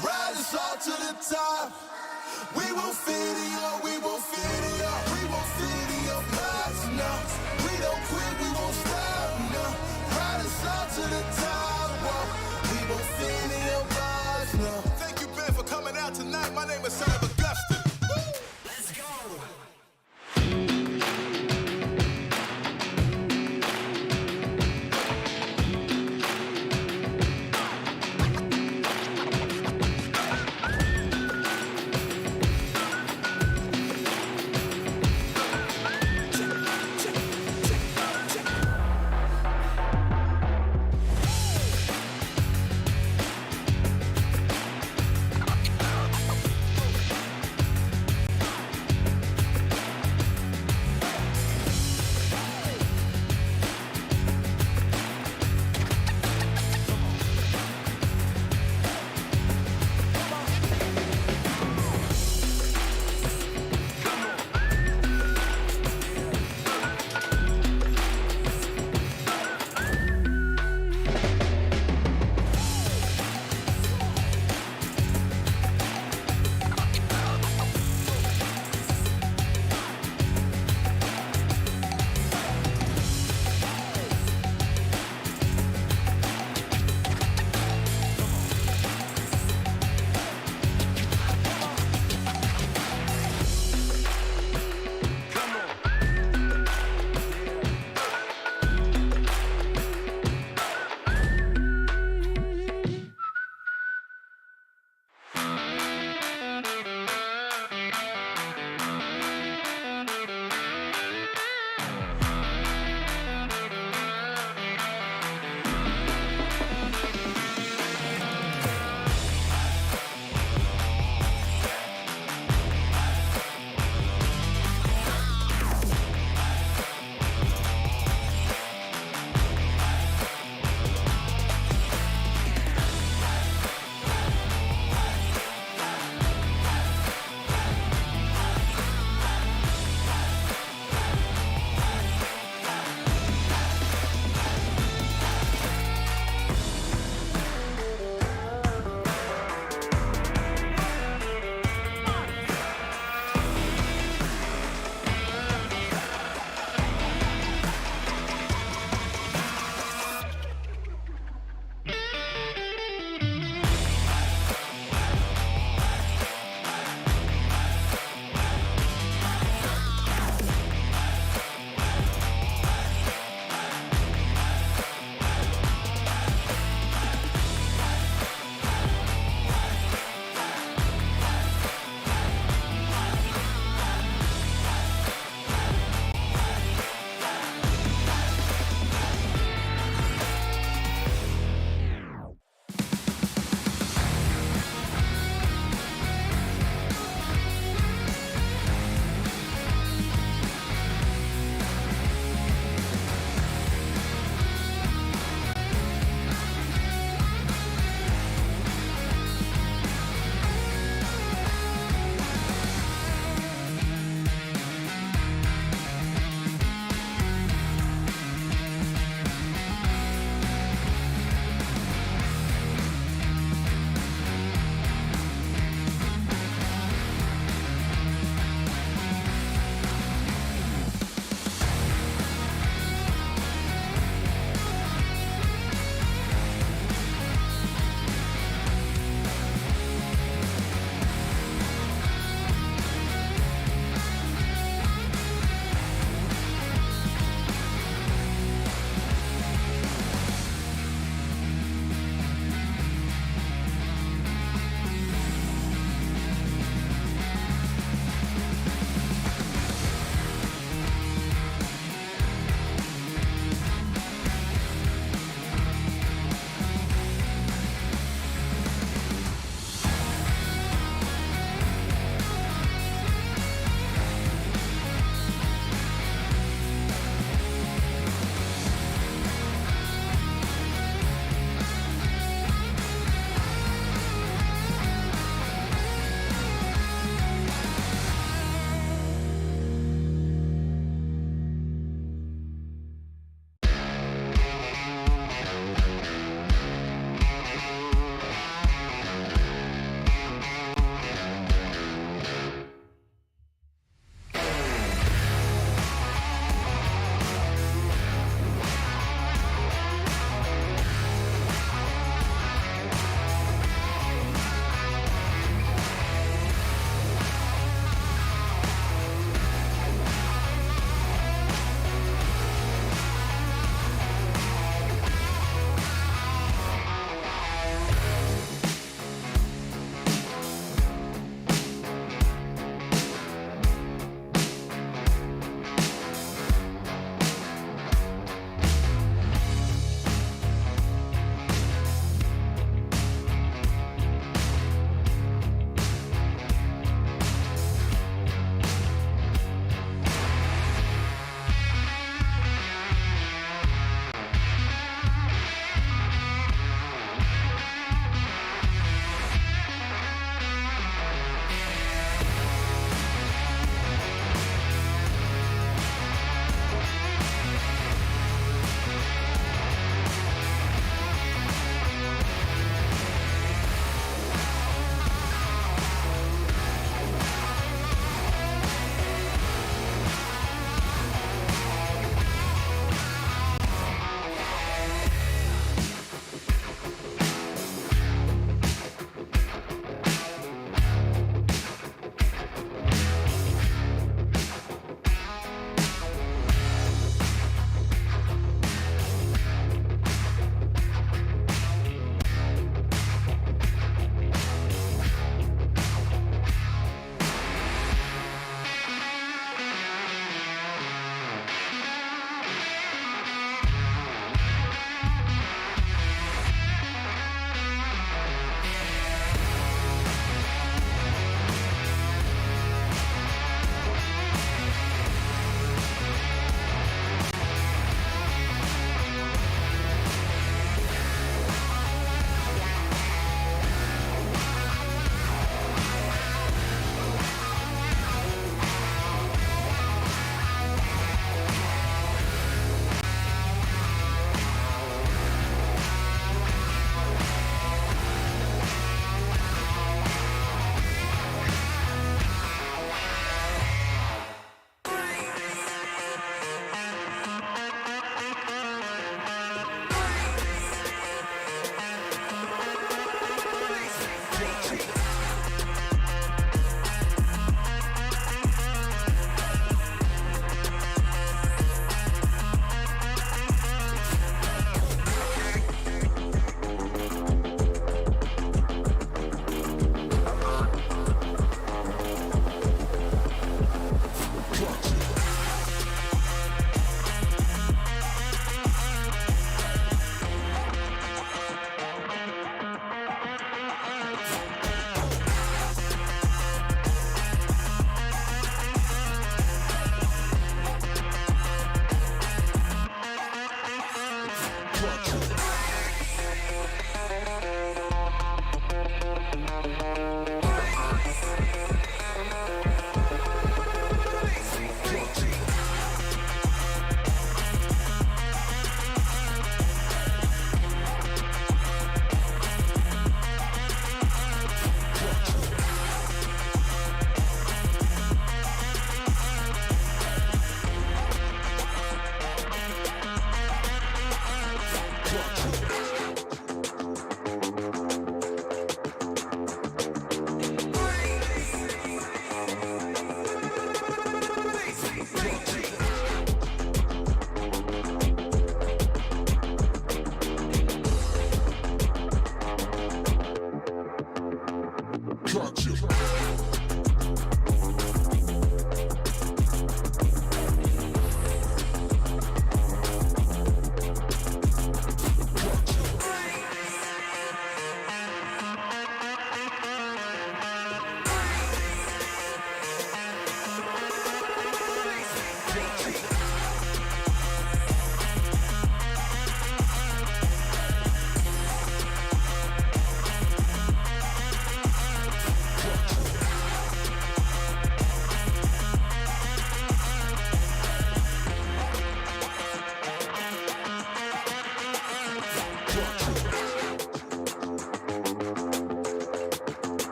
Rise us all to the top. We won't fit in your, we won't fit in your, we won't fit in your lives, no. We don't quit, we won't stop, no. Rise us all to the top, whoa. We won't fit in your lives, no. Thank you, Ben, for coming out tonight. My name is Sanhok. Let's go.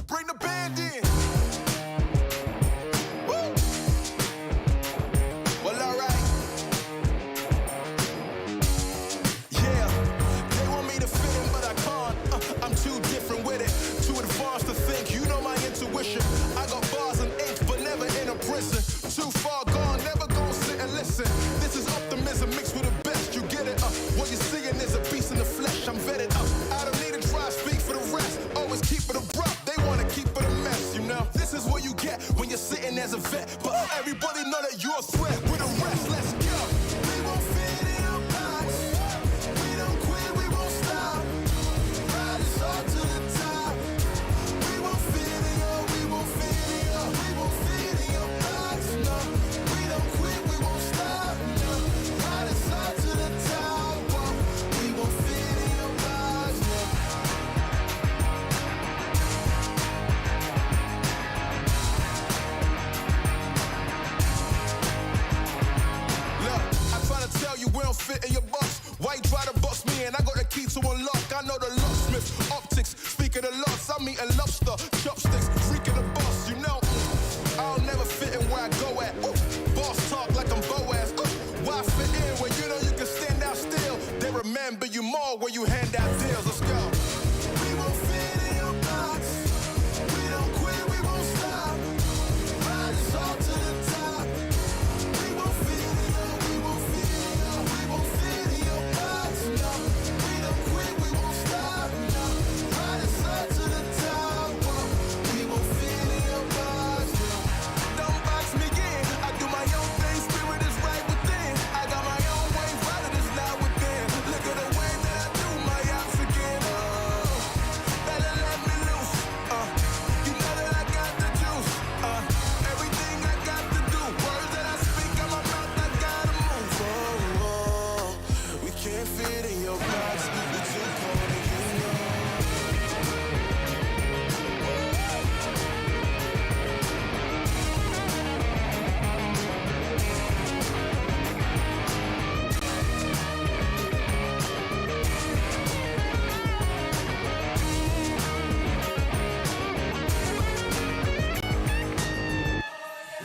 Bring the band in. Woo. Well, all right. Yeah, they want me to fit in, but I can't. I'm too different with it. Too advanced to think. You know my intuition. I got bars and ink, but never in a prison. Too far gone, never gonna sit and listen. This is optimism mixed with the best. You get it? What you're seeing is a beast in the flesh. I'm vetted up. I don't need to try to speak for the rest. Always keep it abrupt. They wanna keep it a mess, you know. This is what you get when you're sitting as a vet. But everybody know that you're a threat. With the rest, let's go. We won't fit in your box. We don't quit, we won't stop. Ride us all to the top. We won't fit in your, we won't fit in your, we won't fit in your box. No, we don't quit, we won't stop. No, ride us all to the top. Whoa. We won't fit in your box. No. Tell you we don't fit in your box. Why you try to box me in? I got the key to unlock. I know the locksmith, optics. Speak of the lots, I'm eating lobster, chopsticks, freaking the boss. You know, I'll never fit in where I go at. Ooh, boss talk like I'm Boaz. Ooh, why fit in when you know you can stand out still? They remember you more when you hand out deals. Let's go. We won't fit in your box. We don't quit, we won't stop. Ride us all to the top. We won't fit in your, we won't fit in your, we won't fit in your box. No, we don't quit, we won't stop. No, ride us all to the top. Whoa. We won't fit in your box. No. Don't box me in. I do my own thing. Spirit is right within. I got my own way. Right is not within. Look at the way that I do my ops again. Oh, better let me loose. You know that I got the juice. Everything I got to do. Words that I speak out my mouth, I gotta move. Oh, oh, we can't fit in your box. We too cold to get low.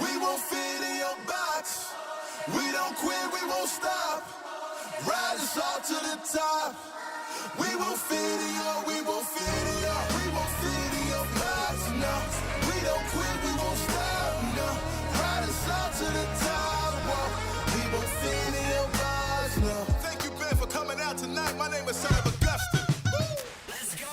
We won't fit in your box. We don't quit, we won't stop. Ride us all to the top. We won't fit in your, we won't fit in your, we won't fit in your box. No, we don't quit, we won't stop. No, ride us all to the top. Whoa. We won't fit in your box. No. Thank you, Ben, for coming out tonight. My name is Son of Augustine. Let's go.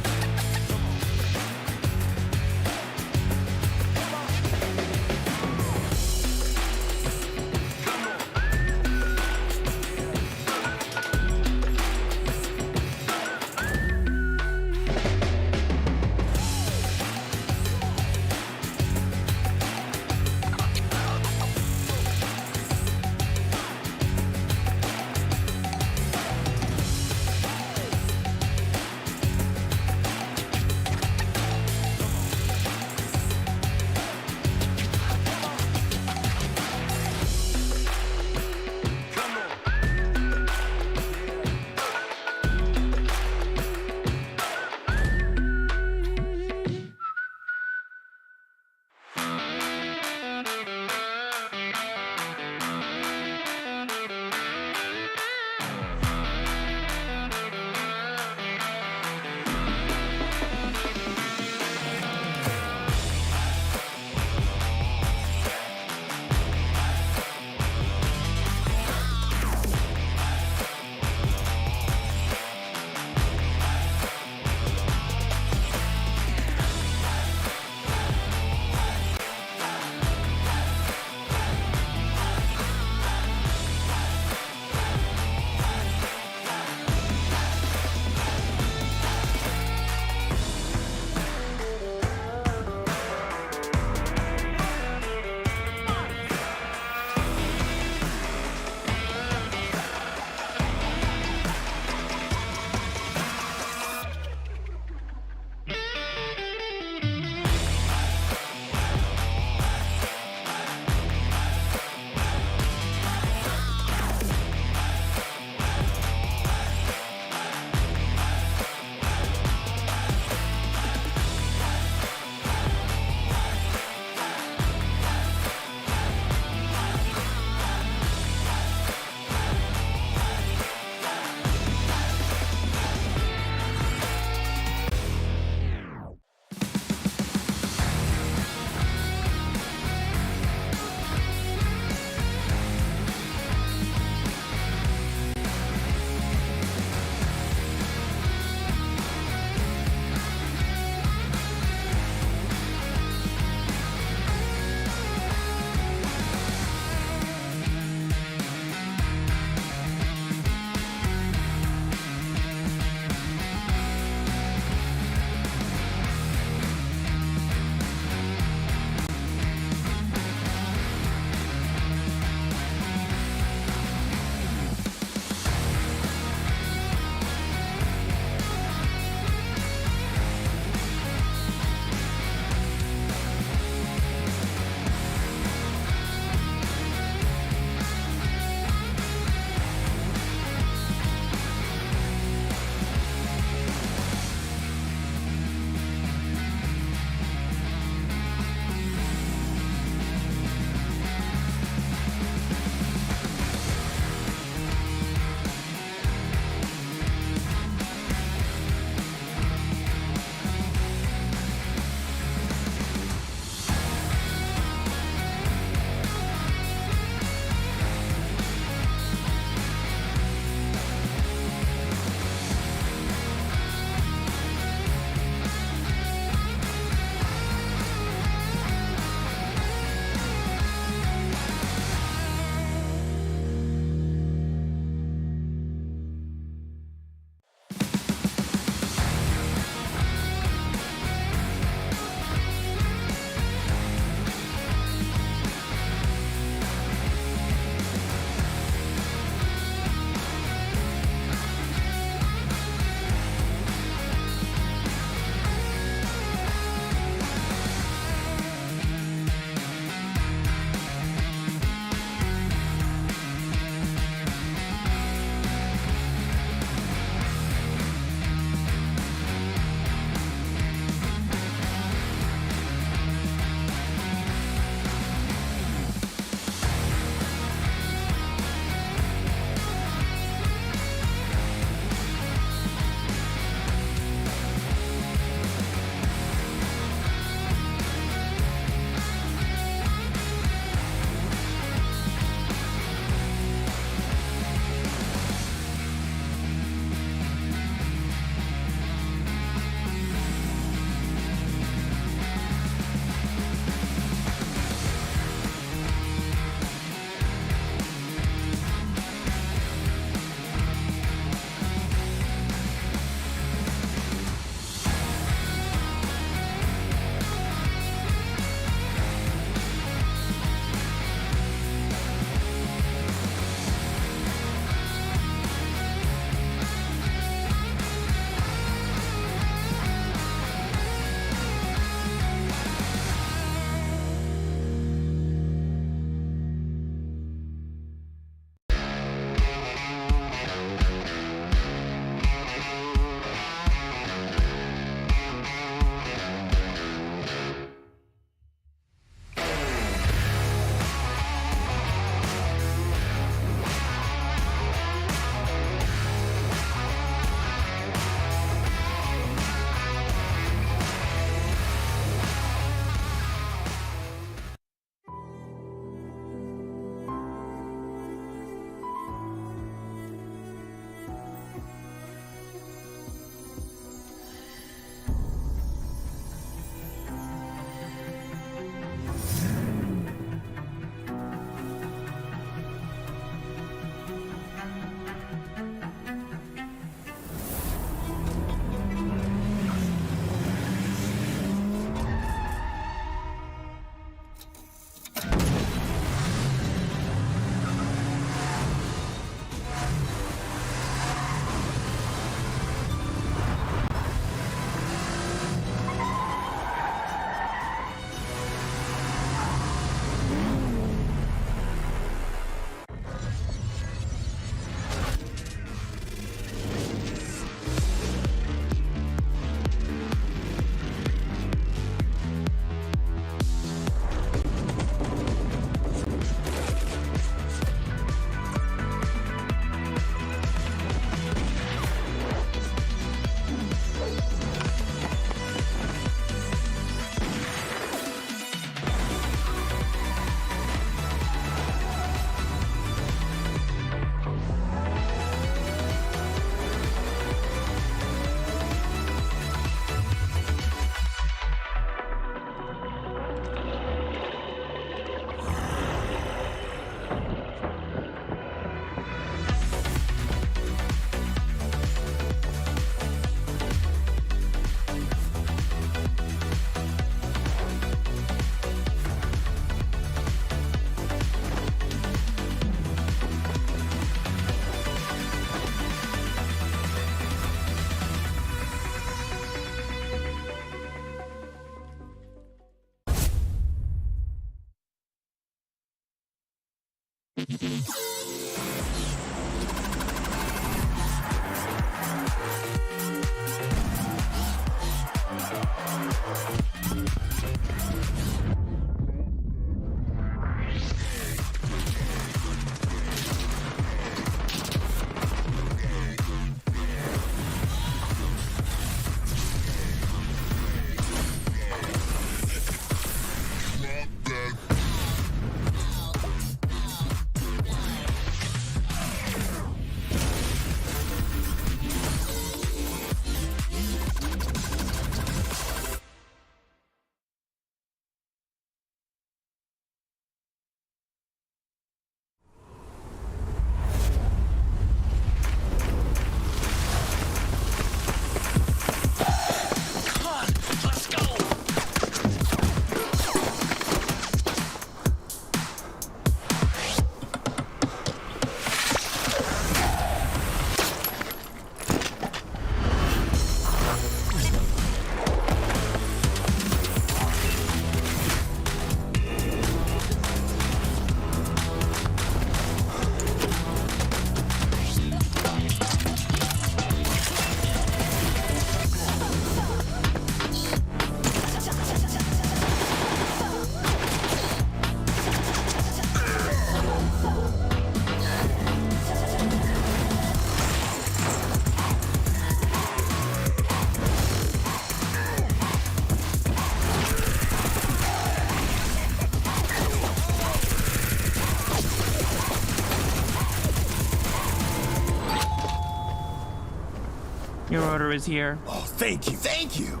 Your order is here. Oh, thank you. Thank you.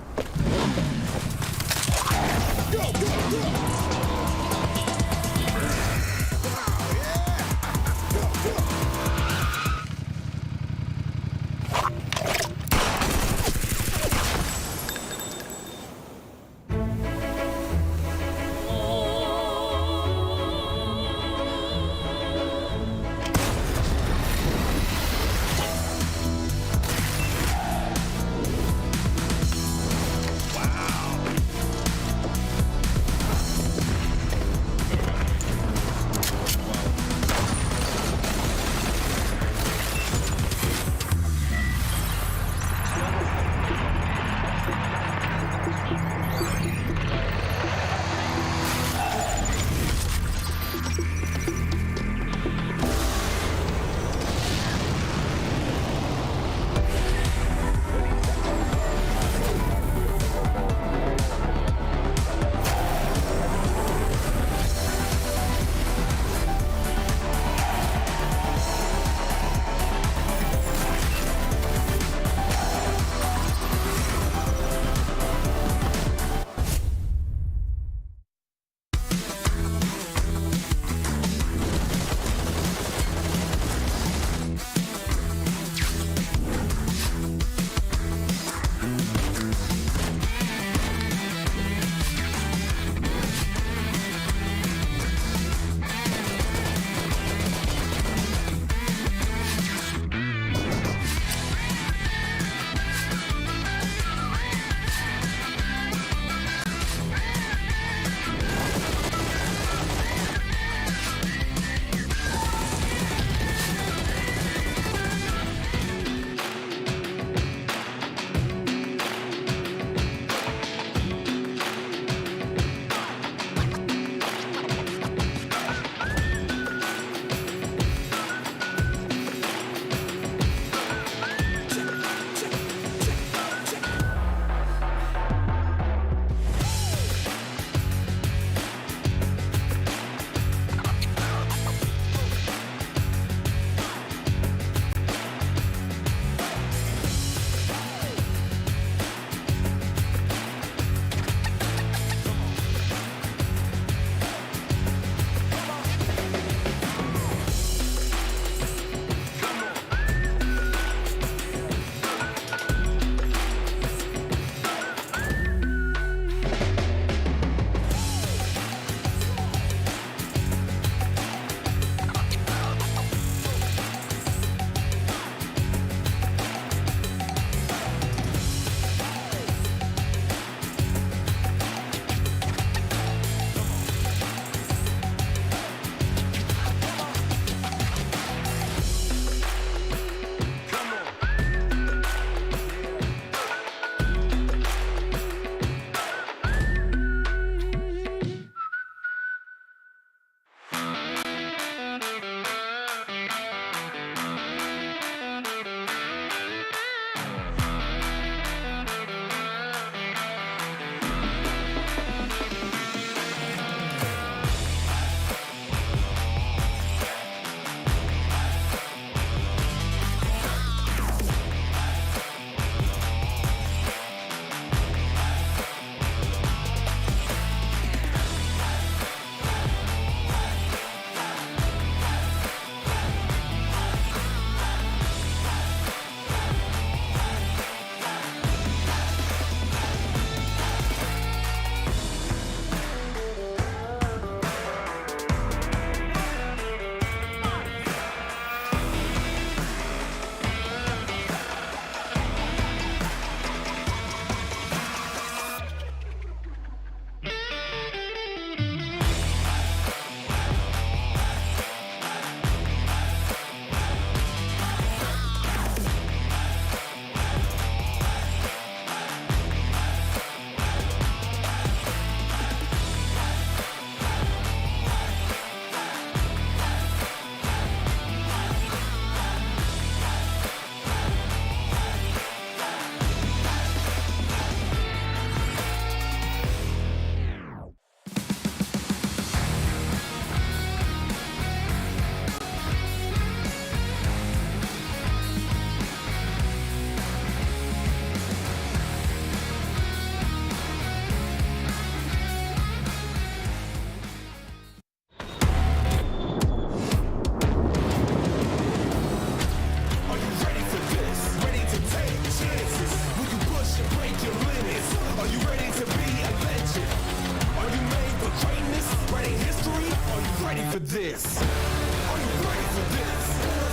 for this? Are you ready for this?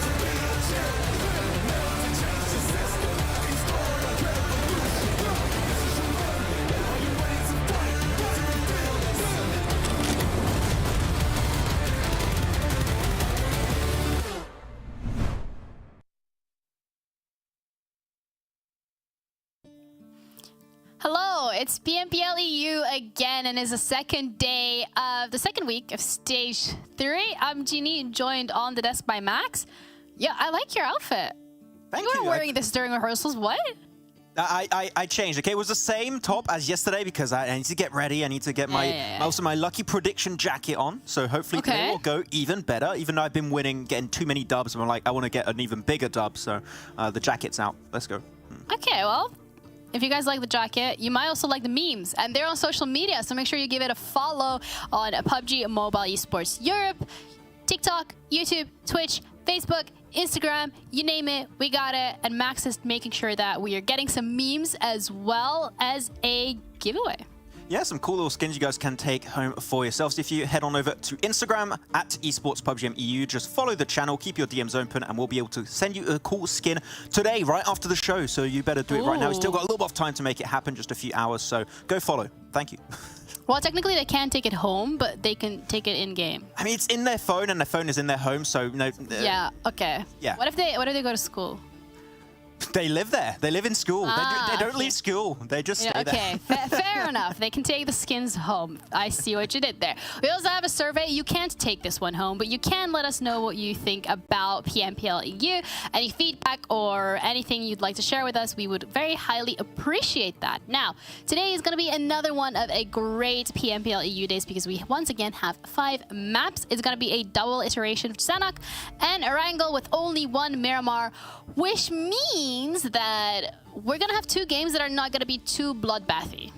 To be a champion, never to change the system. Restore a revolution. This is your moment. Are you ready to fight? To reveal this? Hello, it's PMPL EU again, and it's the second day of the second week of stage 3. I'm Jeannie, joined on the desk by Max. Yeah, I like your outfit. Thank You you. were wearing this during rehearsals. What? I changed. Okay, it was the same top as yesterday because I need to get ready. I need to get also my lucky prediction jacket on. So hopefully today will go even better. Even though I've been winning, getting too many dubs, I'm like, I want to get an even bigger dub. So the jacket's out. Let's go. Okay, well, if you guys like the jacket, you might also like the memes, and they're on social media. So make sure you give it a follow on PUBG Mobile Esports Europe, TikTok, YouTube, Twitch, Facebook, Instagram, you name it, we got it. And Max is making sure that we are getting some memes as well as a giveaway. Yeah, some cool little skins you guys can take home for yourselves. If you head on over to Instagram at Esports PUBGM EU, just follow the channel, keep your DMs open, and we'll be able to send you a cool skin today, right after the show. So you better do it right now. We've still got a little bit of time to make it happen, just a few hours. So go follow. Thank you. Well, technically they can't take it home, but they can take it in game. I mean, it's in their phone, and their phone is in their home. So no. Yeah. Okay. Yeah. What if they go to school? They live there. They live in school. They don't leave school. They just stay there. Okay, fair enough. They can take the skins home. I see what you did there. We also have a survey. You can't take this one home, but you can let us know what you think about PMPL EU. Any feedback or anything you'd like to share with us, we would very highly appreciate that. Now, today is going to be another one of a great PMPL EU days because we once again have 5 maps. It's going to be a double iteration of Sanhok and Erangel with only one Miramar, which means that we're gonna have 2 games that are not gonna be too bloodbathy.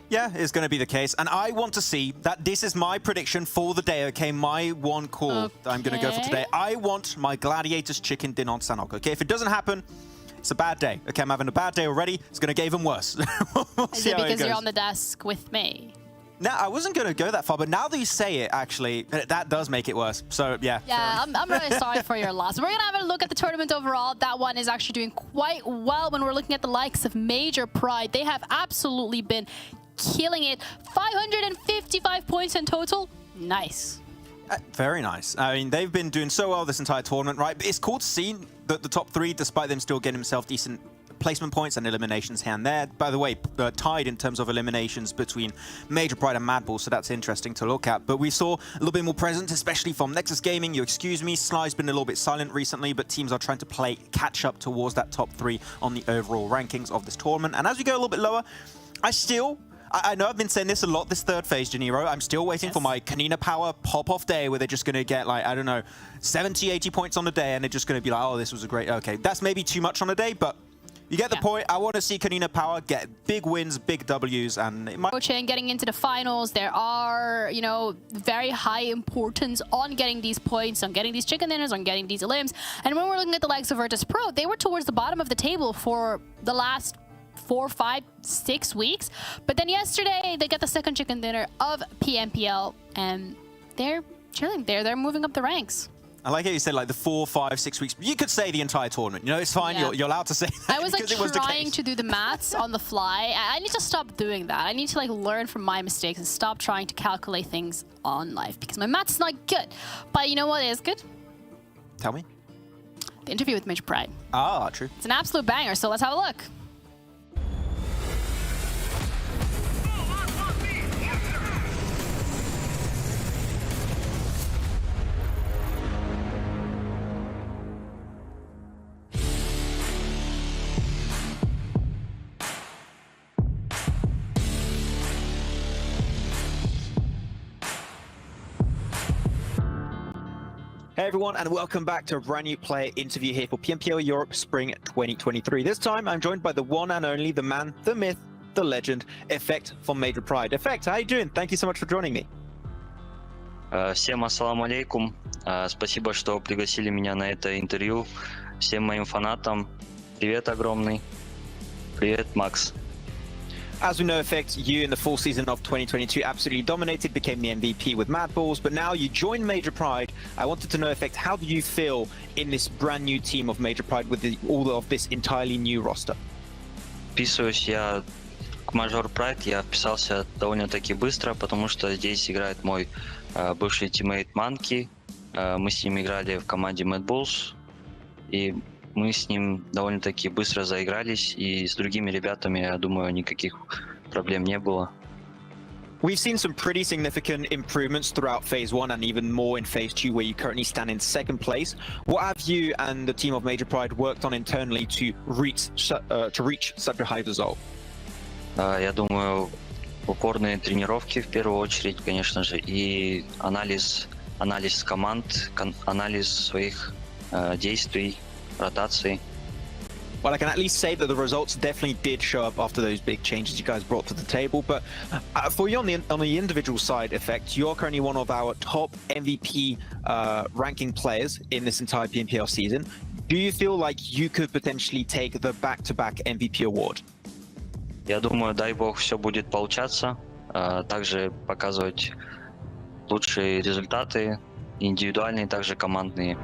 Yeah, it's going to be the case. And I want to see that this is my prediction for the day, okay? My one call that I'm going to go for today. I want my Gladiators chicken dinner on Sanhok, okay? If it doesn't happen, it's a bad day. Okay, I'm having a bad day already. It's going to get even worse. Is it because you're on the desk with me? No, I wasn't going to go that far, but now that you say it, actually, that does make it worse. So, yeah. Yeah, I'm really sorry for your loss. We're going to have a look at the tournament overall. That one is actually doing quite well when we're looking at the likes of Major Pride. They have absolutely been killing it. 555 points in total. Nice. Very nice. I mean, they've been doing so well this entire tournament, right? But it's cool to see the top 3, despite them still getting themselves decent placement points and eliminations here and there. By the way, tied in terms of eliminations between Major Pride and MADBULLS, so that's interesting to look at. But we saw a little bit more presence, especially from Nexus Gaming. You excuse me, Sly's been a little bit silent recently, but teams are trying to play catch up towards that top 3 on the overall rankings of this tournament. And as we go a little bit lower, I know I've been saying this a lot this third phase, Janiro. I'm still waiting for my KONINA power pop-off day where they're just going to get, like, I don't know, 70, 80 points on the day, and they're just going to be like, oh, this was a great... Okay, that's maybe too much on a day, but you get the point. I want to see KONINA power get big wins, big Ws, and it might... Getting into the finals, there are, you know, very high importance on getting these points, on getting these chicken dinners, on getting these elims. And when we're looking at the likes of VIRTUS.PRO, they were towards the bottom of the table for the last 4, 5, 6 weeks. But then yesterday, they got the second chicken dinner of PMPL, and they're chilling there. They're moving up the ranks. I like how you said like the 4, 5, 6 weeks. You could say the entire tournament. You know, it's fine. Yeah. You're allowed to say that. I was like trying to do the maths on the fly. I need to stop doing that. I need to like learn from my mistakes and stop trying to calculate things on life because my maths is not good. But you know what is good? Tell me. The interview with Major Pride. Ah, true. It's an absolute banger. So let's have a look. Hey everyone, and welcome back to a brand new player interview here for PMPL Europe Spring 2023. This time I'm joined by the one and only, the man, the myth, the legend, Effect from Major Pride. Effect, how you doing? Thank you so much for joining me. Всем ассаламу алейкум. Спасибо, что пригласили меня на это интервью. Всем моим фанатам привет огромный. Привет, Макс. As we know, Effect, you in the full season of 2022 absolutely dominated, became the MVP with MADBULLS, but now you joined Major Pride. I wanted to know, Effect, how do you feel in this brand new team of Major Pride with all of this entirely new roster? Вписываюсь я к Major Pride, я вписался довольно-таки быстро, потому что здесь играет мой бывший тиммейт Monkey. Мы с ним играли в команде MADBULLS, и мы с ним довольно-таки быстро заигрались, и с другими ребятами, я думаю, никаких проблем не было. We've seen some pretty significant improvements throughout Phase 1 and even more in Phase 2, where you currently stand in second place. What have you and the team of Major Pride worked on internally to reach such a high result? Я думаю, упорные тренировки в первую очередь, конечно же, и анализ команд, анализ своих действий, ротаций. Well, I can at least say that the results definitely did show up after those big changes you guys brought to the table. But for you on the individual side, Effect, you're currently one of our top MVP ranking players in this entire PMPL season. Do you feel like you could potentially take the back-to-back MVP award? Я думаю, дай бог, все будет получаться. Также показывать лучшие результаты, индивидуальные, также командные.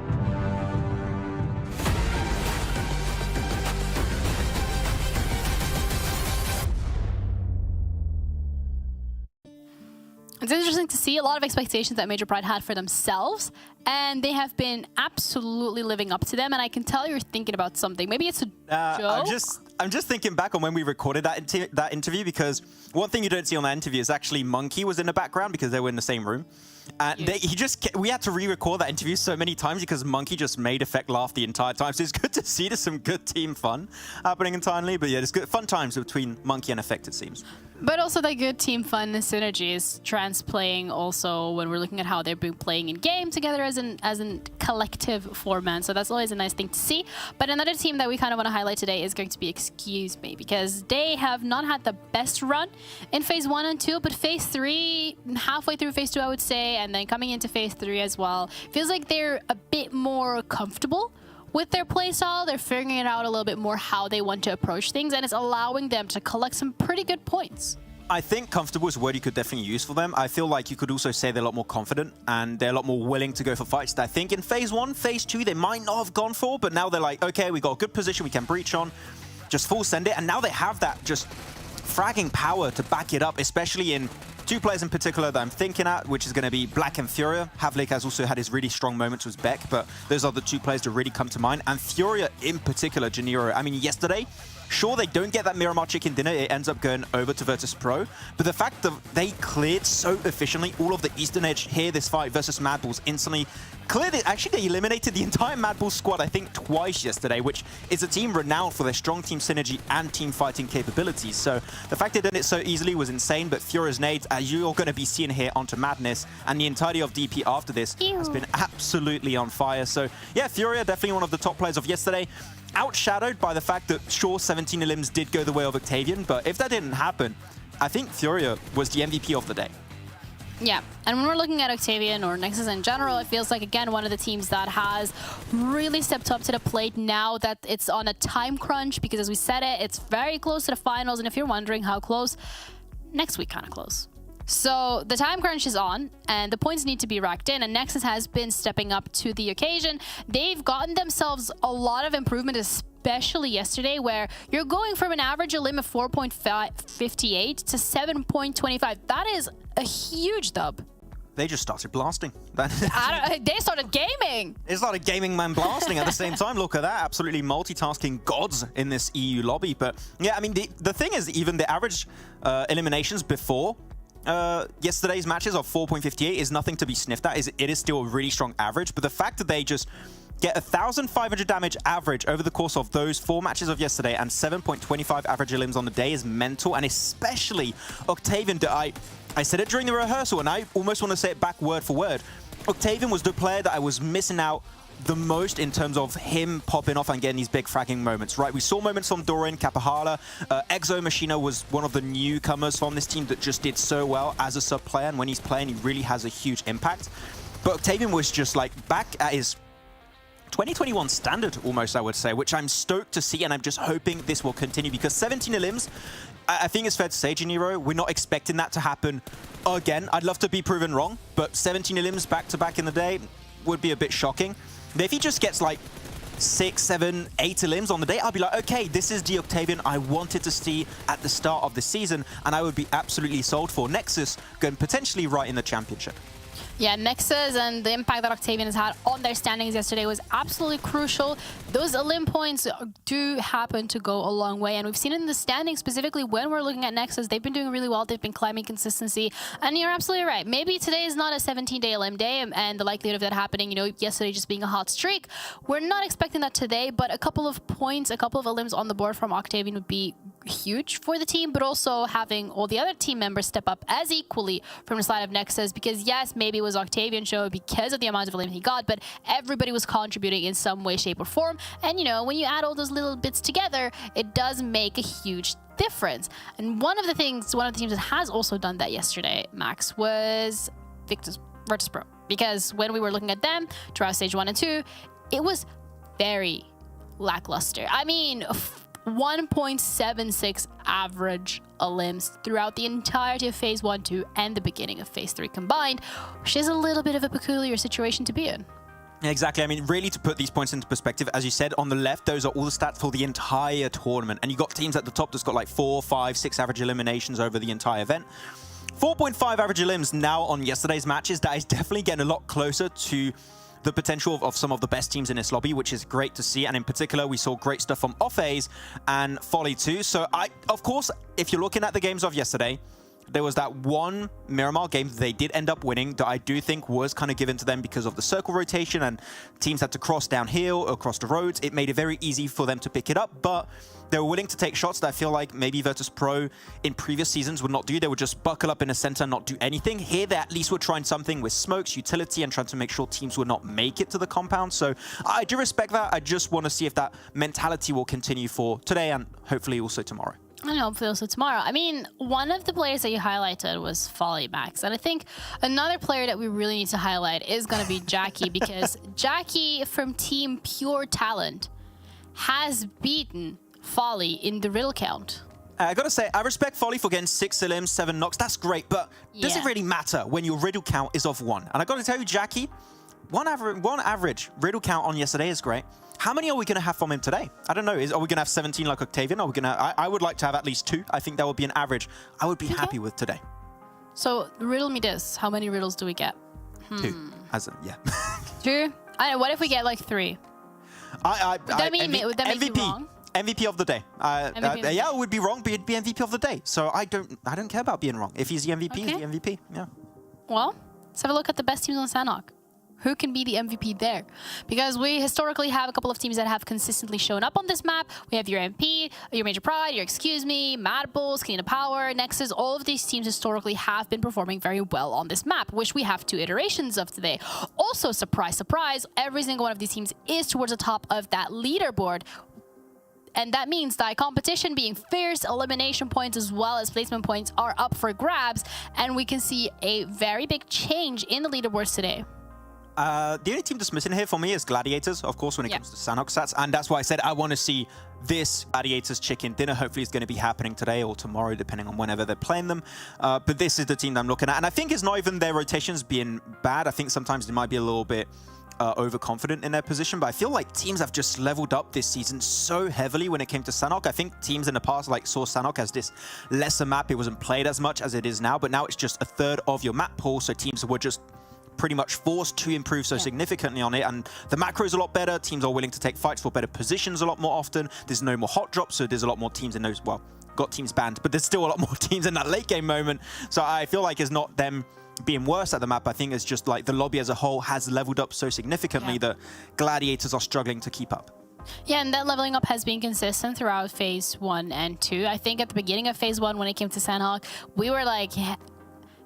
It's interesting to see a lot of expectations that Major Pride had for themselves, and they have been absolutely living up to them. And I can tell you're thinking about something. Maybe it's a joke. I'm just thinking back on when we recorded that interview, because one thing you don't see on that interview is actually Monkey was in the background because they were in the same room. And we had to re-record that interview so many times because Monkey just made Effect laugh the entire time. So it's good to see there's some good team fun happening entirely. But yeah, there's good fun times between Monkey and Effect, it seems. But also the good team fun synergy is transplaying also when we're looking at how they've been playing in game together as an collective format. So that's always a nice thing to see. But another team that we kind of want to highlight today is going to be Excuse Me, because they have not had the best run in Phase 1 and 2, but Phase 3, halfway through Phase 2, I would say, and then coming into Phase 3 as well, feels like they're a bit more comfortable with their playstyle. They're figuring it out a little bit more how they want to approach things, and it's allowing them to collect some pretty good points. I think comfortable is a word you could definitely use for them. I feel like you could also say they're a lot more confident and they're a lot more willing to go for fights that I think in Phase 1, Phase 2, they might not have gone for, but now they're like, okay, we got a good position, we can breach on, just full send it, and now they have that just fragging power to back it up, especially in two players in particular that I'm thinking at, which is going to be Black and Furia. Havlik has also had his really strong moments with Beck, but those are the two players that really come to mind. And Furia in particular, Janiro. I mean, yesterday, sure, they don't get that Miramar chicken dinner. It ends up going over to VIRTUS.PRO. But the fact that they cleared so efficiently all of the Eastern Edge here, this fight versus MADBULLS, instantly cleared it. Actually, they eliminated the entire MADBULLS squad, I think, twice yesterday, which is a team renowned for their strong team synergy and team fighting capabilities. So the fact they did it so easily was insane. But Furia's nades, as you're going to be seeing here onto Madness, and the entirety of DP after this has been absolutely on fire. So yeah, Furia, definitely one of the top players of yesterday. Outshadowed by the fact that, sure, 17 elims did go the way of Octavian, but if that didn't happen, I think Furia was the MVP of the day. Yeah, and when we're looking at Octavian or Nexus in general, it feels like, again, one of the teams that has really stepped up to the plate now that it's on a time crunch, because as we said it's very close to the finals, and if you're wondering how close, next week kind of close. So the time crunch is on, and the points need to be racked in, and Nexus has been stepping up to the occasion. They've gotten themselves a lot of improvement, especially yesterday, where you're going from an average elim of 4.58 to 7.25. That is a huge dub. They just started blasting. They started gaming. They started gaming, man, blasting at the same time. Look at that. Absolutely multitasking gods in this EU lobby. But yeah, I mean, the thing is, even the average eliminations before yesterday's matches of 4.58 is nothing to be sniffed at. It is still a really strong average, but the fact that they just get 1,500 damage average over the course of those 4 matches of yesterday and 7.25 average elims on the day is mental. And especially Octavian, that I said it during the rehearsal, and I almost want to say it back word for word. Octavian was the player that I was missing out the most in terms of him popping off and getting these big fragging moments, right? We saw moments from Doran, Kapahala. Exo Machina was one of the newcomers from this team that just did so well as a sub player, and when he's playing, he really has a huge impact. But Octavian was just like back at his 2021 standard almost, I would say, which I'm stoked to see, and I'm just hoping this will continue, because 17 elims, I think it's fair to say, Janiro, we're not expecting that to happen again. I'd love to be proven wrong, but 17 elims back-to-back in the day would be a bit shocking. But if he just gets like 6, 7, 8 elims on the day, I'll be like, okay, this is the Octavian I wanted to see at the start of the season, and I would be absolutely sold for NEXUS going potentially right in the championship. Yeah, NEXUS and the impact that Octavian has had on their standings yesterday was absolutely crucial. Those elim points do happen to go a long way, and we've seen it in the standings specifically when we're looking at NEXUS. They've been doing really well. They've been climbing consistency, and you're absolutely right. Maybe today is not a 17-day elim day, and the likelihood of that happening, you know, yesterday just being a hot streak, we're not expecting that today, but a couple of points, a couple of elims on the board from Octavian would be huge for the team, but also having all the other team members step up as equally from the side of NEXUS, because yes, maybe it was Octavian's show because of the amount of elims he got, but everybody was contributing in some way, shape, or form. And you know, when you add all those little bits together, it does make a huge difference. And one of the teams that has also done that yesterday, Max, was VIRTUS.PRO, because when we were looking at them throughout stage 1 and 2, it was very lackluster. I mean, 1.76 average elims throughout the entirety of phase 1, 2, and the beginning of phase 3 combined, which is a little bit of a peculiar situation to be in. Exactly. I mean, really, to put these points into perspective, as you said, on the left, those are all the stats for the entire tournament. And you got teams at the top that's got like 4, 5, 6 average eliminations over the entire event. 4.5 average elims now on yesterday's matches. That is definitely getting a lot closer to the potential of some of the best teams in this lobby, which is great to see. And in particular, we saw great stuff from Offphase and Folly too. So of course, if you're looking at the games of yesterday, there was that one Miramar game that they did end up winning that I do think was kind of given to them because of the circle rotation and teams had to cross downhill, across the roads. It made it very easy for them to pick it up, but they were willing to take shots that I feel like maybe Virtus.Pro in previous seasons would not do. They would just buckle up in a center and not do anything. Here, they at least were trying something with smokes, utility, and trying to make sure teams would not make it to the compound. So I do respect that. I just want to see if that mentality will continue for today and hopefully also tomorrow. And hopefully also tomorrow. I mean, one of the players that you highlighted was Folly, Max. And I think another player that we really need to highlight is going to be Jackie, because Jackie from Team Pure Talent has beaten Folly in the riddle count. I gotta say, I respect Folly for getting 6 elims, 7 knocks. That's great, but does it really matter when your riddle count is of 1? And I gotta tell you, Jackie, one average riddle count on yesterday is great. How many are we going to have from him today? I don't know. Are we going to have 17 like Octavian? Are we gonna? I would like to have at least 2. I think that would be an average I would be happy with today. So riddle me this. How many riddles do we get? 2. Yeah. 2? I don't know. What if we get like 3? Would that make you wrong? MVP of the day. Yeah, it would be wrong, but it'd be MVP of the day. So I don't care about being wrong. If he's the MVP, he's the MVP. Yeah. Well, let's have a look at the best teams on Sanhok. Who can be the MVP there? Because we historically have a couple of teams that have consistently shown up on this map. We have your MP, your Major Pride, your Excuse Me, MADBULLS, KONINA Power, NEXUS. All of these teams historically have been performing very well on this map, which we have 2 iterations of today. Also, surprise, surprise, every single one of these teams is towards the top of that leaderboard. And that means that competition being fierce, elimination points as well as placement points are up for grabs. And we can see a very big change in the leaderboards today. The only team that's missing here for me is Gladiators, of course, when it comes to Sanhok stats. And that's why I said I want to see this Gladiators chicken dinner. Hopefully it's going to be happening today or tomorrow, depending on whenever they're playing them. But this is the team that I'm looking at. And I think it's not even their rotations being bad. I think sometimes they might be a little bit overconfident in their position. But I feel like teams have just leveled up this season so heavily when it came to Sanhok. I think teams in the past like saw Sanhok as this lesser map. It wasn't played as much as it is now. But now it's just a third of your map pool. So teams were just pretty much forced to improve so significantly on it, and the macro is a lot better. Teams are willing to take fights for better positions a lot more often. There's no more hot drops, so there's a lot more teams in those, well, got teams banned, but there's still a lot more teams in that late game moment. So I feel like it's not them being worse at the map. I think it's just like the lobby as a whole has leveled up so significantly that Gladiators are struggling to keep up. Yeah, and that leveling up has been consistent throughout phase 1 and 2. I think at the beginning of phase 1, when it came to Sanhok, we were like,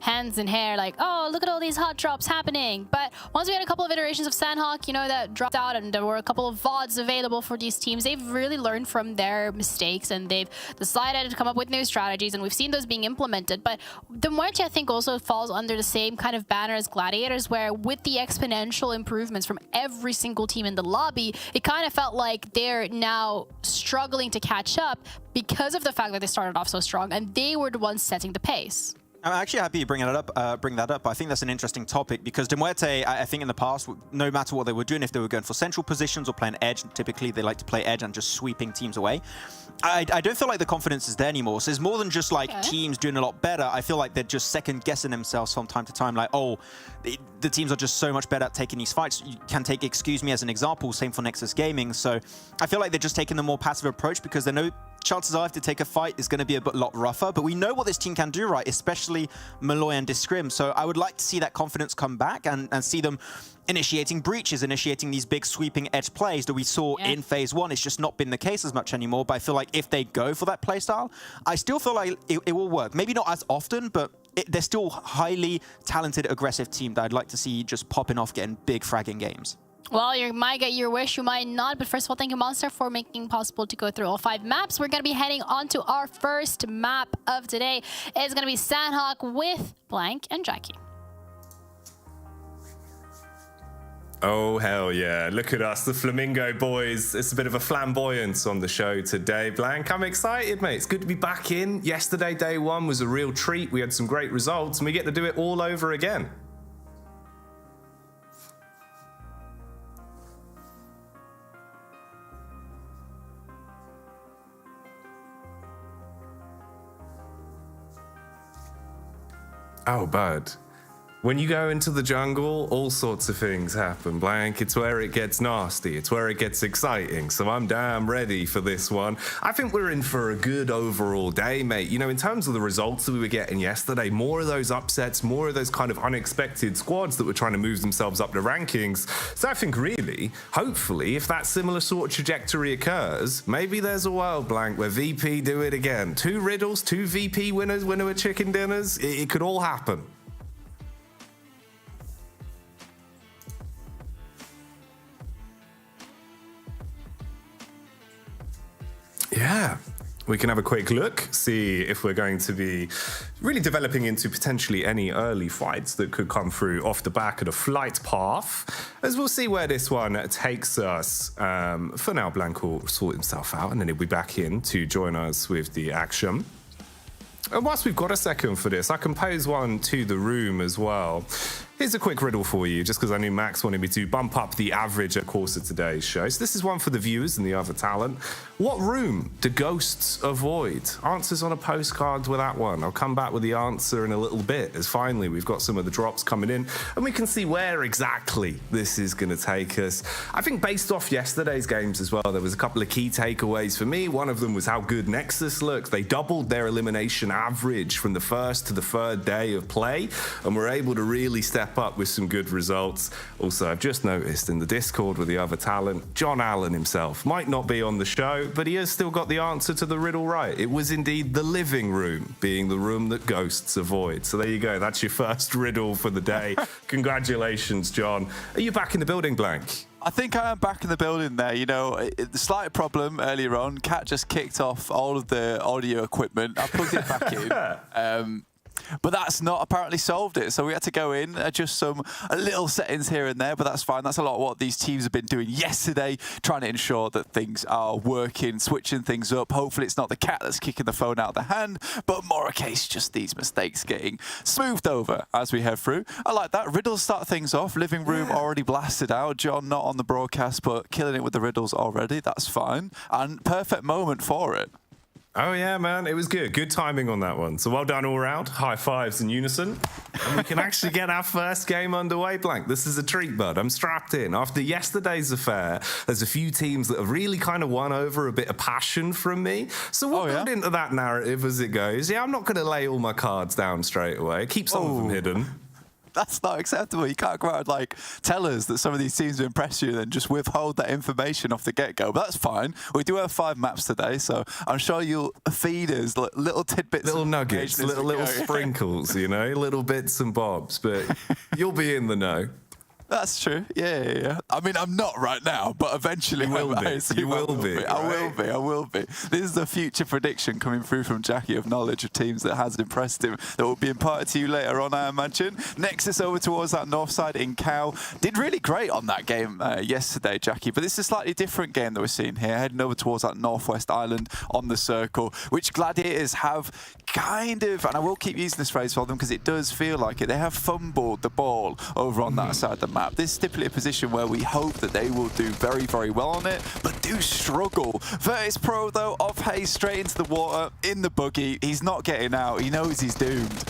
hands in hair, like, oh, look at all these hot drops happening. But once we had a couple of iterations of Sanhok, that dropped out, and there were a couple of VODs available for these teams, they've really learned from their mistakes, and they've decided to come up with new strategies, and we've seen those being implemented. But the MUERTE, I think, also falls under the same kind of banner as Gladiators, where with the exponential improvements from every single team in the lobby, it kind of felt like they're now struggling to catch up because of the fact that they started off so strong, and they were the ones setting the pace. I'm actually happy you bring that up. I think that's an interesting topic because MUERTE, I think in the past, no matter what they were doing, if they were going for central positions or playing edge, typically they like to play edge and just sweeping teams away. I don't feel like the confidence is there anymore. So it's more than just like teams doing a lot better. I feel like they're just second guessing themselves from time to time. Like, oh, the teams are just so much better at taking these fights. You can take Excuse Me as an example, same for Nexus Gaming. So I feel like they're just taking the more passive approach because they know chances are if they take a fight, it's going to be a lot rougher. But we know what this team can do, right? Especially Malloy and Discrim. So I would like to see that confidence come back and see them initiating breaches, initiating these big sweeping edge plays that we saw in Phase 1. It's just not been the case as much anymore. But I feel like if they go for that playstyle, I still feel like it will work. Maybe not as often, but they're still highly talented, aggressive team that I'd like to see just popping off, getting big fragging games. Well, you might get your wish, you might not. But first of all, thank you, Monster, for making it possible to go through all 5 maps. We're going to be heading on to our first map of today. It's going to be Sanhok with Blank and Jackie. Oh, hell yeah. Look at us, the Flamingo boys. It's a bit of a flamboyance on the show today. Blank, I'm excited, mate. It's good to be back in. Yesterday, day 1 was a real treat. We had some great results, and we get to do it all over again. Oh, bud. When you go into the jungle, all sorts of things happen, Blank. It's where it gets nasty. It's where it gets exciting. So I'm damn ready for this one. I think we're in for a good overall day, mate. In terms of the results that we were getting yesterday, more of those upsets, more of those kind of unexpected squads that were trying to move themselves up the rankings. So I think really, hopefully, if that similar sort of trajectory occurs, maybe there's a world, Blank, where VP do it again. 2 riddles, 2 VP winners, winner of chicken dinners. It could all happen. Yeah, we can have a quick look, see if we're going to be really developing into potentially any early fights that could come through off the back of the flight path, as we'll see where this one takes us. For now, Blank will sort himself out, and then he'll be back in to join us with the action. And whilst we've got a second for this, I can pose one to the room as well. Here's a quick riddle for you, just because I knew Max wanted me to bump up the average of course of today's show. So this is one for the viewers and the other talent. What room do ghosts avoid? Answers on a postcard with that one. I'll come back with the answer in a little bit, as finally we've got some of the drops coming in and we can see where exactly this is going to take us. I think based off yesterday's games as well, there was a couple of key takeaways for me. One of them was how good Nexus looked. They doubled their elimination average from the first to the 3rd day of play and were able to really step up with some good results. Also, I've just noticed in the Discord with the other talent, John Allen himself might not be on the show, but he has still got the answer to the riddle right. It was indeed the living room, being the room that ghosts avoid. So there you go. That's your first riddle for the day. Congratulations, John. Are you back in the building, Blank? I think I am back in the building there. The slight problem earlier on, Kat just kicked off all of the audio equipment. I plugged it back in. But that's not apparently solved it. So we had to go in, adjust some little settings here and there, but that's fine. That's a lot of what these teams have been doing yesterday, trying to ensure that things are working, switching things up. Hopefully it's not the cat that's kicking the phone out of the hand, but more a case just these mistakes getting smoothed over as we head through. I like that. Riddles start things off. Living room already blasted out. John not on the broadcast, but killing it with the riddles already. That's fine. And perfect moment for it. Oh yeah, man, it was good. Good timing on that one. So well done all round. High fives in unison. And we can actually get our first game underway, Blank. This is a treat, bud. I'm strapped in. After yesterday's affair, there's a few teams that have really kind of won over a bit of passion from me. So we'll build into that narrative as it goes. Yeah, I'm not going to lay all my cards down straight away. Keep some of them hidden. That's not acceptable. You can't go out and like tell us that some of these teams have impressed you and then just withhold that information off the get-go. But that's fine. We do have 5 maps today, so I'm sure you'll feed us little tidbits, little nuggets, little sprinkles, you know, little bits and bobs. But you'll be in the know. That's true. Yeah. I mean, I'm not right now, but eventually you will be. You will be. I will be. This is the future prediction coming through from Jackie of knowledge of teams that has impressed him that will be imparted to you later on, I imagine. Nexus over towards that north side in Cow. Did really great on that game yesterday, Jackie, but this is a slightly different game that we're seeing here, heading over towards that northwest island on the circle, which Gladiators have kind of, and I will keep using this phrase for them because it does feel like it, they have fumbled the ball over on that side of the map. This is typically a position where we hope that they will do very, very well on it, but do struggle. VIRTUS.PRO, though, off Hayes straight into the water, in the buggy. He's not getting out. He knows he's doomed.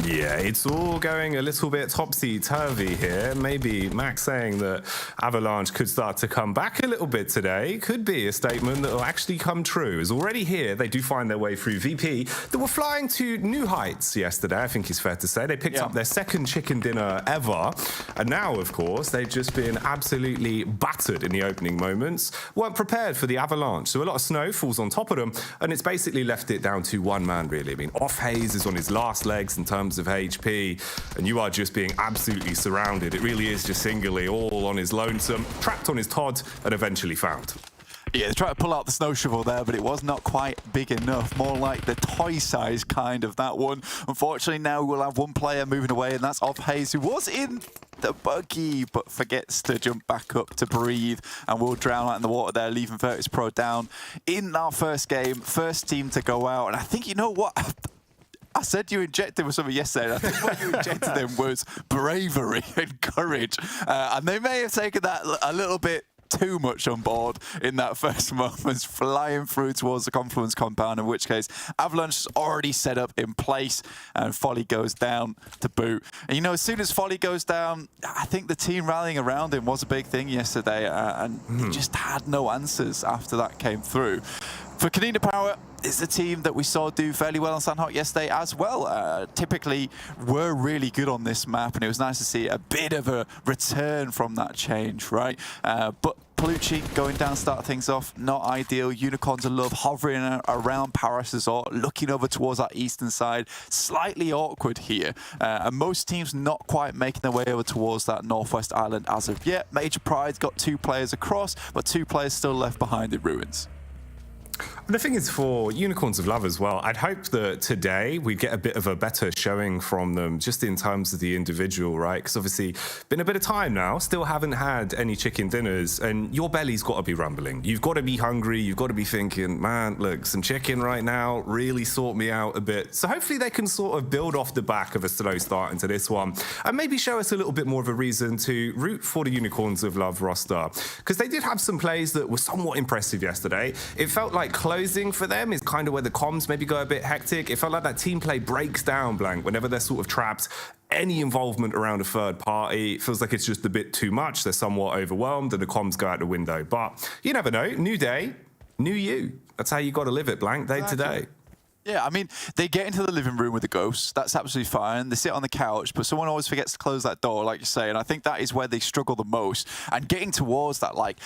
Yeah, it's all going a little bit topsy-turvy here. Maybe Max saying that Avalanche could start to come back a little bit today could be a statement that will actually come true. As already here, they do find their way through VP that were flying to new heights yesterday, I think it's fair to say. They picked up their second chicken dinner ever. And now, of course, they've just been absolutely battered in the opening moments. Weren't prepared for the Avalanche. So a lot of snow falls on top of them, and it's basically left it down to one man, really. I mean, Off Hayes is on his last legs in terms of HP, and you are just being absolutely surrounded. It really is just singly all on his lonesome, trapped on his Todd, and eventually found. Yeah, they tried to pull out the snow shovel there, but it was not quite big enough. More like the toy size kind of that one. Unfortunately, now we'll have one player moving away, and that's Off Hayes, who was in the buggy, but forgets to jump back up to breathe and will drown out in the water there, leaving VIRTUS.PRO down in our first game. First team to go out, and I think, you know what? I said you injected with something yesterday, and I think what you injected them was bravery and courage. And they may have taken that a little bit too much on board in that first moment, flying through towards the Confluence compound, in which case Avalanche is already set up in place, and Folly goes down to boot. And you know, as soon as Folly goes down, I think the team rallying around him was a big thing yesterday, and he just had no answers after that came through. For KONINA Power, it's a team that we saw do fairly well on Sanhok yesterday as well. Typically, we're really good on this map, and it was nice to see a bit of a return from that change, right? But Palucci going down, start things off, not ideal. Unicorns of Love hovering around Paris Resort, looking over towards that eastern side. Slightly awkward here. And most teams not quite making their way over towards that northwest island as of yet. Major Pride's got 2 players across, but 2 players still left behind in ruins. And the thing is, for Unicorns of Love as well, I'd hope that today we get a bit of a better showing from them, just in terms of the individual, right? Because obviously, been a bit of time now, still haven't had any chicken dinners, and your belly's got to be rumbling. You've got to be hungry, you've got to be thinking, man, look, some chicken right now, really sort me out a bit. So hopefully they can sort of build off the back of a slow start into this one, and maybe show us a little bit more of a reason to root for the Unicorns of Love roster. Because they did have some plays that were somewhat impressive yesterday. It felt like closing for them is kind of where the comms maybe go a bit hectic. It felt like that team play breaks down, Blank, whenever they're sort of trapped. Any involvement around a third party, it feels like it's just a bit too much. They're somewhat overwhelmed and the comms go out the window. But you never know. New day, new you. That's how you got to live it, Blank, day to day. Yeah, I mean, they get into the living room with the ghosts. That's absolutely fine. They sit on the couch, but someone always forgets to close that door, like you say. And I think that is where they struggle the most. And getting towards that, like,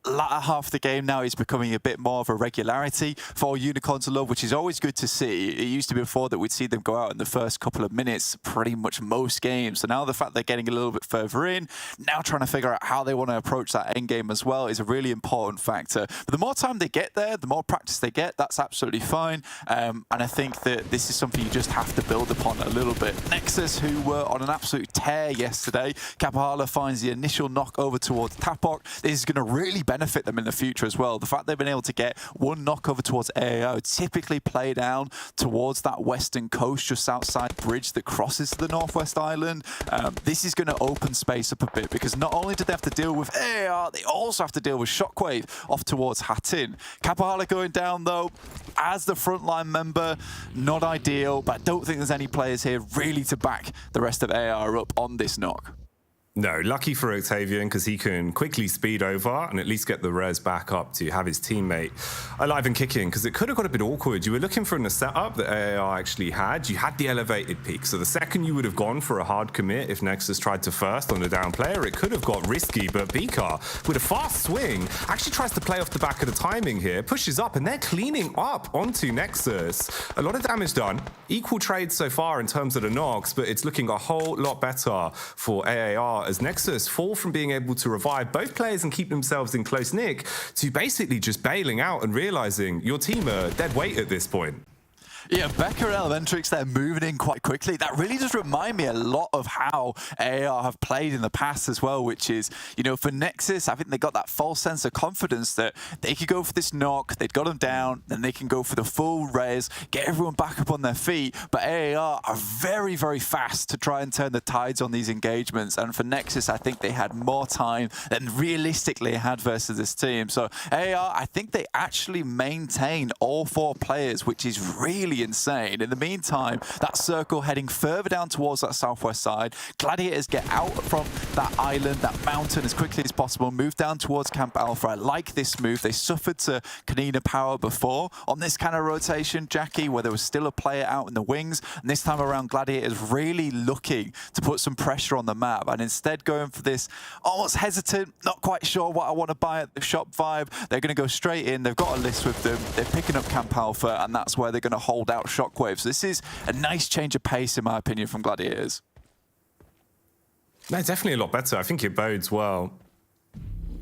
latter half of the game now is becoming a bit more of a regularity for Unicorns of Love, which is always good to see. It used to be before that we'd see them go out in the first couple of minutes pretty much most games. So now the fact they're getting a little bit further in, now trying to figure out how they want to approach that end game as well is a really important factor. But the more time they get there, the more practice they get, that's absolutely fine. And I think that this is something you just have to build upon a little bit. Nexus, who were on an absolute tear yesterday, Kapahala finds the initial knock over towards Tapok. This is going to really benefit them in the future as well. The fact they've been able to get one knock over towards AAO, typically play down towards that western coast just outside bridge that crosses to the northwest island. This is going to open space up a bit, because not only do they have to deal with AAR, they also have to deal with Shockwave off towards Hattin. Kapahala going down though as the frontline member, not ideal, but I don't think there's any players here really to back the rest of AAR up on this knock. No, lucky for Octavian, because he can quickly speed over and at least get the res back up to have his teammate alive and kicking, because it could have got a bit awkward. You were looking for in the setup that AAR actually had. You had the elevated peak, so the second you would have gone for a hard commit if Nexus tried to first on the down player, it could have got risky, but eagar, with a fast swing, actually tries to play off the back of the timing here, pushes up, and they're cleaning up onto Nexus. A lot of damage done. Equal trade so far in terms of the knocks, but it's looking a whole lot better for AAR as Nexus fall from being able to revive both players and keep themselves in close nick to basically just bailing out and realizing your team are dead weight at this point. Yeah, Becca and Elementrix, they're moving in quite quickly. That really does remind me a lot of how AAR have played in the past as well, which is, you know, for Nexus, I think they got that false sense of confidence that they could go for this knock, they'd got them down, then they can go for the full res, get everyone back up on their feet. But AAR are very, very fast to try and turn the tides on these engagements. And for Nexus, I think they had more time than realistically had versus this team. So AAR, I think they actually maintain all 4 players, which is really insane. In the meantime, that circle heading further down towards that southwest side. Gladiators get out from that island, that mountain as quickly as possible, move down towards Camp Alpha. I like this move. They suffered to KONINA power before on this kind of rotation, Jackie, where there was still a player out in the wings. And this time around, Gladiators really looking to put some pressure on the map and instead going for this almost hesitant, not quite sure what I want to buy at the shop vibe. They're going to go straight in. They've got a list with them. They're picking up Camp Alpha, and that's where they're going to hold out SHOCKWAVE. So this is a nice change of pace, in my opinion, from Gladiators. No, definitely a lot better. I think it bodes well.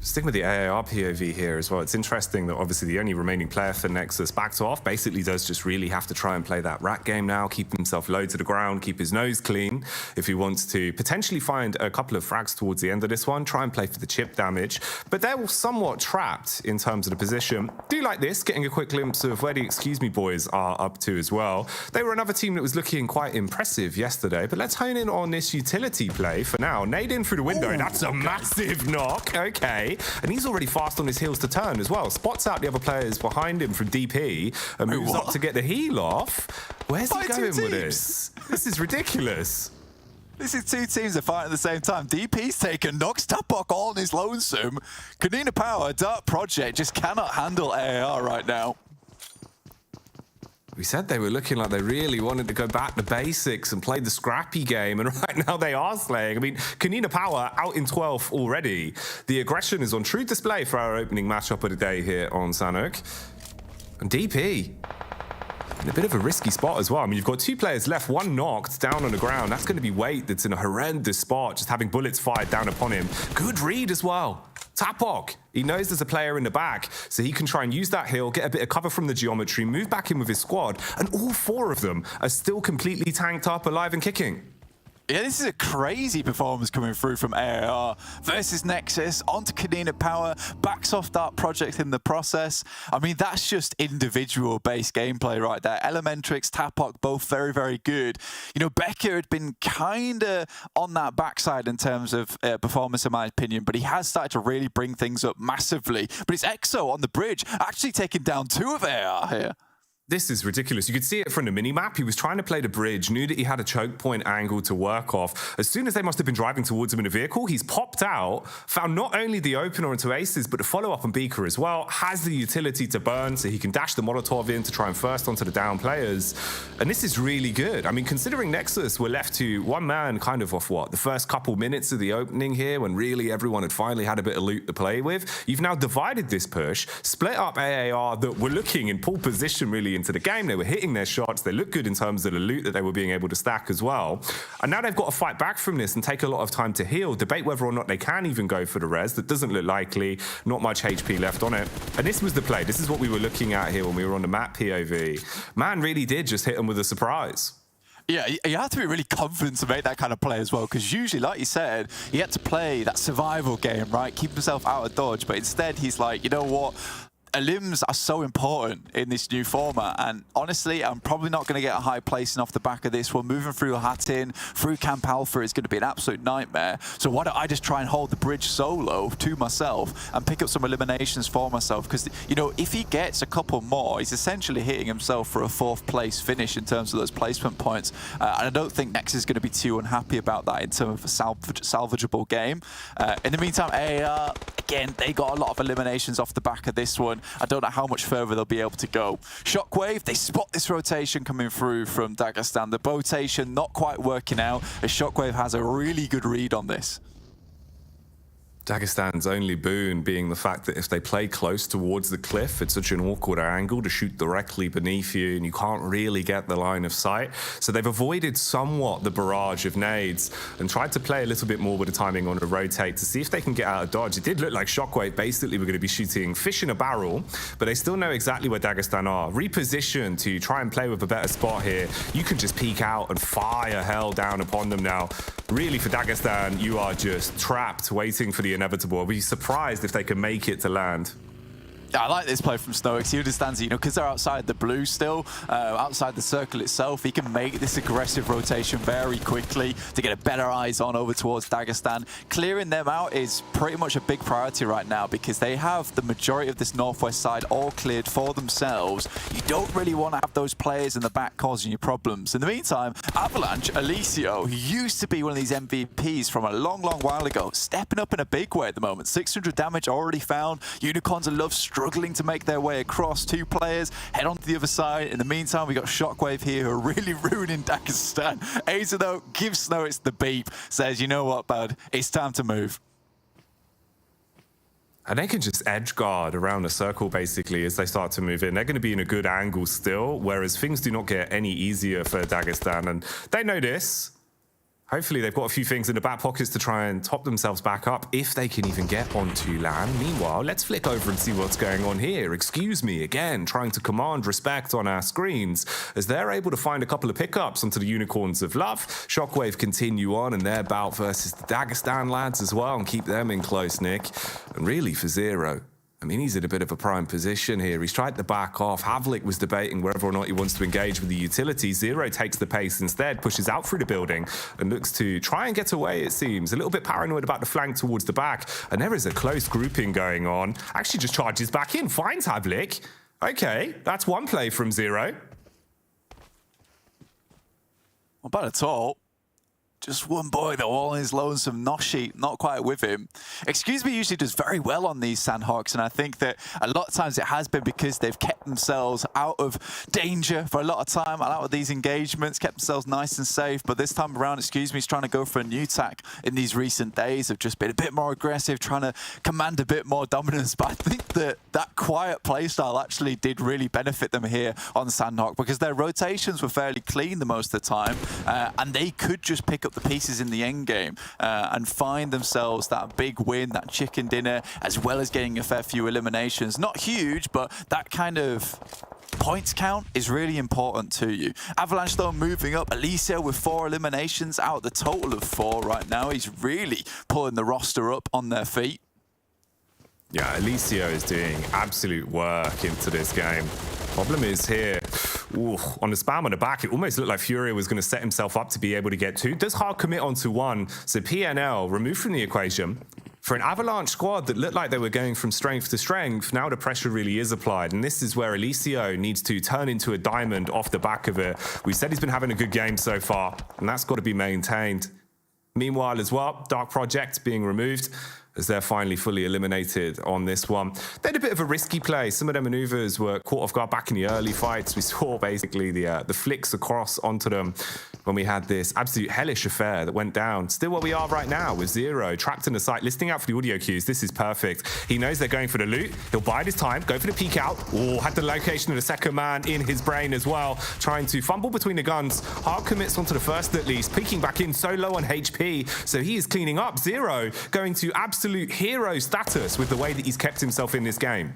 Sticking with the AAR POV here as well, it's interesting that obviously the only remaining player for Nexus backed off basically does just really have to try and play that rat game now, keep himself low to the ground, keep his nose clean if he wants to potentially find a couple of frags towards the end of this one, try and play for the chip damage. But they're somewhat trapped in terms of the position. Do like this, getting a quick glimpse of where the Excuse Me boys are up to as well. They were another team that was looking quite impressive yesterday, but let's hone in on this utility play for now. Nade in through the window, ooh, that's a massive knock, okay. And he's already fast on his heels to turn as well. Spots out the other players behind him from DP and moves up to get the heal off. Where's he going with this? This is ridiculous. This is 2 teams that fight at the same time. DP's taken, knocks Tapok all on his lonesome. KONINA Power, Dark Project just cannot handle AAR right now. We said they were looking like they really wanted to go back to basics and play the scrappy game, and right now they are slaying. I mean, KONINA Power out in 12th already. The aggression is on true display for our opening matchup of the day here on Sanhok. And DP in a bit of a risky spot as well. I mean, you've got 2 players left, 1 knocked down on the ground. That's going to be Wait that's in a horrendous spot, just having bullets fired down upon him. Good read as well. Tapok, he knows there's a player in the back, so he can try and use that hill, get a bit of cover from the geometry, move back in with his squad, and all 4 of them are still completely tanked up, alive and kicking. Yeah, this is a crazy performance coming through from AAR versus Nexus onto KONINA Power, backs off Dark Project in the process. I mean, that's just individual-based gameplay right there. Elementrix, Tapok, both very, very good. You know, Becca had been kind of on that backside in terms of performance, in my opinion, but he has started to really bring things up massively. But it's EXO on the bridge, actually taking down 2 of AAR here. This is ridiculous. You could see it from the mini-map. He was trying to play the bridge, knew that he had a choke point angle to work off. As soon as they must have been driving towards him in a vehicle, he's popped out, found not only the opener into Aces, but the follow-up on Beaker as well, has the utility to burn, so he can dash the Molotov in to try and first onto the down players. And this is really good. I mean, considering Nexus were left to 1 man kind of off what? The first couple minutes of the opening here, when really everyone had finally had a bit of loot to play with. You've now divided this push, split up AAR that were looking in pole position really into the game. They were hitting their shots. They looked good in terms of the loot that they were being able to stack as well. And now they've got to fight back from this and take a lot of time to heal, debate whether or not they can even go for the res. That doesn't look likely. Not much HP left on it. And this was the play. This is what we were looking at here when we were on the map POV. Man really did just hit them with a surprise. Yeah, you have to be really confident to make that kind of play as well, because usually, like you said, he had to play that survival game, right? Keep himself out of dodge, but instead he's like, you know what? Elims are so important in this new format, and honestly, I'm probably not going to get a high placing off the back of this one. Moving through Hattin, through Camp Alpha is going to be an absolute nightmare. So why don't I just try and hold the bridge solo to myself and pick up some eliminations for myself? Because, you know, if he gets a couple more, he's essentially hitting himself for a 4th place finish in terms of those placement points. And I don't think Nexus is going to be too unhappy about that in terms of a salvageable game. In the meantime, AR, again, they got a lot of eliminations off the back of this one. I don't know how much further they'll be able to go. Shockwave, they spot this rotation coming through from Dagestan. The rotation not quite working out, as Shockwave has a really good read on this. Dagestan's only boon being the fact that if they play close towards the cliff, it's such an awkward angle to shoot directly beneath you, and you can't really get the line of sight. So they've avoided somewhat the barrage of nades and tried to play a little bit more with the timing on a rotate to see if they can get out of dodge. It did look like Shockwave basically were going to be shooting fish in a barrel, but they still know exactly where Dagestan are. Reposition to try and play with a better spot here. You can just peek out and fire hell down upon them now. Really, for Dagestan, you are just trapped, waiting for the inevitable. I'll be surprised if they can make it to land. I like this play from Snoix. He understands, you know, because they're outside the blue still, outside the circle itself, he can make this aggressive rotation very quickly to get a better eyes on over towards Dagestan. Clearing them out is pretty much a big priority right now because they have the majority of this northwest side all cleared for themselves. You don't really want to have those players in the back causing you problems. In the meantime, Avalanche, Alicio, who used to be one of these MVPs from a long, long while ago, stepping up in a big way at the moment. 600 damage already found. Unicorns of Love struggling to make their way across. 2 players head on to the other side. In the meantime, we got Shockwave here who are really ruining Dagestan. Aza, though, gives Snoix the beep, says, you know what, bud, it's time to move. And they can just edge guard around the circle, basically, as they start to move in. They're going to be in a good angle still, whereas things do not get any easier for Dagestan. And they know this. Hopefully they've got a few things in the back pockets to try and top themselves back up, if they can even get onto land. Meanwhile, let's flick over and see what's going on here. Excuse me, again, trying to command respect on our screens, as they're able to find a couple of pickups onto the Unicorns of Love. Shockwave continue on in their bout versus the Dagestan lads as well, and keep them in close, Nick. And really, for Zero, I mean, he's in a bit of a prime position here. He's tried to back off. Havlik was debating whether or not he wants to engage with the utility. Zero takes the pace instead, pushes out through the building, and looks to try and get away, it seems. A little bit paranoid about the flank towards the back, and there is a close grouping going on. Actually just charges back in, finds Havlik. Okay, that's one play from Zero. Not bad at all. Just one boy, though, all in his lonesome, Noshi, not quite with him. Excuse Me usually does very well on these Sanhoks, and I think that a lot of times it has been because they've kept themselves out of danger for a lot of time, out of these engagements, kept themselves nice and safe. But this time around, Excuse Me is trying to go for a new tack in these recent days. Have just been a bit more aggressive, trying to command a bit more dominance. But I think that that quiet playstyle actually did really benefit them here on Sanhok, because their rotations were fairly clean the most of the time, and they could just pick up the pieces in the end game and find themselves that big win, that chicken dinner, as well as getting a fair few eliminations. Not huge, but that kind of points count is really important to you. Avalanche, though, moving up. Alicio with 4 eliminations out of the total of 4 right now. He's really pulling the roster up on their feet. Yeah, Alicio is doing absolute work into this game. Problem is here, on the spam on the back, it almost looked like Furia was going to set himself up to be able to get 2. Does hard commit onto 1, so PNL removed from the equation. For an Avalanche squad that looked like they were going from strength to strength, now the pressure really is applied, and this is where Alicio needs to turn into a diamond off the back of it. We said he's been having a good game so far, and that's got to be maintained. Meanwhile as well, Dark Project being removed, as they're finally fully eliminated on this one. They had a bit of a risky play. Some of their maneuvers were caught off guard back in the early fights. We saw basically the flicks across onto them when we had this absolute hellish affair that went down. Still where we are right now with Zero, trapped in the site, listening out for the audio cues. This is perfect. He knows they're going for the loot. He'll bide his time, go for the peek out. Oh, had the location of the second man in his brain as well, trying to fumble between the guns. Hard commits onto the first at least, peeking back in, so low on HP. So he is cleaning up. Zero going to absolute hero status with the way that he's kept himself in this game.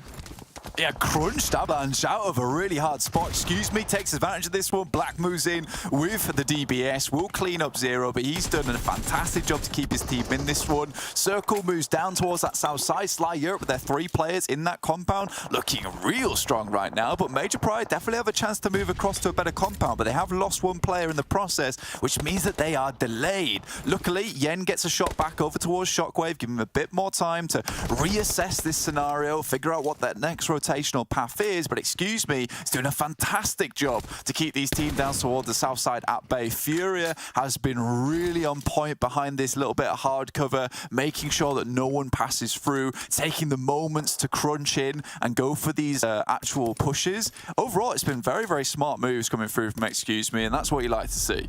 Yeah, crunched Avalanche out of a really hard spot. Excuse me, takes advantage of this one. Black moves in with the DBS. Will clean up Zero, but he's done a fantastic job to keep his team in this one. Circle moves down towards that south side. Sly Europe with their 3 players in that compound. Looking real strong right now, but Major Pride definitely have a chance to move across to a better compound, but they have lost 1 player in the process, which means that they are delayed. Luckily, Yen gets a shot back over towards Shockwave, give him a bit more time to reassess this scenario, figure out what that next rotational path is, but excuse me, he's doing a fantastic job to keep these teams down towards the south side at bay. Furia has been really on point behind this little bit of hard cover, making sure that no one passes through, taking the moments to crunch in and go for these actual pushes. Overall, it's been very, very smart moves coming through from Excuse Me, and that's what you like to see.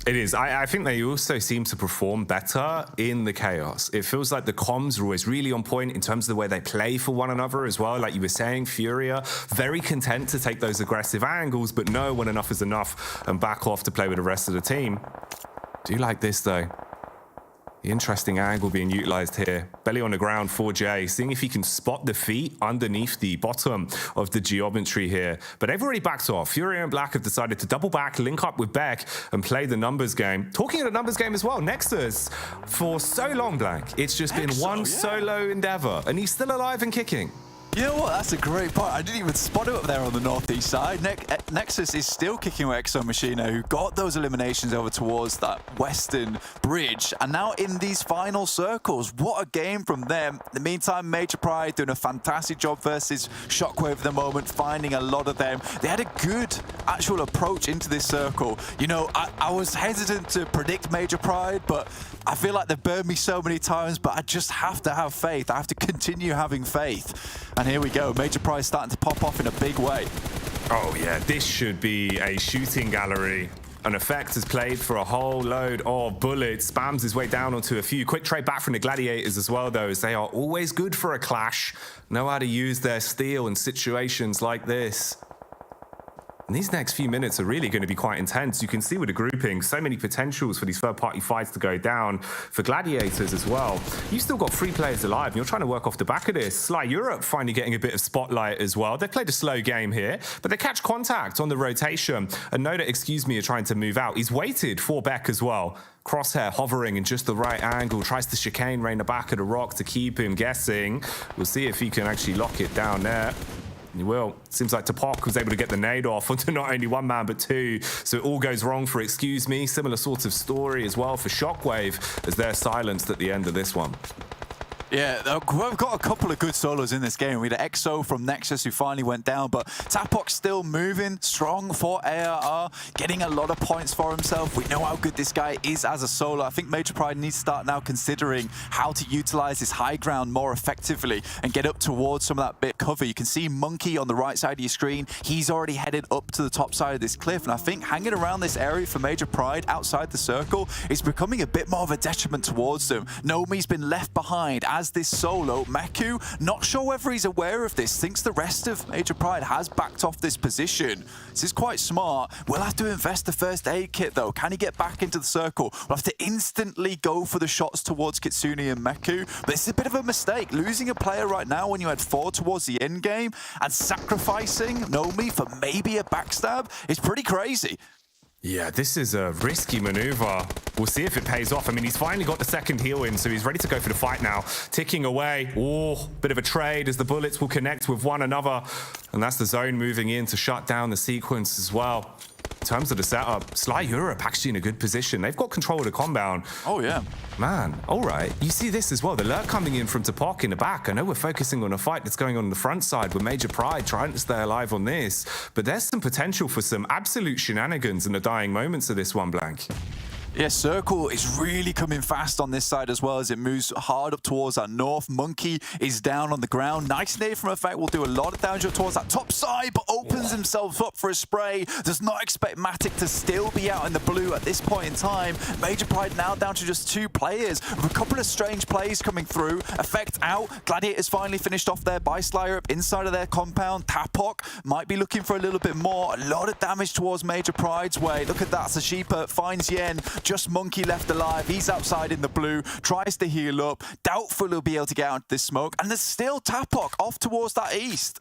It is. I think they also seem to perform better in the chaos. It feels like the comms are always really on point in terms of the way they play for one another as well. Like you were saying, Furia, very content to take those aggressive angles, but know when enough is enough and back off to play with the rest of the team. Do you like this, though? The interesting angle being utilized here. Belly on the ground for Jay, seeing if he can spot the feet underneath the bottom of the geometry here. But they've already backed off. Fury and Black have decided to double back, link up with Beck, and play the numbers game. Talking of the numbers game as well, Nexus, for so long, Blank, it's just been one solo endeavor, and he's still alive and kicking. You know what? That's a great point. I didn't even spot it up there on the northeast side. Nexus is still kicking with Exo Machina, who got those eliminations over towards that western bridge. And now in these final circles, what a game from them. In the meantime, Major Pride doing a fantastic job versus Shockwave at the moment, finding a lot of them. They had a good actual approach into this circle. You know, I was hesitant to predict Major Pride, but I feel like they've burned me so many times, but I just have to have faith. I have to continue having faith. And here we go. Major Pride starting to pop off in a big way. Oh yeah, this should be a shooting gallery. An effect has played for a whole load of bullets, spams his way down onto a few. Quick trade back from the Gladiators as well, though, as they are always good for a clash. Know how to use their steel in situations like this. And these next few minutes are really going to be quite intense. You can see with the grouping, so many potentials for these third-party fights to go down. For Gladiators as well, you've still got 3 players alive, and you're trying to work off the back of this. Sly Europe finally getting a bit of spotlight as well. They played a slow game here, but they catch contact on the rotation. And know that Excuse Me are trying to move out. He's waited for Beck as well. Crosshair hovering in just the right angle, tries to chicane Rain the back of the rock to keep him guessing. We'll see if he can actually lock it down there. He will. Seems like Tapok was able to get the nade off onto not only 1 man, but 2. So it all goes wrong for Excuse Me. Similar sort of story as well for Shockwave as they're silenced at the end of this one. Yeah, we've got a couple of good solos in this game. We had Exo from Nexus who finally went down, but Tapok still moving strong for ARR, getting a lot of points for himself. We know how good this guy is as a solo. I think Major Pride needs to start now considering how to utilize this high ground more effectively and get up towards some of that bit cover. You can see Monkey on the right side of your screen. He's already headed up to the top side of this cliff, and I think hanging around this area for Major Pride outside the circle is becoming a bit more of a detriment towards them. Nomi's been left behind as this solo. Meku, not sure whether he's aware of this, thinks the rest of Major Pride has backed off this position. This is quite smart. We'll have to invest the first aid kit though. Can he get back into the circle? We'll have to instantly go for the shots towards Kitsune and Meku. But it's a bit of a mistake. Losing a player right now when you had 4 towards the end game and sacrificing Nomi for maybe a backstab is pretty crazy. Yeah, this is a risky maneuver. We'll see if it pays off. I mean, he's finally got the second heal in, so he's ready to go for the fight now. Ticking away. Oh, bit of a trade as the bullets will connect with one another. And that's the zone moving in to shut down the sequence as well. In terms of the setup, Sly Europe actually in a good position. They've got control of the compound. Oh, yeah. Man, all right. You see this as well. The lurk coming in from Tapok in the back. I know we're focusing on a fight that's going on the front side with Major Pride trying to stay alive on this. But there's some potential for some absolute shenanigans in the dying moments of this one, Blank. Yeah, Circle is really coming fast on this side as well as it moves hard up towards our north. Monkey is down on the ground. Nice nade from Effect will do a lot of damage up towards that top side, but opens himself up for a spray. Does not expect Matic to still be out in the blue at this point in time. Major Pride now down to just 2 players with a couple of strange plays coming through. Effect out. Gladiators finally finished off there by Sly Europe inside of their compound. Tapok might be looking for a little bit more. A lot of damage towards Major Pride's way. Look at that. Sashipa finds Yen. Just Monkey left alive. He's outside in the blue. Tries to heal up. Doubtful he'll be able to get out of this smoke. And there's still Tapok off towards that east.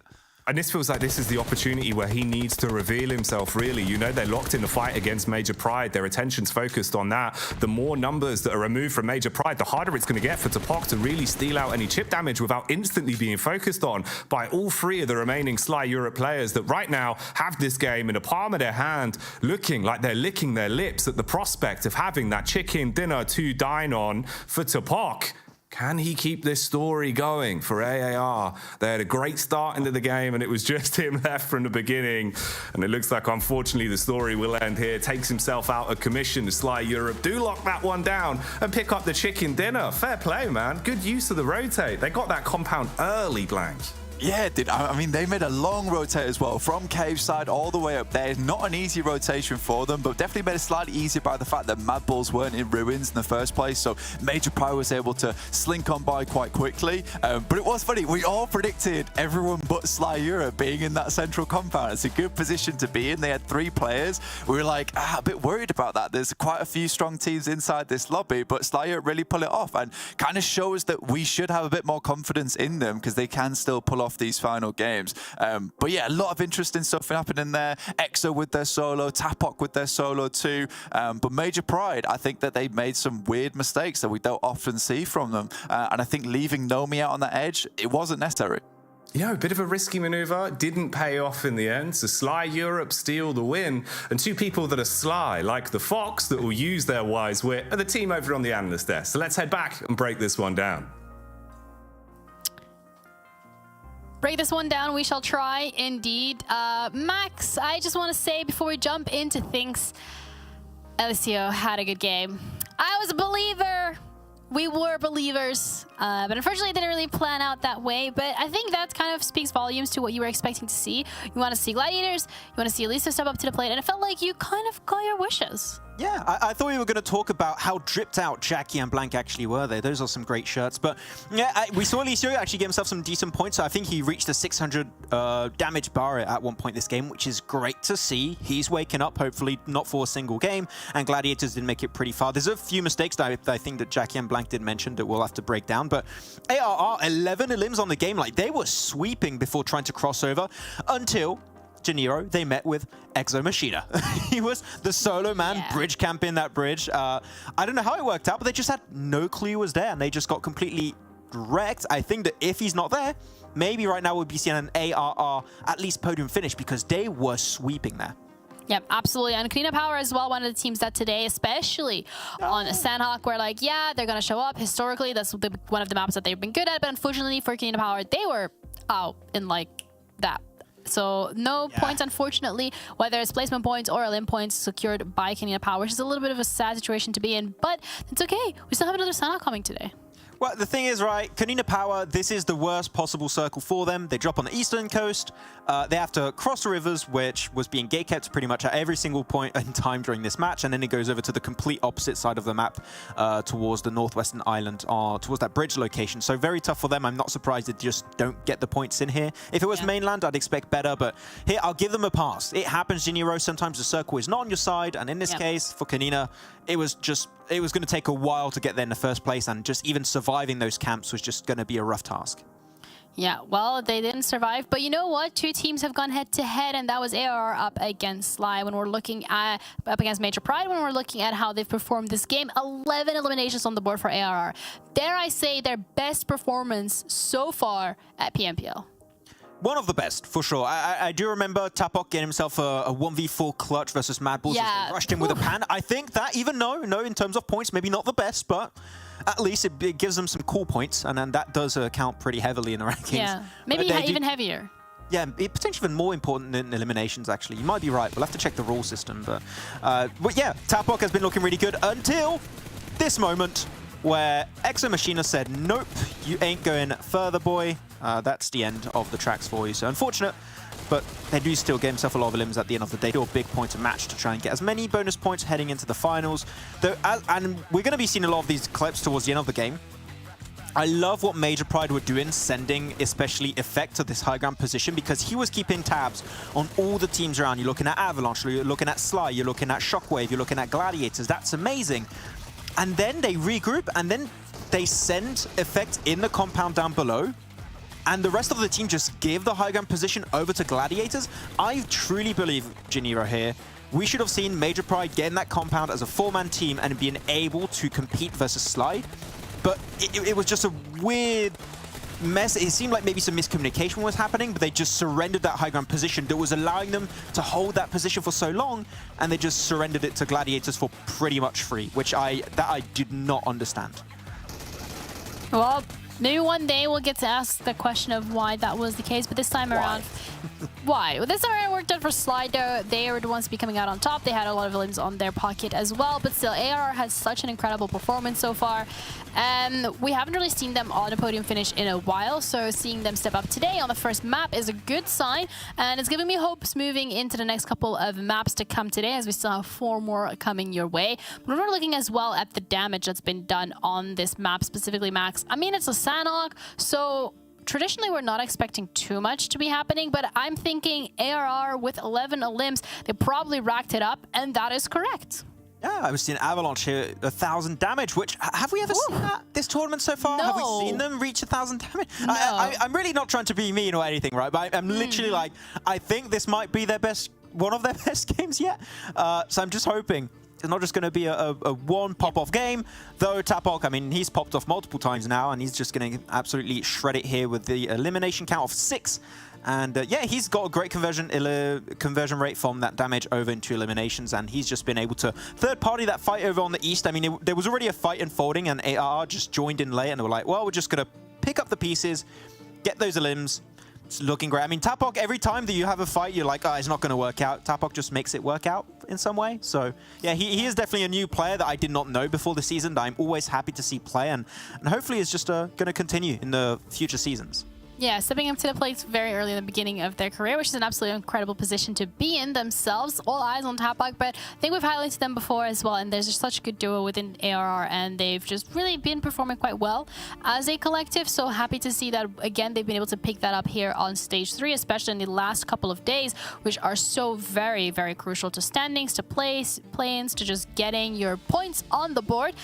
And this feels like this is the opportunity where he needs to reveal himself, really. You know, they're locked in the fight against Major Pride. Their attention's focused on that. The more numbers that are removed from Major Pride, the harder it's going to get for Tapok to really steal out any chip damage without instantly being focused on by all three of the remaining Sly Europe players that right now have this game in the palm of their hand, looking like they're licking their lips at the prospect of having that chicken dinner to dine on for Tapok. Can he keep this story going for AAR? They had a great start into the game and it was just him left from the beginning. And it looks like, unfortunately, the story will end here. Takes himself out of commission. The Sly Europe do lock that one down and pick up the chicken dinner. Fair play, man. Good use of the rotate. They got that compound early, Blank. Yeah, dude. I mean, they made a long rotate as well, from cave side all the way up there. Not an easy rotation for them, but definitely made it slightly easier by the fact that MADBULLS weren't in ruins in the first place, so Major Pride was able to slink on by quite quickly. But it was funny, we all predicted everyone but Sly Europe being in that central compound. It's a good position to be in. They had 3 players. We were like, a bit worried about that. There's quite a few strong teams inside this lobby, but Sly Europe really pull it off and kind of shows that we should have a bit more confidence in them because they can still pull off these final games. But yeah, a lot of interesting stuff happening there. EXO with their solo, Tapok with their solo too. But Major Pride, I think that they made some weird mistakes that we don't often see from them. And I think leaving Nomi out on that edge, it wasn't necessary. Yeah, a bit of a risky maneuver, didn't pay off in the end. So Sly Europe steal the win. And 2 people that are sly, like the Fox, that will use their wise wit, are the team over on the analyst desk. So let's head back and break this one down. Break this one down, we shall try indeed. Max, I just want to say before we jump into things, LCO had a good game. I was a believer. We were believers, but unfortunately it didn't really plan out that way. But I think that kind of speaks volumes to what you were expecting to see. You want to see Gladiators, you want to see Elisa step up to the plate, and it felt like you kind of got your wishes. Yeah, I thought we were going to talk about how dripped out Jackie and Blank actually were there. Those are some great shirts. But yeah, we saw Eliseo actually get himself some decent points. I think he reached a 600 damage bar at one point this game, which is great to see. He's waking up, hopefully not for a single game. And Gladiators did make it pretty far. There's a few mistakes that I think that Jackie and Blank did mention that we'll have to break down. But ARR, 11 elims on the game. Like, they were sweeping before trying to cross over until Janiro, they met with Exo Machina. He was the solo man, bridge camping that bridge. I don't know how it worked out, but they just had no clue he was there, and they just got completely wrecked. I think that if he's not there, maybe right now we'll be seeing an ARR at least podium finish because they were sweeping there. Yep, absolutely. And KONINA Power as well, one of the teams that today, especially on Sanhok, where like, yeah, they're going to show up. Historically, that's one of the maps that they've been good at. But unfortunately for KONINA Power, they were out in like that. So no points, unfortunately, whether it's placement points or elim points secured by KONINA Power, which is a little bit of a sad situation to be in. But it's okay. We still have another Sanhok coming today. Well, the thing is, right, KONINA Power, this is the worst possible circle for them. They drop on the eastern coast. They have to cross the rivers, which was being gate-kept pretty much at every single point in time during this match. And then it goes over to the complete opposite side of the map towards the northwestern island, towards that bridge location. So very tough for them. I'm not surprised they just don't get the points in here. If it was mainland, I'd expect better. But here, I'll give them a pass. It happens, Janiro. Sometimes the circle is not on your side. And in this case, for KONINA, it was going to take a while to get there in the first place, and just even surviving those camps was just going to be a rough task. Yeah, well, they didn't survive, but you know what? 2 teams have gone head-to-head, and that was ARR up against Sly when we're looking at, up against Major Pride, when we're looking at how they've performed this game. 11 eliminations on the board for ARR. Dare I say their best performance so far at PMPL. One of the best, for sure. I do remember Tapok getting himself a 1v4 clutch versus MADBULLS. Yeah. They rushed him with a pan. I think that, even though, in terms of points, maybe not the best, but at least it gives them some cool points, and then that does count pretty heavily in the rankings. Yeah, maybe even heavier. Yeah, potentially even more important than eliminations, actually. You might be right. We'll have to check the rule system. But yeah, Tapok has been looking really good until this moment where Exo Machina said, nope, you ain't going further, boy. That's the end of the tracks for you. So unfortunate, but they do still get himself a lot of elims at the end of the day. Still a big point to match to try and get as many bonus points heading into the finals. And we're going to be seeing a lot of these clips towards the end of the game. I love what Major Pride were doing, sending especially Effect to this high ground position, because he was keeping tabs on all the teams around. You're looking at Avalanche, you're looking at Sly, you're looking at Shockwave, you're looking at Gladiators. That's amazing. And then they regroup, and then they send Effect in the compound down below. and the rest of the team just give the high ground position over to Gladiators, I truly believe, Janiro here, we should have seen Major Pride get in that compound as a 4-man team and being able to compete versus Slide. But it was just a weird mess. It seemed like maybe some miscommunication was happening, but they just surrendered that high ground position that was allowing them to hold that position for so long, and they just surrendered it to Gladiators for pretty much free, which I did not understand. Well, maybe one day we'll get to ask the question of why that was the case, but this time around, why? Well, this time around worked out for Slide, though. They were the ones to be coming out on top. They had a lot of limbs on their pocket as well, but still, ARR has such an incredible performance so far. And we haven't really seen them on a podium finish in a while, so seeing them step up today on the first map is a good sign, and it's giving me hopes moving into the next couple of maps to come today, as we still have 4 more coming your way. But we're looking as well at the damage that's been done on this map, specifically Max. I mean, it's a Sanhok, so traditionally we're not expecting too much to be happening, but I'm thinking ARR with 11 limbs, they probably racked it up, and that is correct. Yeah, I was seeing Avalanche here, 1,000 damage, which, have we ever seen that this tournament so far? No. Have we seen them reach 1,000 damage? No. I'm really not trying to be mean or anything, right? But I'm literally like, I think this might be their best, one of their best games yet. So I'm just hoping it's not just going to be a one pop-off game, though Tapok, I mean, he's popped off multiple times now, and he's just going to absolutely shred it here with the elimination count of 6. And yeah, he's got a great conversion rate from that damage over into eliminations, and he's just been able to third-party that fight over on the east. I mean, there was already a fight unfolding, and ARR just joined in late, and they were like, well, we're just going to pick up the pieces, get those limbs. It's looking great. I mean, Tapok, every time that you have a fight, you're like, oh, it's not going to work out. Tapok just makes it work out in some way. So, yeah, he is definitely a new player that I did not know before the season, that I'm always happy to see play, and hopefully is just going to continue in the future seasons. Yeah, stepping up to the plate very early in the beginning of their career, which is an absolutely incredible position to be in themselves. All eyes on Tapok, but I think we've highlighted them before as well, and there's just such a good duo within ARR, and they've just really been performing quite well as a collective. So happy to see that, again, they've been able to pick that up here on stage 3, especially in the last couple of days, which are so very, very crucial to standings, to play-ins, to just getting your points on the board.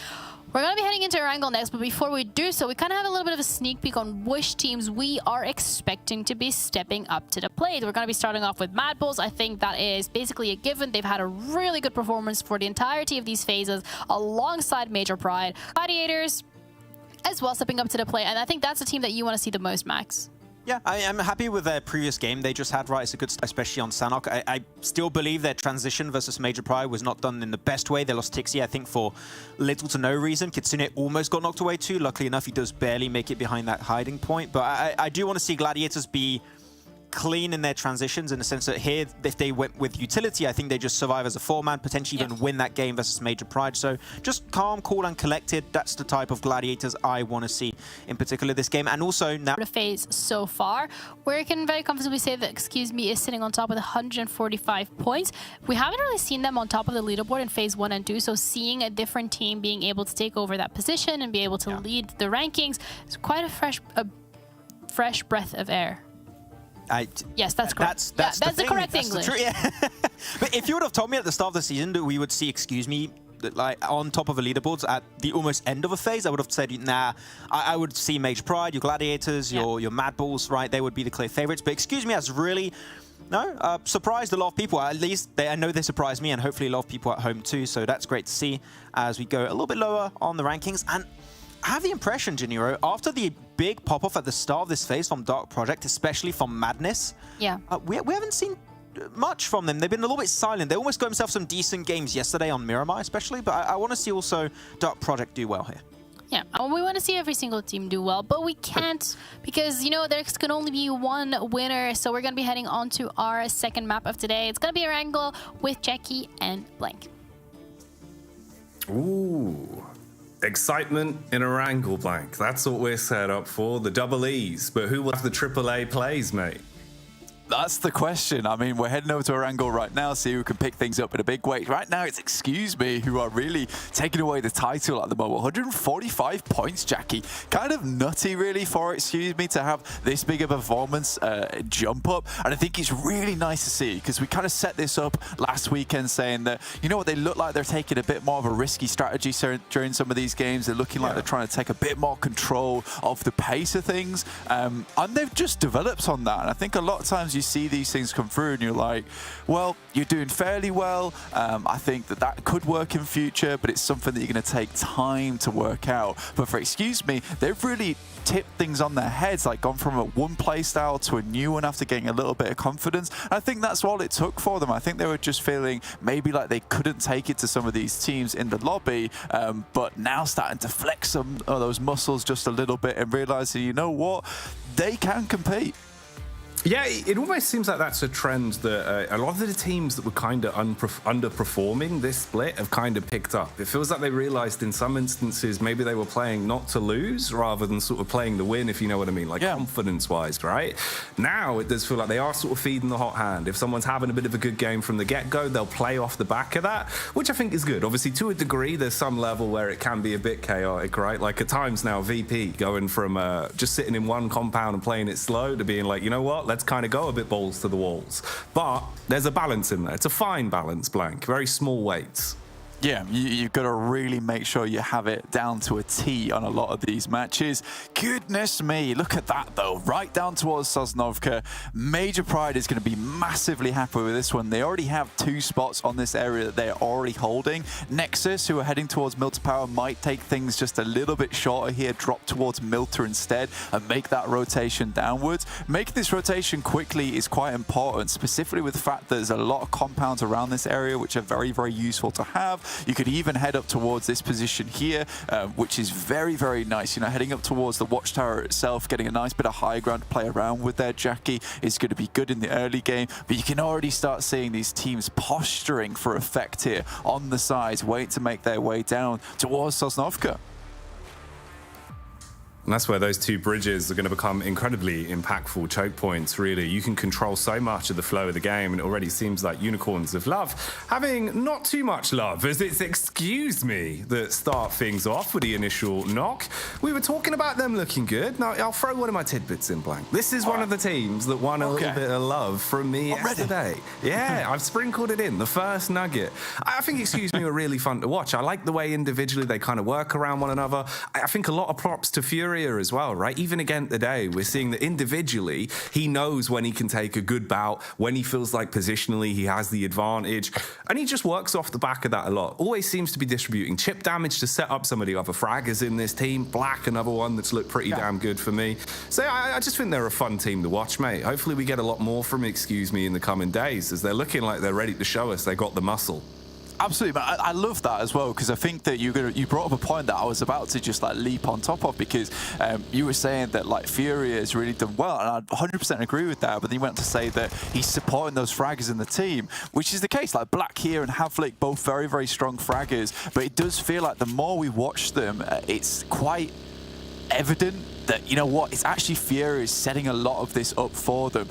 We're going to be heading into Erangel next, but before we do so, we kind of have a little bit of a sneak peek on which teams we are expecting to be stepping up to the plate. We're going to be starting off with MADBULLS. I think that is basically a given. They've had a really good performance for the entirety of these phases alongside Major Pride. Gladiators as well stepping up to the plate, and I think that's the team that you want to see the most, Max. Yeah, I'm happy with their previous game they just had, right? It's a good start, especially on Sanhok. I still believe their transition versus Major Pride was not done in the best way. They lost Tixie, I think, for little to no reason. Kitsune almost got knocked away too. Luckily enough, he does barely make it behind that hiding point. But I do want to see Gladiators be clean in their transitions, in the sense that here, if they went with utility, I think they just survive as a 4-man, potentially even win that game versus Major Pride. So just calm, cool, and collected. That's the type of Gladiators I want to see in particular this game. And also now the phase so far, where you can very comfortably say that Excuse Me is sitting on top with 145 points. We haven't really seen them on top of the leaderboard in phase 1 and 2, so seeing a different team being able to take over that position and be able to lead the rankings is quite a fresh breath of air. Yes, that's correct. That's the correct English. But if you would have told me at the start of the season that we would see Excuse Me like on top of the leaderboards at the almost end of a phase, I would have said, nah, I would see Major Pride, your Gladiators, your MADBULLS, right? They would be the clear favorites. But Excuse Me has really surprised a lot of people. At least I know they surprised me, and hopefully a lot of people at home too. So that's great to see as we go a little bit lower on the rankings. And I have the impression, Janiro, after the big pop-off at the start of this phase from Dark Project, especially from Madness, we haven't seen much from them. They've been a little bit silent. They almost got themselves some decent games yesterday on Miramar, especially, but I want to see also Dark Project do well here. Yeah, we want to see every single team do well, but we can't because, you know, there can only be one winner. So we're going to be heading on to our second map of today. It's going to be Erangel with Jackie and Blank. Ooh. Excitement in Erangel, Blank. That's what we're set up for. The double E's. But who will have the triple A plays, mate? That's the question. I mean, we're heading over to Erangel right now, see who can pick things up in a big way. Right now, it's Excuse Me who are really taking away the title at the moment. 145 points, Jackie. Kind of nutty, really, for Excuse Me to have this big of a performance jump up. And I think it's really nice to see, because we kind of set this up last weekend saying that, you know what, they look like they're taking a bit more of a risky strategy during some of these games. They're looking like they're trying to take a bit more control of the pace of things. And they've just developed on that. And I think a lot of times you see these things come through and you're like, well, you're doing fairly well. I think that could work in future, but it's something that you're going to take time to work out. But for Excuse Me, they've really tipped things on their heads, like gone from one play style to a new one after getting a little bit of confidence. And I think that's all it took for them. I think they were just feeling maybe like they couldn't take it to some of these teams in the lobby, but now starting to flex some of those muscles just a little bit and realizing, you know what, they can compete. Yeah, it almost seems like that's a trend that a lot of the teams that were kind of underperforming this split have kind of picked up. It feels like they realized in some instances maybe they were playing not to lose rather than sort of playing to win, if you know what I mean, like confidence-wise, right? Now it does feel like they are sort of feeding the hot hand. If someone's having a bit of a good game from the get-go, they'll play off the back of that, which I think is good. Obviously, to a degree, there's some level where it can be a bit chaotic, right? Like at times now, VP going from just sitting in one compound and playing it slow to being like, you know what, let's kind of go a bit balls to the walls. But there's a balance in there. It's a fine balance, Blank. Very small weights. Yeah, you've got to really make sure you have it down to a T on a lot of these matches. Goodness me, look at that though, right down towards Sosnovka. Major Pride is going to be massively happy with this one. They already have 2 spots on this area that they're already holding. Nexus, who are heading towards Milter Power, might take things just a little bit shorter here, drop towards Milter instead, and make that rotation downwards. Making this rotation quickly is quite important, specifically with the fact that there's a lot of compounds around this area, which are very, very useful to have. You could even head up towards this position here, which is very, very nice. You know, heading up towards the watchtower itself, getting a nice bit of high ground to play around with there, Jackie, is going to be good in the early game. But you can already start seeing these teams posturing for effect here on the sides, waiting to make their way down towards Sosnovka. And that's where those 2 bridges are going to become incredibly impactful choke points, really. You can control so much of the flow of the game, and it already seems like Unicorns of Love having not too much love, as it's Excuse Me that start things off with the initial knock. We were talking about them looking good. Now, I'll throw one of my tidbits in, Blank. This is one of the teams that won a little bit of love from me yesterday. Yeah, I've sprinkled it in, the first nugget. I think Excuse Me were really fun to watch. I like the way individually they kind of work around one another. I think a lot of props to Fury as well, right? Even again today, we're seeing that individually, he knows when he can take a good bout, when he feels like positionally he has the advantage, and he just works off the back of that a lot. Always seems to be distributing chip damage to set up some of the other fraggers in this team. Black, another one that's looked pretty damn good for me. So I just think they're a fun team to watch, mate. Hopefully we get a lot more from Excuse Me in the coming days, as they're looking like they're ready to show us they got the muscle. Absolutely, but I love that as well, because I think that you brought up a point that I was about to just like leap on top of, because you were saying that like Fury has really done well, and I 100% agree with that. But then you went to say that he's supporting those fraggers in the team, which is the case. Like Black here and Havlik, both very, very strong fraggers, but it does feel like the more we watch them, it's quite evident that, you know what, it's actually Fury is setting a lot of this up for them.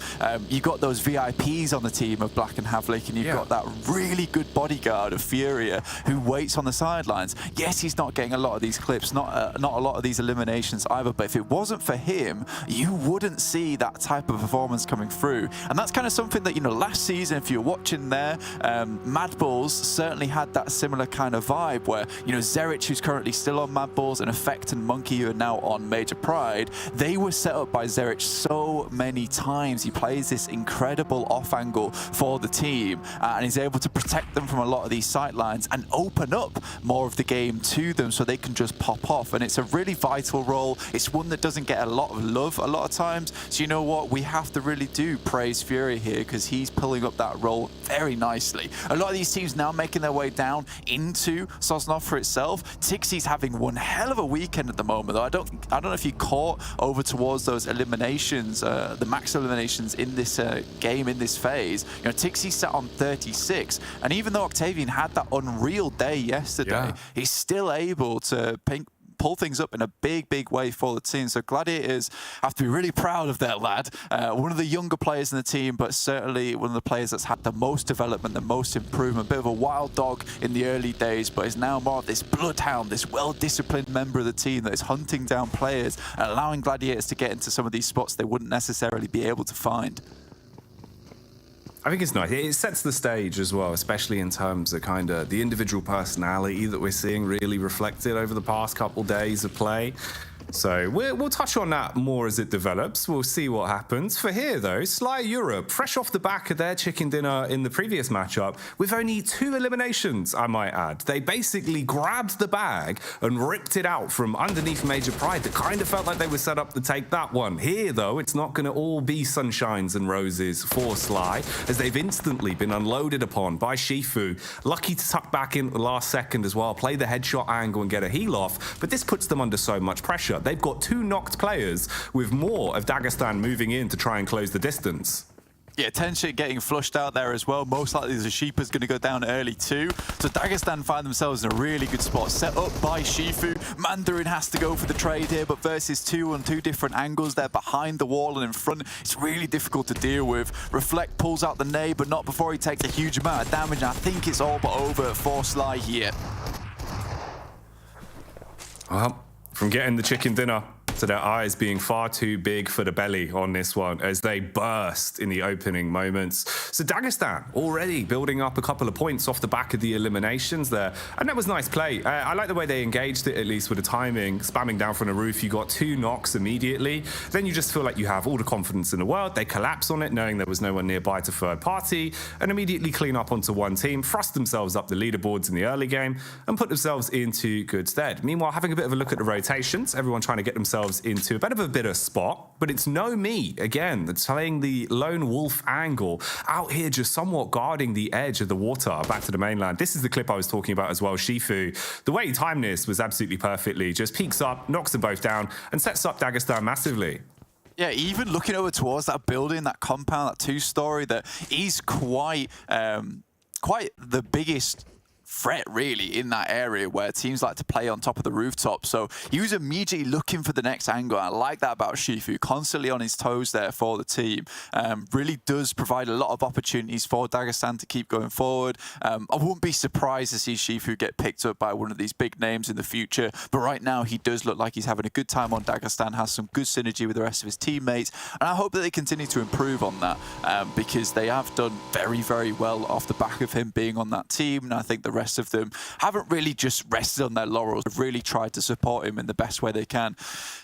You've got those VIPs on the team of Black and Havlik, and you've got that really good bodyguard of Fury who waits on the sidelines. Yes, he's not getting a lot of these clips, not a lot of these eliminations either, but if it wasn't for him, you wouldn't see that type of performance coming through. And that's kind of something that, you know, last season, if you're watching there, MADBULLS certainly had that similar kind of vibe where, you know, Zerich, who's currently still on MADBULLS, and Effect and Monkey, who are now on Major Pride, they were set up by Zerich so many times. He plays this incredible off angle for the team, and is able to protect them from a lot of these sight lines and open up more of the game to them so they can just pop off. And it's a really vital role. It's one that doesn't get a lot of love a lot of times. So you know what? We have to really do praise Fury here, because he's pulling up that role very nicely. A lot of these teams now making their way down into Sosnovka itself. Tixie's having one hell of a weekend at the moment, though. I don't know if you caught over towards those eliminations, the max eliminations in this game, in this phase. You know, Tixie sat on 36, and even though Octavian had that unreal day yesterday, he's still able to pull things up in a big, big way for the team. So Gladiators have to be really proud of their lad. One of the younger players in the team, but certainly one of the players that's had the most development, the most improvement. A bit of a wild dog in the early days, but is now more of this bloodhound, this well-disciplined member of the team that is hunting down players and allowing Gladiators to get into some of these spots they wouldn't necessarily be able to find. I think it's nice. It sets the stage as well, especially in terms of kind of the individual personality that we're seeing really reflected over the past couple days of play. So we'll touch on that more as it develops. We'll see what happens. For here, though, Sly Europe, fresh off the back of their chicken dinner in the previous matchup, with only 2 eliminations, I might add. They basically grabbed the bag and ripped it out from underneath Major Pride. That kind of felt like they were set up to take that one. Here, though, it's not going to all be sunshines and roses for Sly, as they've instantly been unloaded upon by Shifu. Lucky to tuck back in at the last second as well, play the headshot angle and get a heal off, but this puts them under so much pressure. They've got 2 knocked players, with more of Dagestan moving in to try and close the distance. Yeah, tension getting flushed out there as well. Most likely the Sheepa's going to go down early too. So Dagestan find themselves in a really good spot. Set up by Shifu. Mandarin has to go for the trade here, but versus 2 on 2 different angles. They're behind the wall and in front. It's really difficult to deal with. Reflect pulls out the nade, but not before he takes a huge amount of damage. And I think it's all but over for Sly here. Well, from getting the chicken dinner to their eyes being far too big for the belly on this one as they burst in the opening moments. So Dagestan already building up a couple of points off the back of the eliminations there. And that was nice play. I like the way they engaged it, at least with the timing. Spamming down from the roof, you got 2 knocks immediately. Then you just feel like you have all the confidence in the world. They collapse on it, knowing there was no one nearby to third party, and immediately clean up onto one team, thrust themselves up the leaderboards in the early game, and put themselves into good stead. Meanwhile, having a bit of a look at the rotations, everyone trying to get themselves into a bit of a bitter spot, but it's no me again that's playing the lone wolf angle out here, just somewhat guarding the edge of the water back to the mainland. This is the clip I was talking about as well. Shifu, the way he timed this was absolutely perfectly. Just peeks up, knocks them both down, and sets up Dagestan massively. Yeah, even looking over towards that building, that compound, that 2-story, that is quite the biggest threat really in that area where teams like to play on top of the rooftop. So he was immediately looking for the next angle. I like that about Shifu, constantly on his toes there for the team. Really does provide a lot of opportunities for Dagestan to keep going forward. I wouldn't be surprised to see Shifu get picked up by one of these big names in the future, but right now he does look like he's having a good time on Dagestan, has some good synergy with the rest of his teammates, and I hope that they continue to improve on that because they have done very, very well off the back of him being on that team, and I think the rest of them haven't really just rested on their laurels. They've really tried to support him in the best way they can.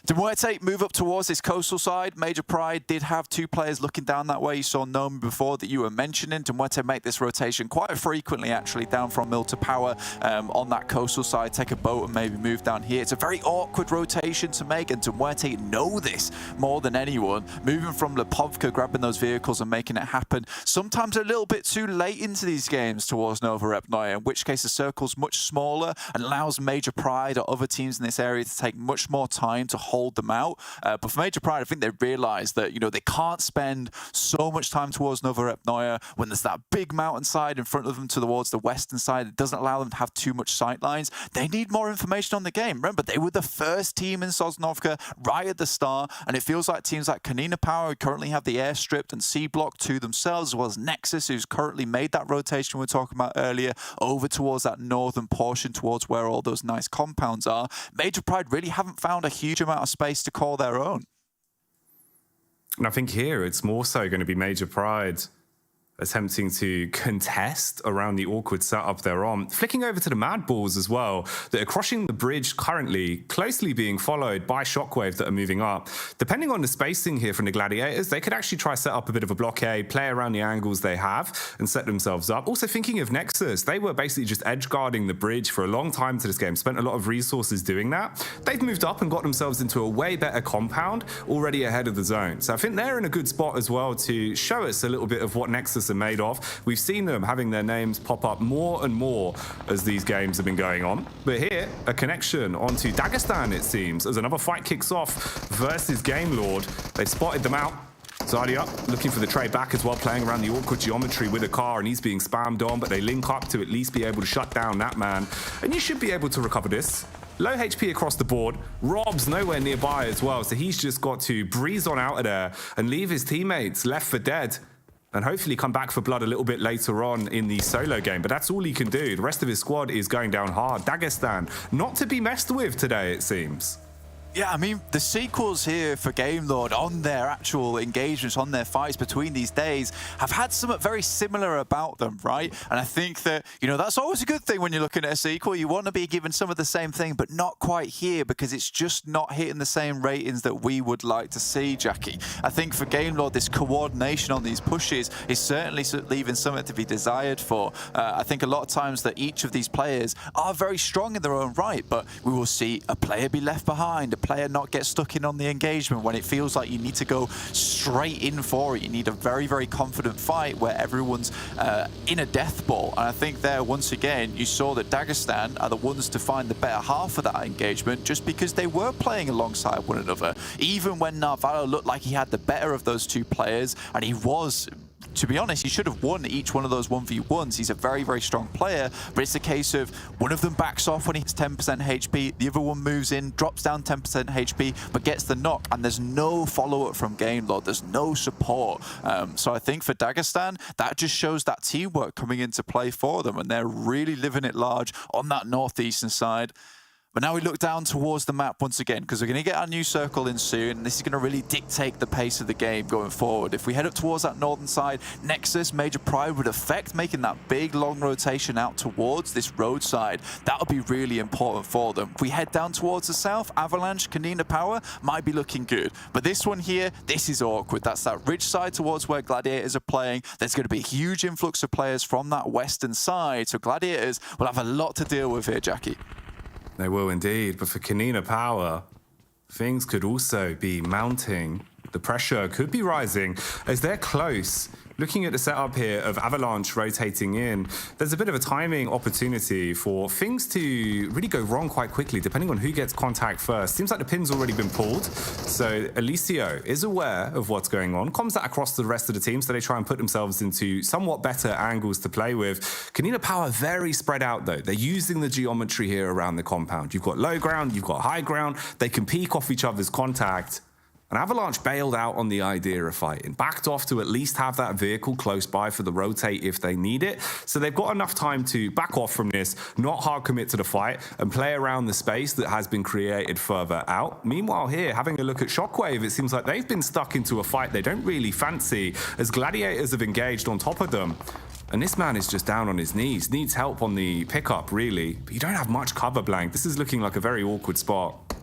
MUERTE move up towards this coastal side. Major Pride did have 2 players looking down that way. You saw Nomi before that you were mentioning. MUERTE make this rotation quite frequently actually down from Mill to Power on that coastal side. Take a boat and maybe move down here. It's a very awkward rotation to make, and MUERTE know this more than anyone. Moving from Lepovka, grabbing those vehicles and making it happen. Sometimes a little bit too late into these games towards Nova Repnoya, in which case the circle's much smaller and allows Major Pride or other teams in this area to take much more time to hold them out. But for Major Pride, I think they realize that, you know, they can't spend so much time towards Nova Repnoya when there's that big mountainside in front of them towards the western side. It doesn't allow them to have too much sight lines. They need more information on the game. Remember, they were the first team in Sosnovka right at the start, and it feels like teams like KONINA Power, who currently have the airstrip and C block to themselves, as well as NEXUS, who's currently made that rotation we were talking about earlier, over towards that northern portion, towards where all those nice compounds are. Major Pride really haven't found a huge amount of space to call their own. And I think here it's more so going to be Major Pride attempting to contest around the awkward setup they're on. Flicking over to the MADBULLS as well, that are crossing the bridge currently, closely being followed by SHOCKWAVE that are moving up. Depending on the spacing here from the Gladiators, they could actually try set up a bit of a blockade, play around the angles they have, and set themselves up. Also thinking of NEXUS, they were basically just edge guarding the bridge for a long time to this game, spent a lot of resources doing that. They've moved up and got themselves into a way better compound, already ahead of the zone. So I think they're in a good spot as well to show us a little bit of what NEXUS are made of. We've seen them having their names pop up more and more as these games have been going on. But here, a connection onto Dagestan, it seems, as another fight kicks off versus Game Lord. They've spotted them out. Zadia looking for the trade back as well, playing around the awkward geometry with a car, and he's being spammed on, but they link up to at least be able to shut down that man. And you should be able to recover this. Low HP across the board. Rob's nowhere nearby as well, so he's just got to breeze on out of there and leave his teammates left for dead. And hopefully come back for blood a little bit later on in the solo game. But that's all he can do. The rest of his squad is going down hard. Dagestan, not to be messed with today, it seems. Yeah, I mean, the sequels here for Gamelord on their actual engagements, on their fights between these days, have had something very similar about them, right? And I think that, you know, that's always a good thing when you're looking at a sequel. You want to be given some of the same thing, but not quite here because it's just not hitting the same ratings that we would like to see, Jackie. I think for Gamelord, this coordination on these pushes is certainly leaving something to be desired for. I think a lot of times that each of these players are very strong in their own right, but we will see a player be left behind, player not get stuck in on the engagement when it feels like you need to go straight in for it. You need a very, very confident fight where everyone's in a death ball. And I think there, once again, you saw that Dagestan are the ones to find the better half of that engagement just because they were playing alongside one another. Even when Narvalo looked like he had the better of those two players, and he was, to be honest, he should have won each one of those 1v1s. He's a very, very strong player, but it's a case of one of them backs off when he hits 10% HP, the other one moves in, drops down 10% HP, but gets the knock, and there's no follow-up from Gamelord. There's no support. So I think for Dagestan, that just shows that teamwork coming into play for them, and they're really living it large on that northeastern side. But now we look down towards the map once again, because we're going to get our new circle in soon, and this is going to really dictate the pace of the game going forward. If we head up towards that northern side, Nexus, Major Pride would affect making that big, long rotation out towards this roadside. That would be really important for them. If we head down towards the south, Avalanche, KONINA Power might be looking good. But this one here, this is awkward. That's that ridge side towards where Gladiators are playing. There's going to be a huge influx of players from that western side, so Gladiators will have a lot to deal with here, Jackie. They will indeed, but for KONINA Power, things could also be mounting. The pressure could be rising as they're close. Looking at the setup here of Avalanche rotating in, there's a bit of a timing opportunity for things to really go wrong quite quickly, depending on who gets contact first. Seems like the pin's already been pulled, so Alicio is aware of what's going on, comms that across the rest of the team, so they try and put themselves into somewhat better angles to play with. KONINA Power very spread out, though. They're using the geometry here around the compound. You've got low ground, you've got high ground. They can peek off each other's contact. And Avalanche bailed out on the idea of fighting, backed off to at least have that vehicle close by for the rotate if they need it. So they've got enough time to back off from this, not hard commit to the fight, and play around the space that has been created further out. Meanwhile here, having a look at SHOCKWAVE, it seems like they've been stuck into a fight they don't really fancy as Gladiators have engaged on top of them. And this man is just down on his knees, needs help on the pickup, really. But you don't have much cover blank. This is looking like a very awkward spot.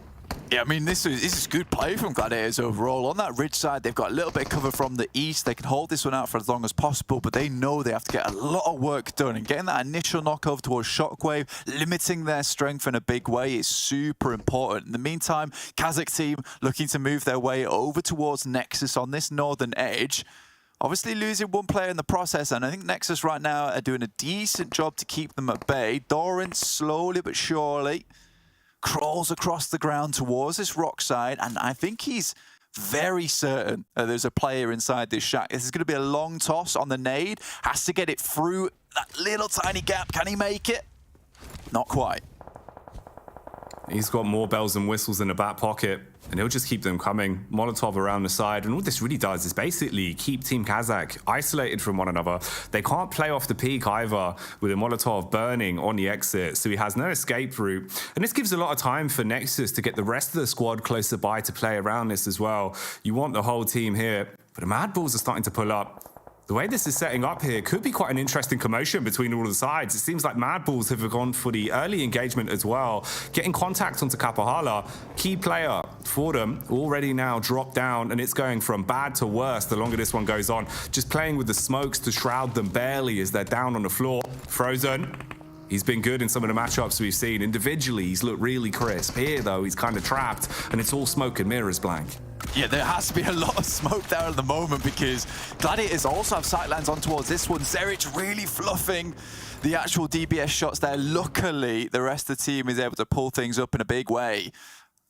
Yeah, I mean, this is good play from Gladiators overall. On that ridge side, they've got a little bit of cover from the east. They can hold this one out for as long as possible, but they know they have to get a lot of work done. And getting that initial knock over towards SHOCKWAVE, limiting their strength in a big way is super important. In the meantime, KASIK team looking to move their way over towards Nexus on this northern edge. Obviously losing one player in the process, and I think Nexus right now are doing a decent job to keep them at bay. Doran slowly but surely crawls across the ground towards this rock side, and I think he's very certain there's a player inside this shack. This is going to be a long toss on the nade. Has to get it through that little tiny gap. Can he make it? Not quite. He's got more bells and whistles in the back pocket, and he'll just keep them coming. Molotov around the side, and all this really does is basically keep Team KASIK isolated from one another. They can't play off the peak either with a Molotov burning on the exit, so he has no escape route. And this gives a lot of time for Nexus to get the rest of the squad closer by to play around this as well. You want the whole team here, but the MADBULLS are starting to pull up. The way this is setting up here could be quite an interesting commotion between all of the sides. It seems like MADBULLS have gone for the early engagement as well. Getting contact onto Kapahala, key player for them, already now dropped down, and it's going from bad to worse the longer this one goes on. Just playing with the smokes to shroud them barely as they're down on the floor. Frozen. He's been good in some of the matchups we've seen. Individually, he's looked really crisp. Here, though, he's kind of trapped, and it's all smoke and mirrors blank. Yeah, there has to be a lot of smoke there at the moment because Gladiators also have sightlines on towards this one. Zerich really fluffing the actual DBS shots there. Luckily, the rest of the team is able to pull things up in a big way.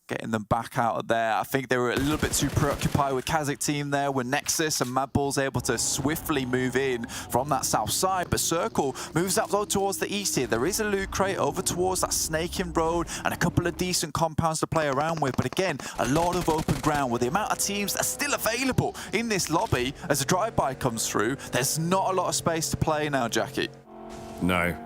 getting them back out of there. I think they were a little bit too preoccupied with KASIK team there, with NEXUS and MADBULLS able to swiftly move in from that south side. But Circle moves up though towards the east here. There is a loot crate over towards that snaking road and a couple of decent compounds to play around with. But again, a lot of open ground with the amount of teams that are still available in this lobby as a drive-by comes through. There's not a lot of space to play now, Jackie. No.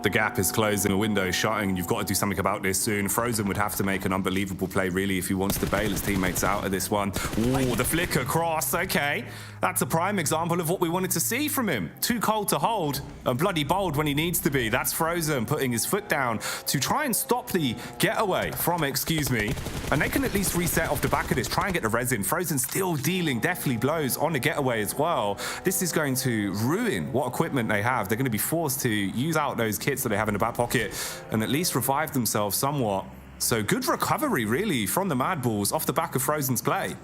The gap is closing, the window is shutting, and you've got to do something about this soon. Frozen would have to make an unbelievable play, really, if he wants to bail his teammates out of this one. Ooh, the flicker cross, okay. That's a prime example of what we wanted to see from him. Too cold to hold and bloody bold when he needs to be. That's Frozen putting his foot down to try and stop the getaway from Excuse Me. And they can at least reset off the back of this, try and get the res in. Frozen still dealing deathly blows on the getaway as well. This is going to ruin what equipment they have. They're going to be forced to use out those kits that they have in the back pocket and at least revive themselves somewhat. So good recovery, really, from the MADBULLS off the back of Frozen's play.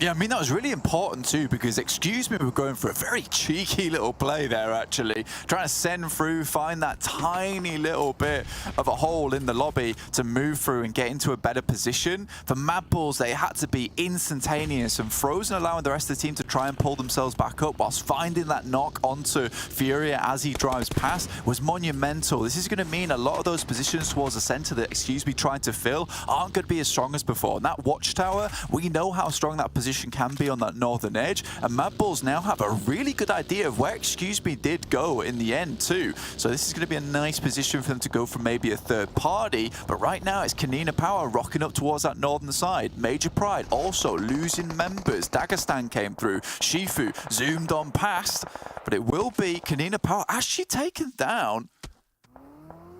Yeah, I mean, that was really important too, because Excuse Me were going for a very cheeky little play there, actually. Trying to send through, find that tiny little bit of a hole in the lobby to move through and get into a better position. For MADBULLS, they had to be instantaneous, and Frozen allowing the rest of the team to try and pull themselves back up whilst finding that knock onto Furia as he drives past was monumental. This is going to mean a lot of those positions towards the center that Excuse Me tried to fill aren't going to be as strong as before. And that watchtower, we know how strong that position can be on that northern edge, and MADBULLS now have a really good idea of where Excuse Me did go in the end too. So this is going to be a nice position for them to go from maybe a third party, but right now it's KONINA Power rocking up towards that northern side. Major Pride also losing members. Dagestan came through, Shifu zoomed on past, but it will be KONINA Power actually taken down.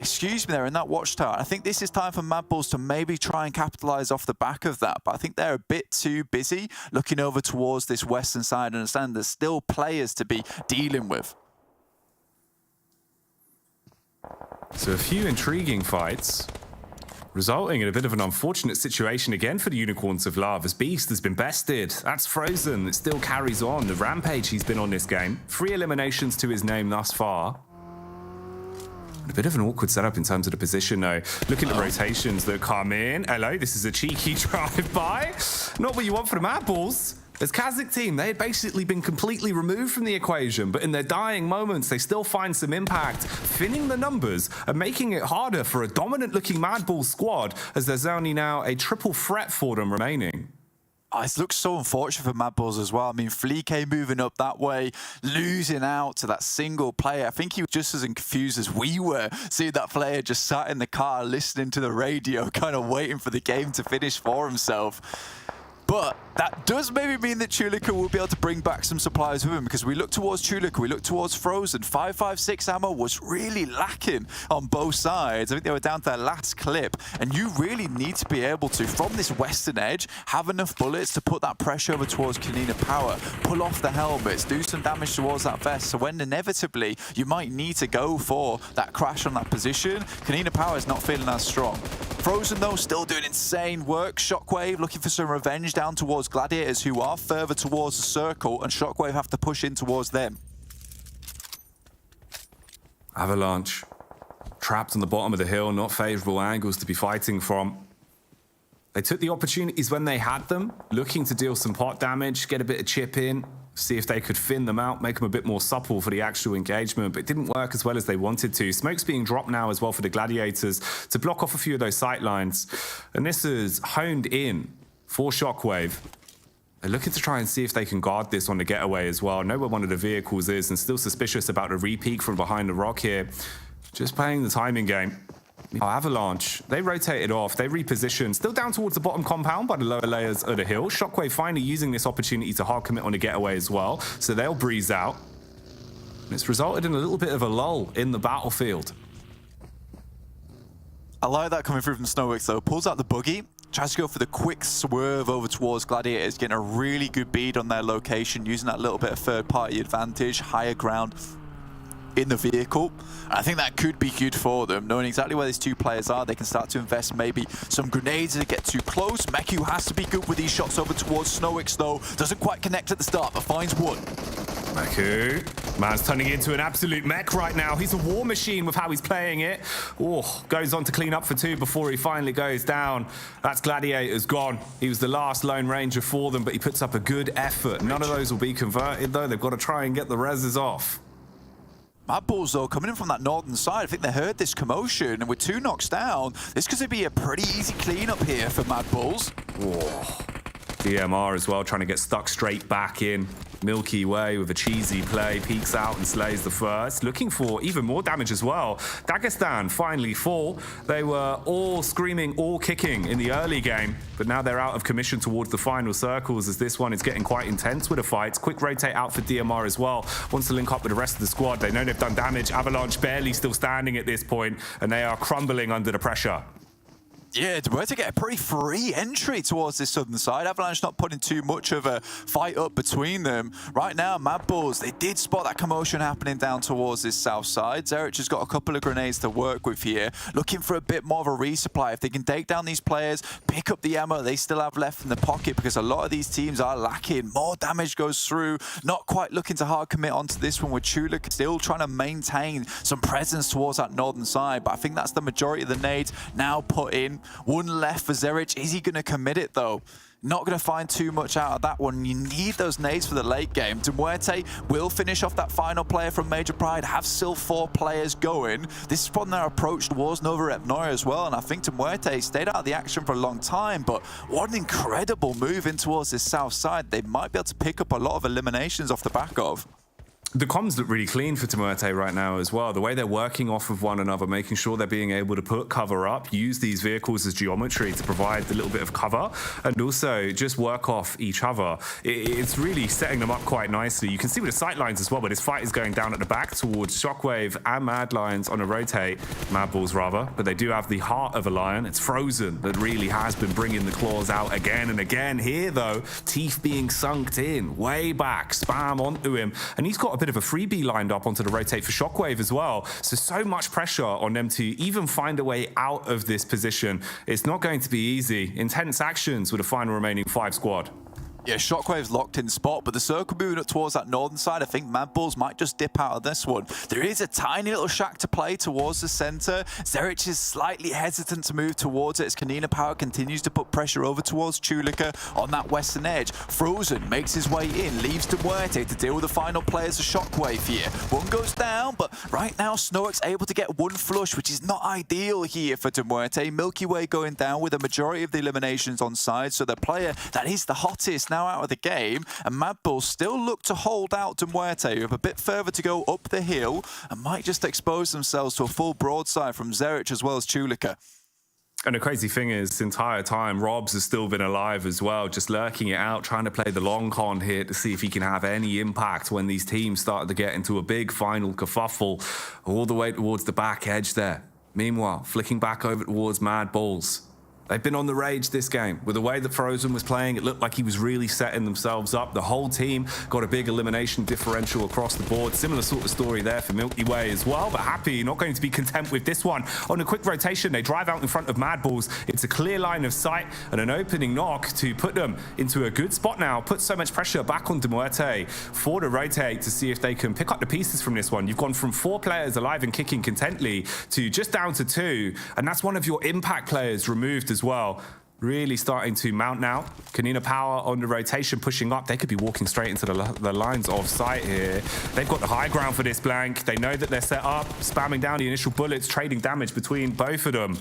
Excuse Me there in that watchtower. I think this is time for MADBULLS to maybe try and capitalize off the back of that, but I think they're a bit too busy looking over towards this western side and understand there's still players to be dealing with. So a few intriguing fights, resulting in a bit of an unfortunate situation again for the Unicorns of Love, as Beast has been bested. That's Frozen. It still carries on the rampage he's been on this game. 3 eliminations to his name thus far. A bit of an awkward setup in terms of the position, though. Look at the rotations that come in. Hello, this is a cheeky drive-by. Not what you want for the MADBULLS. As KASIK team, they had basically been completely removed from the equation, but in their dying moments, they still find some impact, thinning the numbers and making it harder for a dominant-looking MADBULLS squad, as there's only now a triple threat for them remaining. Oh, it looks so unfortunate for MADBULLS as well. I mean, Fleek moving up that way, losing out to that single player. I think he was just as confused as we were, seeing that player just sat in the car, listening to the radio, kind of waiting for the game to finish for himself. But that does maybe mean that Chulika will be able to bring back some supplies with him, because we look towards Chulika, we look towards Frozen. 5.56 ammo was really lacking on both sides. I think they were down to their last clip, and you really need to be able to, from this western edge, have enough bullets to put that pressure over towards KONINA Power, pull off the helmets, do some damage towards that vest, so when inevitably you might need to go for that crash on that position, KONINA Power is not feeling as strong. Frozen, though, still doing insane work. Shockwave looking for some revenge down towards Gladiators, who are further towards the circle, and Shockwave have to push in towards them. Avalanche, trapped on the bottom of the hill, not favourable angles to be fighting from. They took the opportunities when they had them, looking to deal some pot damage, get a bit of chip in, see if they could thin them out, make them a bit more supple for the actual engagement, but it didn't work as well as they wanted to. Smoke's being dropped now as well for the Gladiators to block off a few of those sight lines. And this is honed in for Shockwave. They're looking to try and see if they can guard this on the getaway as well. Know where one of the vehicles is, and still suspicious about a re-peek from behind the rock here. Just playing the timing game. Avalanche, they rotated off, they repositioned, still down towards the bottom compound by the lower layers of the hill. Shockwave finally using this opportunity to hard commit on the getaway as well, so they'll breeze out. And it's resulted in a little bit of a lull in the battlefield. I like that coming through from Snowix, though. Pulls out the buggy, tries to go for the quick swerve over towards Gladiators, getting a really good bead on their location, using that little bit of third-party advantage, higher ground in the vehicle. And I think that could be good for them. Knowing exactly where these two players are, they can start to invest maybe some grenades as they get too close. Meku has to be good with these shots over towards Snowix, though. Doesn't quite connect at the start, but finds one. Meku Man's turning into an absolute mech right now. He's a war machine with how he's playing it. Oh, goes on to clean up for 2 before he finally goes down. That's Gladiators gone. He was the last Lone Ranger for them, but he puts up a good effort. None of those will be converted, though. They've got to try and get the reses off. MADBULLS, though, coming in from that northern side, I think they heard this commotion, and with 2 knocks down, this could be a pretty easy clean-up here for MADBULLS. Oh. DMR as well, trying to get stuck straight back in. Milky Way with a cheesy play, peeks out and slays the first. Looking for even more damage as well. Dagestan finally fall. They were all screaming, all kicking in the early game, but now they're out of commission towards the final circles as this one is getting quite intense with the fights. Quick rotate out for DMR as well. Wants to link up with the rest of the squad. They know they've done damage. Avalanche barely still standing at this point, and they are crumbling under the pressure. Yeah, MUERTE get a pretty free entry towards this southern side. Avalanche not putting too much of a fight up between them. Right now, MADBULLS, they did spot that commotion happening down towards this south side. Zerich has got a couple of grenades to work with here, looking for a bit more of a resupply. If they can take down these players, pick up the ammo they still have left in the pocket, because a lot of these teams are lacking. More damage goes through. Not quite looking to hard commit onto this one, with Chuluk still trying to maintain some presence towards that northern side. But I think that's the majority of the nades now put in. One left for Zerich. Is he going to commit it, though? Not going to find too much out of that one. You need those nades for the late game. MUERTE will finish off that final player from Major Pride. Have still 4 players going. This is from their approach towards Nova Repnoy as well. And I think MUERTE stayed out of the action for a long time. But what an incredible move in towards this south side. They might be able to pick up a lot of eliminations off the back of. The comms look really clean for MUERTE right now as well. The way they're working off of one another, making sure they're being able to put cover up, use these vehicles as geometry to provide a little bit of cover, and also just work off each other. It's really setting them up quite nicely. You can see with the sight lines as well, but this fight is going down at the back towards Shockwave and Mad Lions on a rotate, MADBULLS rather, but they do have the heart of a lion. It's Frozen that really has been bringing the claws out again and again. Here though, teeth being sunk in, way back, spam onto him, and he's got a bit of a freebie lined up onto the rotate for Shockwave as well. So much pressure on them to even find a way out of this position. It's not going to be easy. Intense actions with the final remaining 5 squad. Yeah, Shockwave's locked in spot, but the circle moving up towards that northern side, I think MADBULLS might just dip out of this one. There is a tiny little shack to play towards the center. Zerich is slightly hesitant to move towards it as KONINA Power continues to put pressure over towards Chuluk on that western edge. Frozen makes his way in, leaves MUERTE to deal with the final players of Shockwave here. One goes down, but right now Snowick's able to get one flush, which is not ideal here for MUERTE. Milky Way going down with a majority of the eliminations on side, so the player that is the hottest now out of the game, and MADBULLS still look to hold out MUERTE with a bit further to go up the hill and might just expose themselves to a full broadside from Zerich as well as Chuluk. And the crazy thing is, this entire time, Robs has still been alive as well, just lurking it out, trying to play the long con here to see if he can have any impact when these teams start to get into a big final kerfuffle all the way towards the back edge there. Meanwhile, flicking back over towards MADBULLS. They've been on the rage this game. With the way that Frozen was playing, it looked like he was really setting themselves up. The whole team got a big elimination differential across the board. Similar sort of story there for Milky Way as well, but Happy not going to be content with this one. On a quick rotation, they drive out in front of MADBULLS. It's a clear line of sight and an opening knock to put them into a good spot now. Put so much pressure back on MUERTE for the rotate to see if they can pick up the pieces from this one. You've gone from 4 players alive and kicking contently to just down to 2, and that's one of your impact players removed as well. Really starting to mount now. KONINA Power on the rotation, pushing up. They could be walking straight into the lines of sight here. They've got the high ground for this blank. They know that they're set up, spamming down the initial bullets, trading damage between both of them.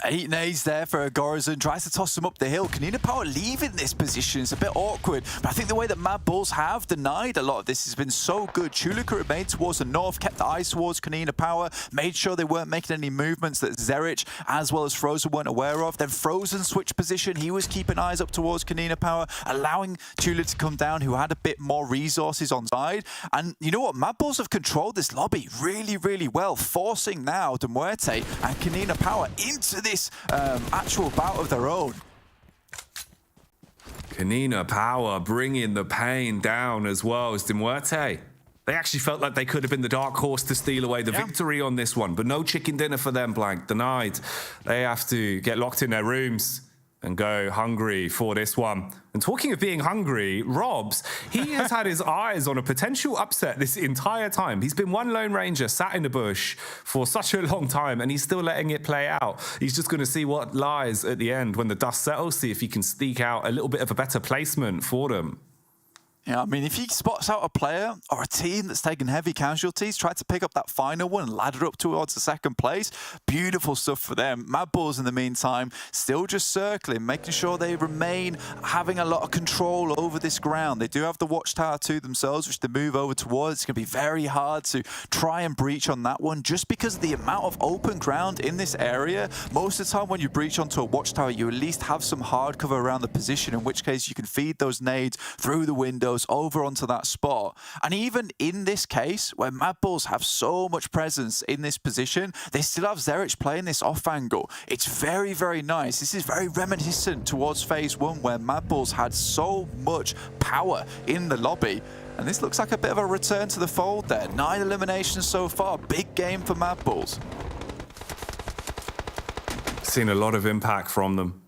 8 nades there for Gorazin, tries to toss them up the hill. KONINA Power leaving this position. It's a bit awkward, but I think the way that MADBULLS have denied a lot of this has been so good. Chuluk remained towards the north, kept the eyes towards KONINA Power, made sure they weren't making any movements that Zerich as well as Frozen weren't aware of. Then Frozen switched position. He was keeping eyes up towards KONINA Power, allowing Chuluk to come down, who had a bit more resources on side. And you know what? MADBULLS have controlled this lobby really, really well, forcing now MUERTE and KONINA Power into this actual bout of their own. KONINA Power bringing the pain down as well as MUERTE. They actually felt like they could have been the dark horse to steal away the victory on this one, but no chicken dinner for them, blank. Denied. They have to get locked in their rooms and go hungry for this one. And talking of being hungry, Robs, he has had his eyes on a potential upset this entire time. He's been one Lone Ranger sat in the bush for such a long time, and he's still letting it play out. He's just going to see what lies at the end when the dust settles, see if he can sneak out a little bit of a better placement for them. Yeah, I mean, if he spots out a player or a team that's taken heavy casualties, try to pick up that final one and ladder up towards the second place, beautiful stuff for them. MADBULLS, in the meantime, still just circling, making sure they remain having a lot of control over this ground. They do have the watchtower to themselves, which they move over towards. It's going to be very hard to try and breach on that one, just because of the amount of open ground in this area. Most of the time when you breach onto a watchtower, you at least have some hard cover around the position, in which case you can feed those nades through the window over onto that spot. And even in this case, where MADBULLS have so much presence in this position, they still have Zerich playing this off angle. It's very, very nice. This is very reminiscent towards phase 1, where MADBULLS had so much power in the lobby. And this looks like a bit of a return to the fold there. 9 eliminations so far. Big game for MADBULLS. Seen a lot of impact from them.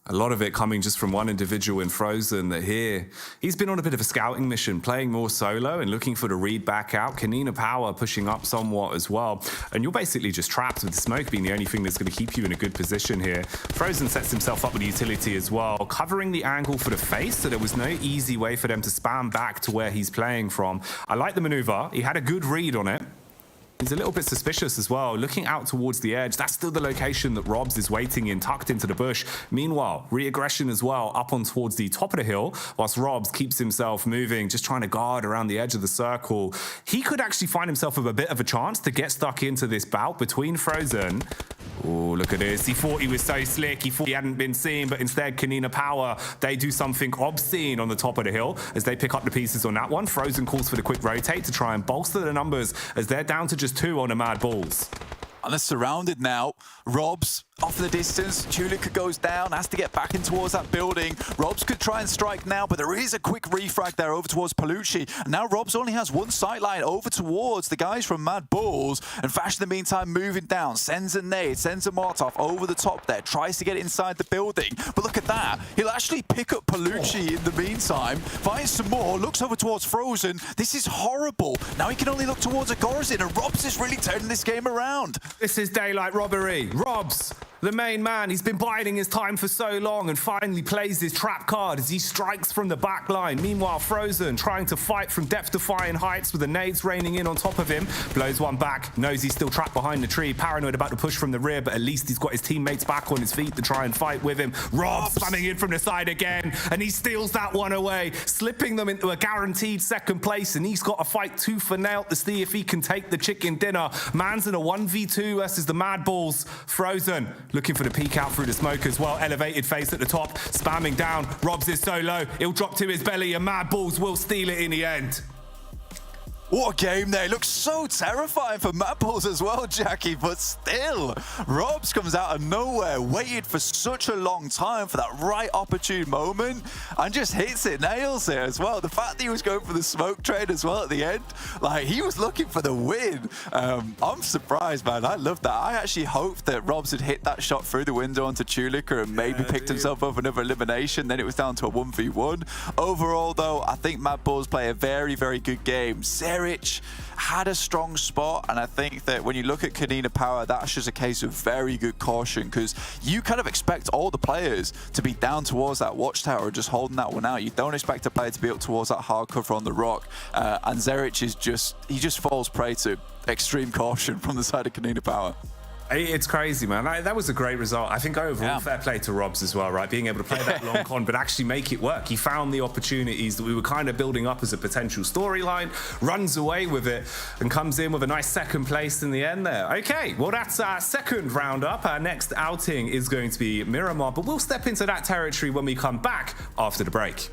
A lot of it coming just from one individual in Frozen that here, he's been on a bit of a scouting mission, playing more solo and looking for the read back out. KONINA power pushing up somewhat as well. And you're basically just trapped with the smoke being the only thing that's going to keep you in a good position here. Frozen sets himself up with the utility as well, covering the angle for the face, so there was no easy way for them to spam back to where he's playing from. I like the maneuver. He had a good read on it. He's a little bit suspicious as well, looking out towards the edge. That's still the location that Robs is waiting in, tucked into the bush. Meanwhile, re-aggression as well, up on towards the top of the hill, whilst Robs keeps himself moving, just trying to guard around the edge of the circle. He could actually find himself with a bit of a chance to get stuck into this bout between Frozen. Oh, look at this. He thought he was so slick. He thought he hadn't been seen, but instead, KONINA power, they do something obscene on the top of the hill as they pick up the pieces on that one. Frozen calls for the quick rotate to try and bolster the numbers as they're down to just 2 on the MADBULLS. And they're surrounded now. Robs off in the distance. Chulika goes down, has to get back in towards that building. Robs could try and strike now, but there is a quick refrag there over towards Palucci. And now Robs only has one sight line over towards the guys from MADBULLS. And Fash, in the meantime, moving down, sends a nade, sends a Molotov over the top there, tries to get inside the building. But look at that. He'll actually pick up Palucci in the meantime, finds some more, looks over towards Frozen. This is horrible. Now he can only look towards Agorazin, and Robs is really turning this game around. This is daylight robbery. Robs, the main man, he's been biding his time for so long and finally plays his trap card as he strikes from the back line. Meanwhile, Frozen trying to fight from depth-defying heights with the nades raining in on top of him. Blows one back, knows he's still trapped behind the tree, paranoid about the push from the rear, but at least he's got his teammates back on his feet to try and fight with him. Rob slamming in from the side again, and he steals that one away, slipping them into a guaranteed second place, and he's got to fight tooth and nail to see if he can take the chicken dinner. Man's in a 1v2 versus the MADBULLS. Frozen looking for the peek out through the smoke as well. Elevated face at the top, spamming down. Robs is so low, he'll drop to his belly, and MADBULLS will steal it in the end. What a game there. It looks so terrifying for MADBULLS as well, Jackie, but still, Robs comes out of nowhere, waited for such a long time for that right opportune moment, and just hits it, nails it as well. The fact that he was going for the smoke trade as well at the end, like, he was looking for the win. I'm surprised, man. I love that. I actually hoped that Robs had hit that shot through the window onto Chulika and maybe picked himself up another elimination. Then it was down to a 1v1. Overall, though, I think MADBULLS play a very, very good game. Zerich had a strong spot, and I think that when you look at KONINA power, that's just a case of very good caution, because you kind of expect all the players to be down towards that watchtower, just holding that one out. You don't expect a player to be up towards that hard cover on the rock, and Zerich is just falls prey to extreme caution from the side of KONINA power. It's crazy, man. That was a great result. I think overall, fair play to Robs as well, right? Being able to play that long con, but actually make it work. He found the opportunities that we were kind of building up as a potential storyline, runs away with it, and comes in with a nice second place in the end there. Okay, well, that's our second roundup. Our next outing is going to be Miramar, but we'll step into that territory when we come back after the break.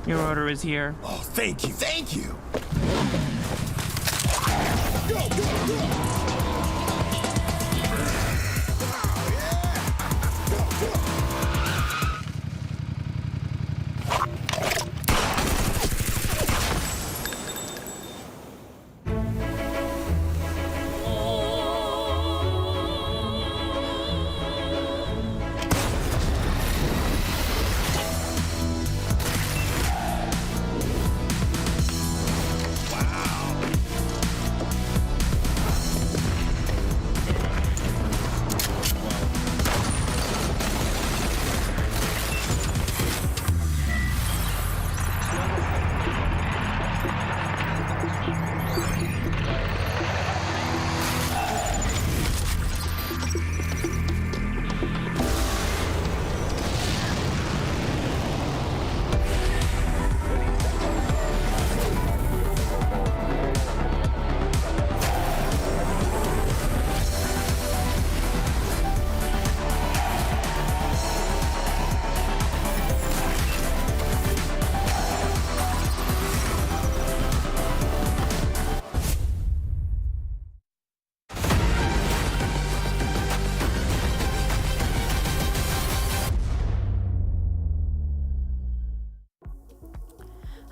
Your order is here. Oh, thank you, thank you.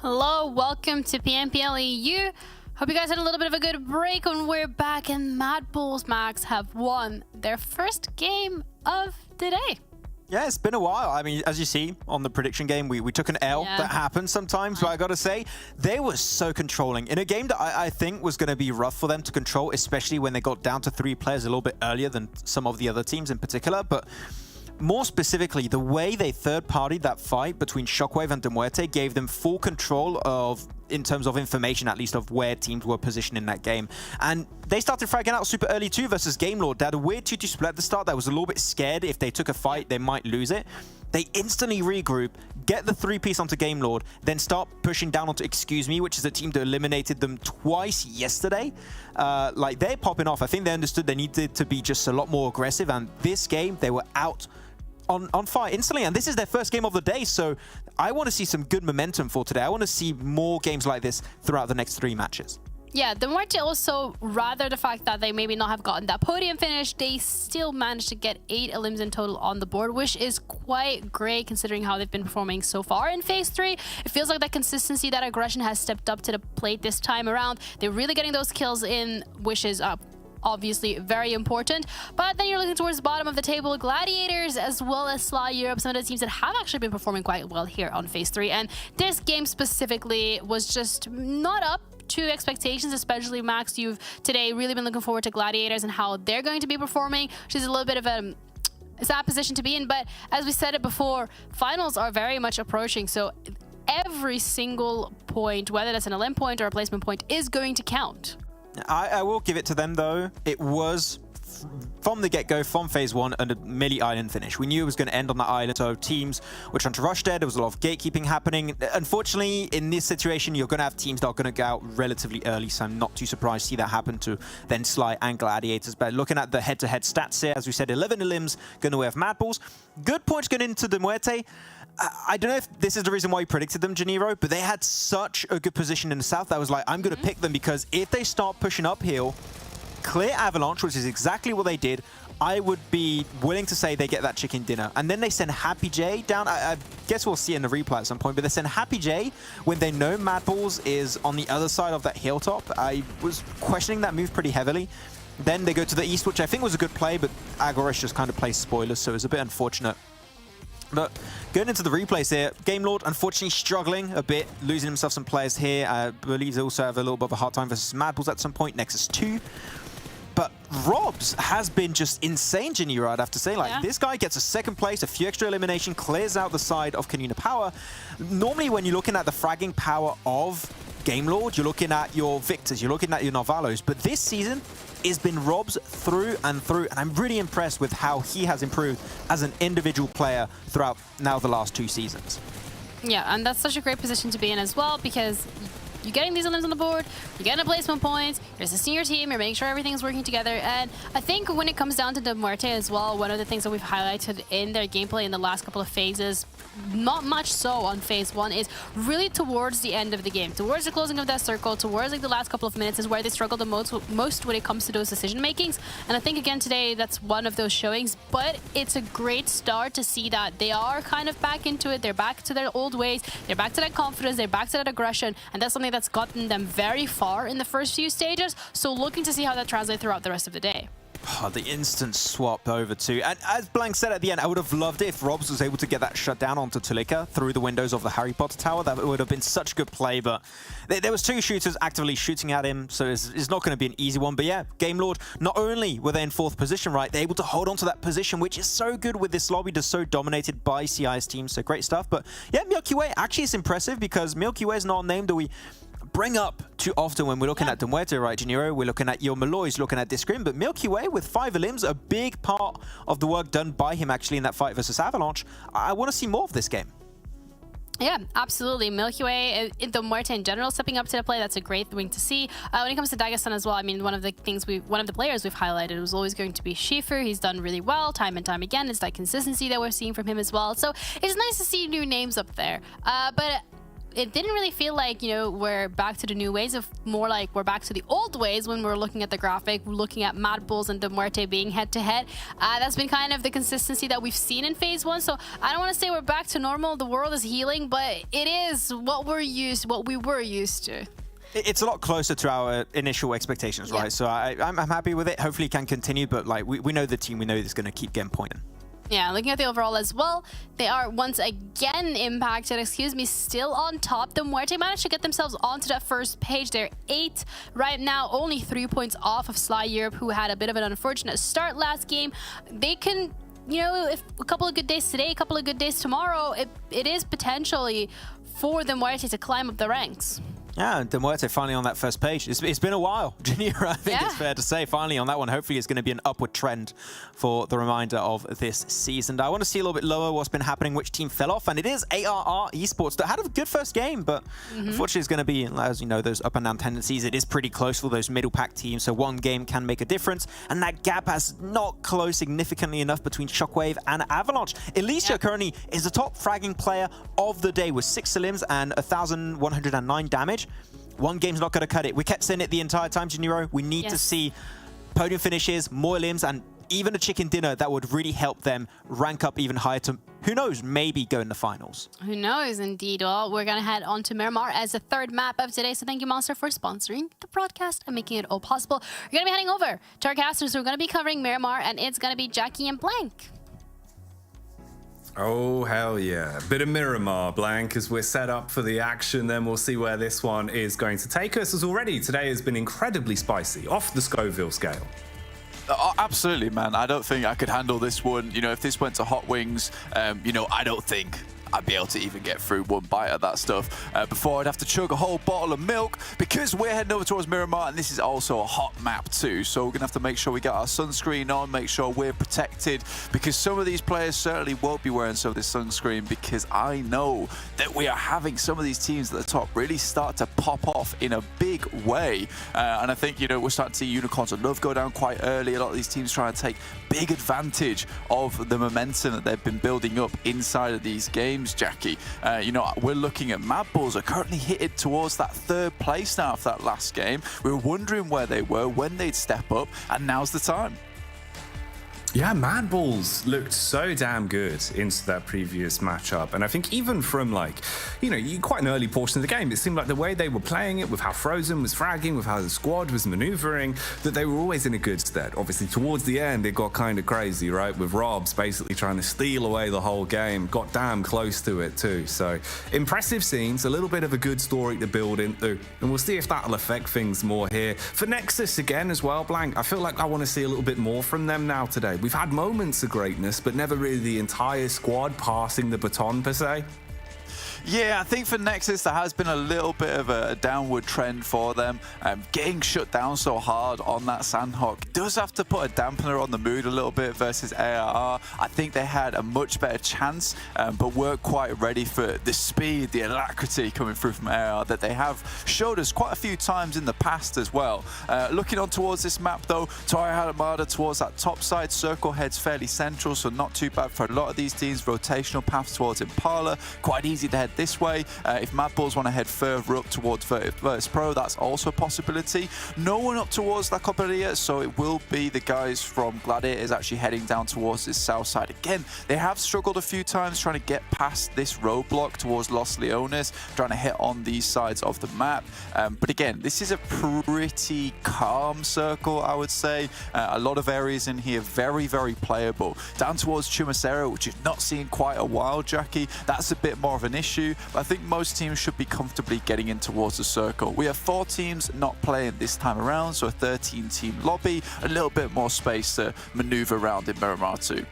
Hello, welcome to PMPL EU. Hope you guys had a little bit of a good break, and we're back, and MADBULLS Max have won their first game of the day. Yeah, it's been a while. I mean, as you see on the prediction game, we took an L. Yeah. That happens sometimes, but I gotta say, they were so controlling. In a game that I think was gonna be rough for them to control, especially when they got down to 3 players a little bit earlier than some of the other teams in particular, but more specifically, the way they third-partied that fight between SHOCKWAVE and MUERTE gave them full control of, in terms of information at least, of where teams were positioned in that game. And they started fragging out super early too versus GameLord. They had a weird 2-2 split at the start that was a little bit scared if they took a fight, they might lose it. They instantly regroup, get the 3-piece onto GameLord, then start pushing down onto Excuse Me, which is a team that eliminated them twice yesterday. Like, they're popping off. I think they understood they needed to be just a lot more aggressive, and this game, they were out on fire instantly, and this is their first game of the day, so I want to see some good momentum for today. I want to see more games like this throughout the next 3 matches. Yeah, the MUERTE also, rather the fact that they maybe not have gotten that podium finish, they still managed to get 8 elims in total on the board, which is quite great considering how they've been performing so far in Phase 3. It feels like that consistency, that aggression has stepped up to the plate this time around. They're really getting those kills in, which is obviously very important. But then you're looking towards the bottom of the table, Gladiators as well as Sly Europe, some of the teams that have actually been performing quite well here on Phase 3. And this game specifically was just not up to expectations, especially Max. You've today really been looking forward to Gladiators and how they're going to be performing, which is a little bit of a sad position to be in. But as we said it before, finals are very much approaching. So every single point, whether that's an elim point or a placement point, is going to count. I will give it to them though. It was from the get-go, from Phase 1, a Millie Island finish. We knew it was going to end on that island, so teams were trying to rush there. There was a lot of gatekeeping happening. Unfortunately, in this situation, you're going to have teams that are going to go out relatively early, so I'm not too surprised to see that happen to then Sly and Gladiators. But looking at the head-to-head stats here, as we said, 11 elims going away with MADBULLS. Good points going into the MUERTE. I don't know if this is the reason why you predicted them, Janiro, but they had such a good position in the south that I was like, I'm going to pick them, because if they start pushing uphill, clear Avalanche, which is exactly what they did, I would be willing to say they get that chicken dinner. And then they send Happy J down. I guess we'll see in the replay at some point, but they send Happy J when they know MADBULLS is on the other side of that hilltop. I was questioning that move pretty heavily. Then they go to the east, which I think was a good play, but Agorish just kind of plays spoilers, so it was a bit unfortunate. But going into the replays here, GameLord unfortunately struggling a bit, losing himself some players here. I believe they also have a little bit of a hard time versus MADBULLS at some point, Nexus 2. But Robs has been just insane, Janira, I'd have to say. Like, this guy gets a 2nd place, a few extra elimination, clears out the side of KONINA Power. Normally, when you're looking at the fragging power of GameLord, you're looking at your Victors, you're looking at your Narvalos. But this season, it's been Robs through and through, and I'm really impressed with how he has improved as an individual player throughout now the last 2 seasons. Yeah, and that's such a great position to be in as well, because You're getting these elims on the board, you're getting a placement points, you're assisting your team, you're making sure everything's working together. And I think when it comes down to the MUERTE as well, one of the things that we've highlighted in their gameplay in the last couple of phases, not much so on phase 1, is really towards the end of the game, towards the closing of that circle, towards like the last couple of minutes is where they struggle the most when it comes to those decision makings. And I think again today that's one of those showings, but it's a great start to see that they are kind of back into it. They're back to their old ways, they're back to that confidence, they're back to that aggression, and that's something that's gotten them very far in the first few stages. So looking to see how that translates throughout the rest of the day. Oh, the instant swap over to, and as Blank said at the end, I would have loved it if Robs was able to get that shut down onto Tulika through the windows of the Harry Potter Tower. That would have been such good play, but there was 2 shooters actively shooting at him, so it's not going to be an easy one. But yeah, Game Lord, not only were they in 4th position, right, they're able to hold on to that position, which is so good with this lobby, just so dominated by CI's team, so great stuff. But yeah, Milky Way, actually it's impressive because Milky Way is not a name that we bring up too often when we're looking at the MUERTE, right, Janiro? We're looking at your Malloys, looking at Discrim, but Milky Way with 5 elims, a big part of the work done by him actually in that fight versus Avalanche. I want to see more of this game. Yeah, absolutely. Milky Way, the MUERTE in general, stepping up to the play, that's a great thing to see. When it comes to Dagestan as well, I mean, one of the players we've highlighted was always going to be Schiefer. He's done really well time and time again. It's that consistency that we're seeing from him as well. So it's nice to see new names up there. But it didn't really feel like, you know, we're back to the new ways, of more like we're back to the old ways when we're looking at the graphic, looking at MADBULLS and the MUERTE being head-to-head. That's been kind of the consistency that we've seen in phase 1. So I don't want to say we're back to normal, the world is healing, but it is what we were used to. It's a lot closer to our initial expectations, right? Yeah. So I'm happy with it. Hopefully it can continue, but like we know the team, we know it's going to keep getting pointed. Yeah, looking at the overall as well, they are once again impacted, still on top. The MUERTE managed to get themselves onto that first page. They're 8 right now, only 3 points off of Sly Europe, who had a bit of an unfortunate start last game. They can, you know, if a couple of good days today, a couple of good days tomorrow, it is potentially for the MUERTE to climb up the ranks. Yeah, the MUERTE finally on that first page. It's been a while, Janira, I think it's fair to say. Finally on that one, hopefully it's going to be an upward trend for the remainder of this season. I want to see a little bit lower what's been happening, which team fell off, and it is ARR Esports that had a good first game, but unfortunately it's going to be, as you know, those up and down tendencies. It is pretty close for those middle pack teams, so one game can make a difference, and that gap has not closed significantly enough between Shockwave and Avalanche. Alicia currently is the top fragging player of the day with 6 elims and 1,109 damage. One game's not going to cut it. We kept saying it the entire time, Janiro. We need to see podium finishes, more limbs, and even a chicken dinner that would really help them rank up even higher to, who knows, maybe go in the finals. Who knows, indeed. Well, we're going to head on to Miramar as the 3rd map of today. So thank you, Monster, for sponsoring the broadcast and making it all possible. We're going to be heading over to our casters who are going to be covering Miramar, and it's going to be Jackie and Blank. Oh, hell yeah. Bit of Miramar, Blank, as we're set up for the action. Then we'll see where this one is going to take us, as already today has been incredibly spicy, off the Scoville scale. Oh, absolutely, man. I don't think I could handle this one. You know, if this went to Hot Wings, you know, I don't think I'd be able to even get through one bite of that stuff before I'd have to chug a whole bottle of milk, because we're heading over towards Miramar, and this is also a hot map too, so we're gonna have to make sure we get our sunscreen on, make sure we're protected, because some of these players certainly won't be wearing some of this sunscreen, because I know that we are having some of these teams at the top really start to pop off in a big way, and I think, you know, we're starting to see Unicorns of Love go down quite early. A lot of these teams trying to take big advantage of the momentum that they've been building up inside of these games. Jackie, you know, we're looking at MADBULLS are currently headed towards that 3rd place now after that last game. We were wondering where they were, when they'd step up, and now's the time. Yeah, MADBULLS looked so damn good into that previous matchup. And I think even from, like, you know, quite an early portion of the game, it seemed like the way they were playing it, with how Frozen was fragging, with how the squad was maneuvering, that they were always in a good stead. Obviously, towards the end, it got kind of crazy, right? With Robs basically trying to steal away the whole game. Got damn close to it, too. So, impressive scenes, a little bit of a good story to build into. And we'll see if that'll affect things more here. For Nexus again as well, Blank, I feel like I want to see a little bit more from them now today. We've had moments of greatness, but never really the entire squad passing the baton, per se. Yeah, I think for Nexus, there has been a little bit of a downward trend for them. Getting shut down so hard on that Sanhok does have to put a dampener on the mood a little bit versus ARR. I think they had a much better chance, but weren't quite ready for the speed, the alacrity coming through from ARR that they have showed us quite a few times in the past as well. Looking on towards this map though, Toya Armada towards that top side, circle heads fairly central, so not too bad for a lot of these teams. Rotational paths towards Impala, quite easy to head this way. If MADBULLS want to head further up towards VIRTUS.PRO, that's also a possibility. No one up towards La Coperia, so it will be the guys from Gladiators actually heading down towards this south side. Again, they have struggled a few times trying to get past this roadblock towards Los Leones, trying to hit on these sides of the map. But again, this is a pretty calm circle, I would say. A lot of areas in here very, very playable. Down towards Chumacero, which you've not seen quite a while, Jackie, that's a bit more of an issue. But I think most teams should be comfortably getting in towards the circle. We have 4 teams not playing this time around, so a 13-team lobby, a little bit more space to maneuver around in Miramar too.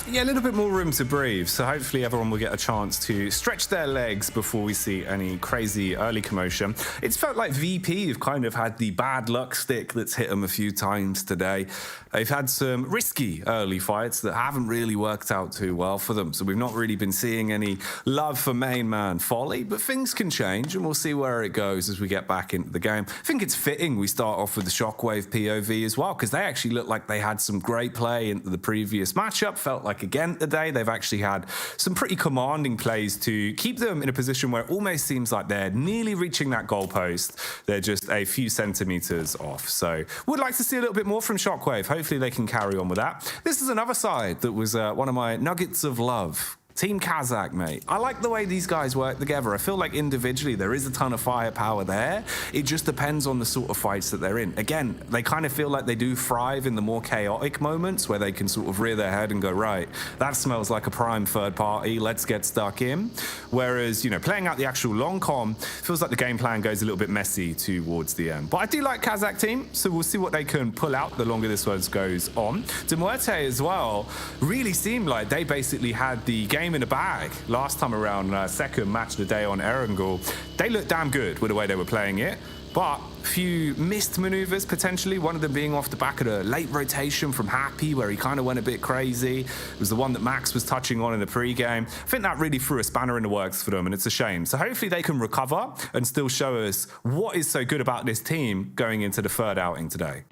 Yeah, a little bit more room to breathe, so hopefully everyone will get a chance to stretch their legs before we see any crazy early commotion. It's felt like VP have kind of had the bad luck stick that's hit them a few times today. They've had some risky early fights that haven't really worked out too well for them, so we've not really been seeing any love for main man Folly, but things can change and we'll see where it goes as we get back into the game. I think it's fitting we start off with the Shockwave POV as well, because they actually looked like they had some great play into the previous matchup. Felt like again today they've actually had some pretty commanding plays to keep them in a position where it almost seems like they're nearly reaching that goalpost. They're just a few centimeters off. So would like to see a little bit more from Shockwave. Hopefully they can carry on with that. This is another side that was one of my nuggets of love. Team KASIK, mate. I like the way these guys work together. I feel like individually there is a ton of firepower there. It just depends on the sort of fights that they're in. Again, they kind of feel like they do thrive in the more chaotic moments where they can sort of rear their head and go, right, that smells like a prime third party, let's get stuck in. Whereas, you know, playing out the actual long com feels like the game plan goes a little bit messy towards the end. But I do like KASIK team, so we'll see what they can pull out the longer this one goes on. MUERTE as well really seemed like they basically had the game in the bag last time around, second match of the day on Erangel. They looked damn good with the way they were playing it, but a few missed maneuvers potentially, one of them being off the back of a late rotation from Happy where he kind of went a bit crazy. It was the one that Max was touching on in the pre-game. I think that really threw a spanner in the works for them and it's a shame. So hopefully they can recover and still show us what is so good about this team going into the third outing today.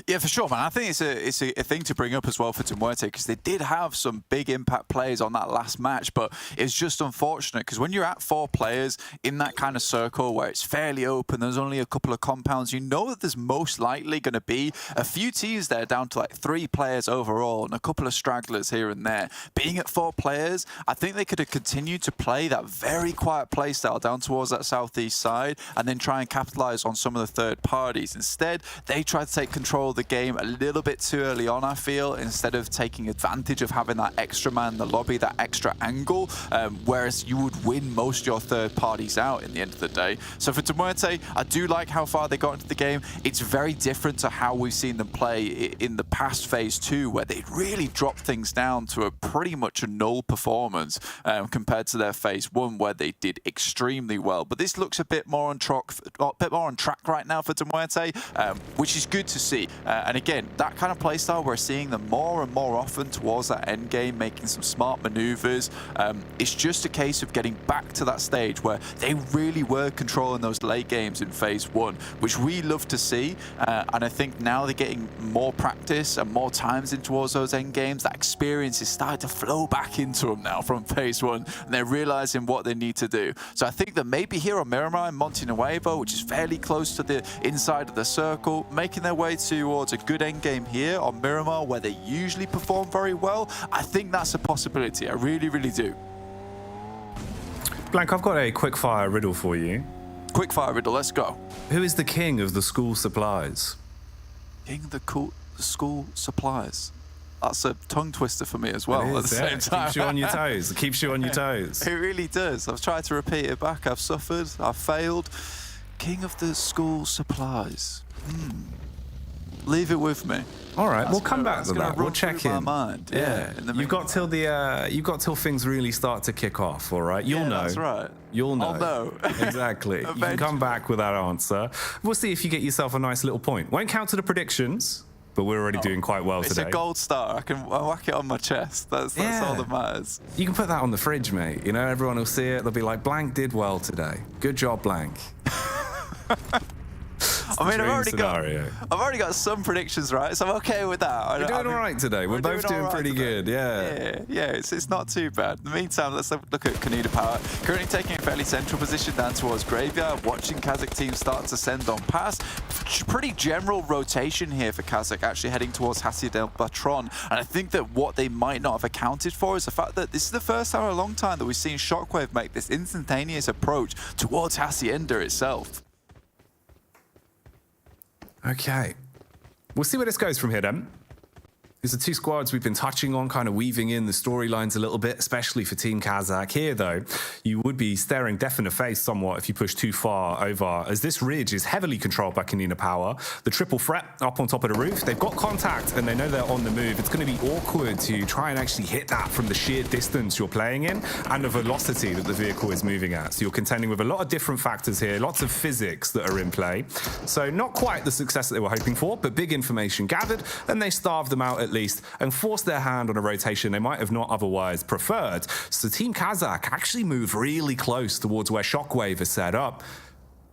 Yeah, for sure, man. I think it's a thing to bring up as well for MUERTE because they did have some big impact plays on that last match, but it's just unfortunate because when you're at 4 players in that kind of circle where it's fairly open, there's only a couple of compounds, you know that there's most likely going to be a few teams there down to like 3 players overall and a couple of stragglers here and there. Being at 4 players, I think they could have continued to play that very quiet play style down towards that southeast side and then try and capitalize on some of the third parties. Instead, they tried to take control of the game a little bit too early on, I feel, instead of taking advantage of having that extra man in the lobby, that extra angle, whereas you would win most of your third parties out in the end of the day. So for MUERTE, I do like how far they got into the game. It's very different to how we've seen them play in the past phase 2, where they really dropped things down to a pretty much a null performance compared to their phase 1, where they did extremely well. But this looks a bit more on track right now for MUERTE, which is good to see. And again, that kind of playstyle, we're seeing them more and more often towards that end game, making some smart maneuvers. It's just a case of getting back to that stage where they really were controlling those late games in phase 1, which we love to see. And I think now they're getting more practice and more times in towards those end games. That experience is starting to flow back into them now from phase 1, and they're realizing what they need to do. So I think that maybe here on Miramar and Monte Nuevo, which is fairly close to the inside of the circle, making their way towards a good end game here on Miramar where they usually perform very well, I think that's a possibility. I really, really do. Blank, I've got a quick fire riddle for you. Quick fire riddle, let's go. Who is the king of the school supplies? King of the school supplies. That's a tongue twister for me as well at the same time. It keeps you on your toes. It keeps you on your toes. It really does. I've tried to repeat it back. I've suffered. I've failed. King of the school supplies. Leave it with me. All right, we'll That's come gonna- back that's to gonna that. We'll run check through my in. mind. Yeah, in the You've got till you've got till things really start to kick off. All right, you'll Yeah, know. that's right. You'll know. I'll know. Exactly. You can come back with that answer. We'll see if you get yourself a nice little point. Won't count to the predictions, but we're already doing quite well It's today. a gold star. I'll whack it on my chest. That's all that matters. You can put that on the fridge, mate. You know, everyone will see it. They'll be like, Blank did well today. Good job, Blank. I mean, Scenario. I've already got some predictions right, so I'm okay with that. We're doing all right today. We're both doing pretty good, Yeah, it's not too bad. In the meantime, let's have a look at KONINA Power. Currently taking a fairly central position down towards Graveyard, watching KASIK team start to send on pass. Pretty general rotation here for KASIK, actually heading towards Hassi del Patron. And I think that what they might not have accounted for is the fact that this is the first time in a long time that we've seen SHOCKWAVE make this instantaneous approach towards Hacienda itself. Okay. We'll see where this goes from here then. These are two squads we've been touching on, kind of weaving in the storylines a little bit, especially for Team KASIK. Here, though, you would be staring death in the face somewhat if you push too far over, as this ridge is heavily controlled by KONINA Power. The triple threat up on top of the roof, they've got contact and they know they're on the move. It's going to be awkward to try and actually hit that from the sheer distance you're playing in and the velocity that the vehicle is moving at. So you're contending with a lot of different factors here, lots of physics that are in play. So not quite the success that they were hoping for, but big information gathered, and they starved them out at least and forced their hand on a rotation they might have not otherwise preferred. So Team KASIK actually moved really close towards where SHOCKWAVE is set up.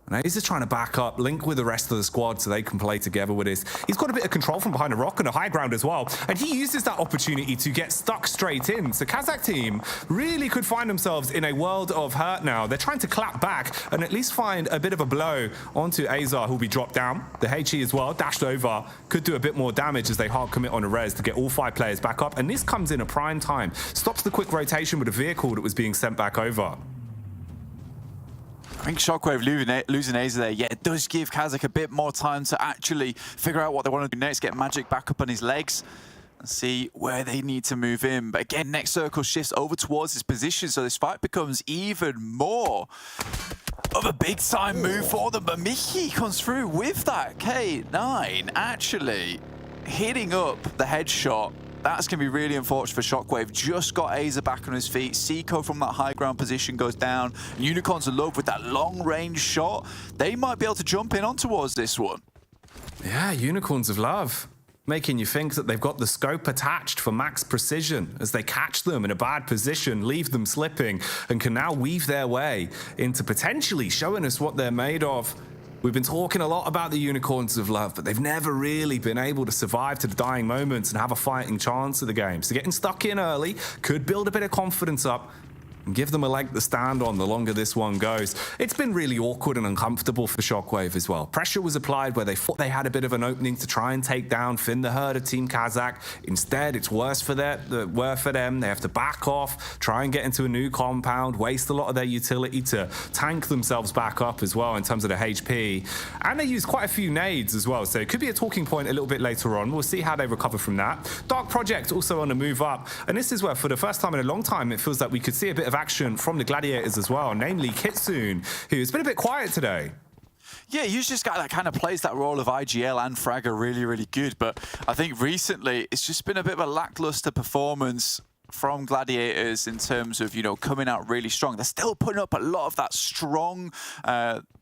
Now he's just trying to back up, link with the rest of the squad so they can play together with this. He's got a bit of control from behind a rock and a high ground as well. And he uses that opportunity to get stuck straight in. So KASIK team really could find themselves in a world of hurt now. They're trying to clap back and at least find a bit of a blow onto eagar, who'll be dropped down. The HE as well, dashed over, could do a bit more damage as they hard commit on a res to get all 5 players back up. And this comes in a prime time. Stops the quick rotation with a vehicle that was being sent back over. I think SHOCKWAVE losing Aza there, yeah, it does give KASIK a bit more time to actually figure out what they want to do next, get Magic back up on his legs and see where they need to move in. But again, next circle shifts over towards his position, so this fight becomes even more of a big-time move for them. But Mickey comes through with that K9, actually hitting up the headshot. That's going to be really unfortunate for SHOCKWAVE. Just got Aza back on his feet. Seiko from that high ground position goes down. Unicorns of Love with that long-range shot. They might be able to jump in on towards this one. Yeah, Unicorns of Love. Making you think that they've got the scope attached for max precision as they catch them in a bad position, leave them slipping, and can now weave their way into potentially showing us what they're made of. We've been talking a lot about the Unicorns of Love, but they've never really been able to survive to the dying moments and have a fighting chance of the game. So getting stuck in early could build a bit of confidence up and give them a leg to stand on the longer this one goes. It's been really awkward and uncomfortable for SHOCKWAVE as well. Pressure was applied where they thought they had a bit of an opening to try and take down Finn the Herder Team KASIK. Instead, it's worse for them. They have to back off, try and get into a new compound, waste a lot of their utility to tank themselves back up as well in terms of the HP. And they use quite a few nades as well, so it could be a talking point a little bit later on. We'll see how they recover from that. Dark Project also on the move up, and this is where for the first time in a long time it feels like we could see a bit of action from the Gladiators as well, namely Kitsune, who's been a bit quiet today. Yeah, he's just got that kind of plays that role of IGL and Fragger really, really good. But I think recently it's just been a bit of a lackluster performance from Gladiators in terms of, you know, coming out really strong. They're still putting up a lot of that strong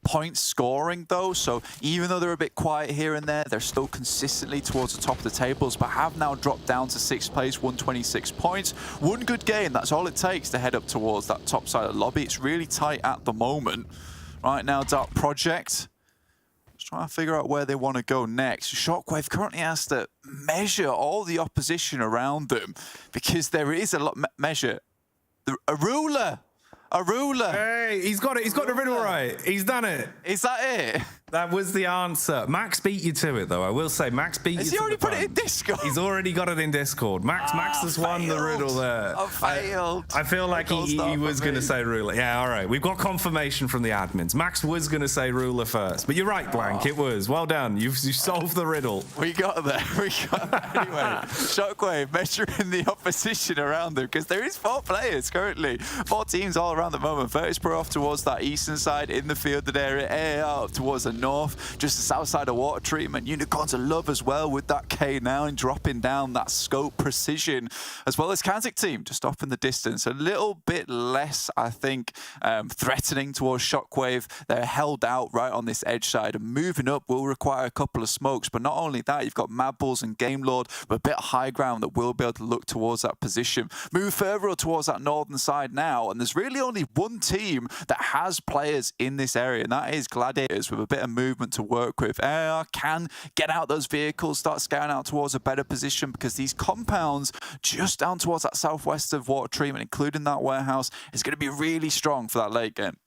point scoring though. So even though they're a bit quiet here and there, they're still consistently towards the top of the tables, but have now dropped down to 6th place, 126 points. One good game, that's all it takes to head up towards that top side of the lobby. It's really tight at the moment. Right now, Dark Project trying to figure out where they want to go next. SHOCKWAVE currently has to measure all the opposition around them because there is a lot measure. A ruler. Hey, he's got it. He's got the riddle right. He's done it. Is that it? That was the answer. Max beat you to it, though. I will say, Max beat you to it. Has he already put it in Discord? He's already got it in Discord. Max has won the riddle there. I failed. I feel like he was going to say ruler. Yeah, all right. We've got confirmation from the admins. Max was going to say ruler first. But you're right, Blank. It was. Well done. You solved the riddle. We got there. Anyway, SHOCKWAVE measuring the opposition around them because there is 4 players currently. 4 teams all around the moment. VIRTUS.PRO off towards that eastern side in the fielded area. AAR up towards the north, just outside of water treatment. Unicorns are love as well with that K9 dropping down that scope precision, as well as KASIK team just off in the distance. A little bit less, I think, threatening towards Shockwave. They're held out right on this edge side, and moving up will require a couple of smokes. But not only that, you've got MADBULLS and GameLord with a bit of high ground that will be able to look towards that position. Move further towards that northern side now, and there's really only one team that has players in this area, and that is Gladiators, with a bit of movement to work with. AR can get out those vehicles, start scouting out towards a better position, because these compounds just down towards that southwest of water treatment, including that warehouse, is going to be really strong for that late game.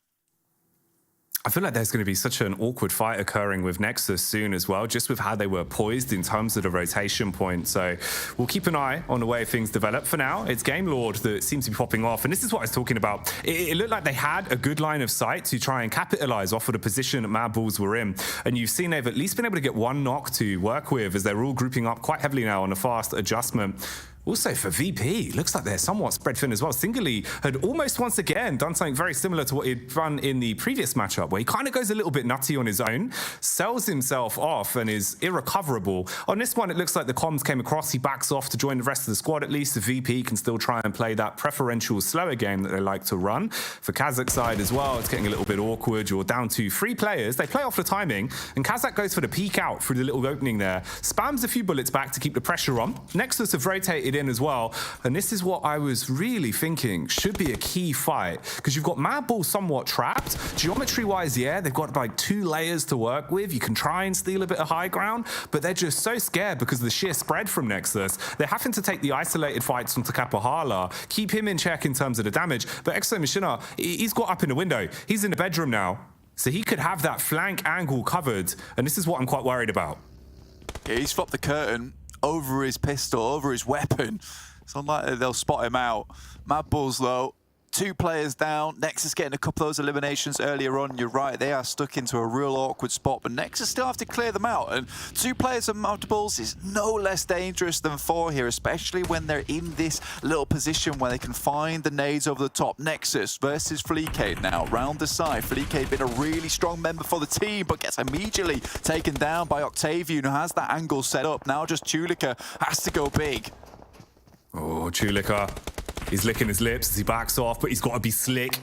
I feel like there's going to be such an awkward fight occurring with NEXUS soon as well, just with how they were poised in terms of the rotation point. So we'll keep an eye on the way things develop. For now, it's GameLord that seems to be popping off. And this is what I was talking about. It looked like they had a good line of sight to try and capitalize off of the position that MADBULLS were in. And you've seen they've at least been able to get one knock to work with, as they're all grouping up quite heavily now on a fast adjustment. Also for VP, looks like they're somewhat spread thin as well. Singly had almost once again done something very similar to what he'd done in the previous matchup, where he kind of goes a little bit nutty on his own, sells himself off and is irrecoverable. On this one, it looks like the comms came across. He backs off to join the rest of the squad. At least the VP can still try and play that preferential slower game that they like to run. For KASIK side as well, it's getting a little bit awkward. You're down to 3 players. They play off the timing, and KASIK goes for the peek out through the little opening there. Spams a few bullets back to keep the pressure on. NEXUS have rotated in as well. And this is what I was really thinking should be a key fight, because you've got MADBULLS somewhat trapped. Geometry-wise, yeah, they've got like 2 layers to work with. You can try and steal a bit of high ground, but they're just so scared because of the sheer spread from NEXUS. They're having to take the isolated fights from Takapahala, keep him in check in terms of the damage. But Exo Machina, he's got up in the window. He's in the bedroom now, so he could have that flank angle covered. And this is what I'm quite worried about. Yeah, he's flopped the curtain over his pistol, over his weapon. It's unlikely they'll spot him out. MADBULLS, though, 2 players down. NEXUS getting a couple of those eliminations earlier on. You're right, they are stuck into a real awkward spot, but NEXUS still have to clear them out. And 2 players of MADBULLS is no less dangerous than 4 here, especially when they're in this little position where they can find the nades over the top. NEXUS versus Fleekade now, round the side. Fleekade been a really strong member for the team, but gets immediately taken down by Octavian, who has that angle set up. Now just Chulika has to go big. Oh, Chulika. He's licking his lips as he backs off, but he's got to be slick.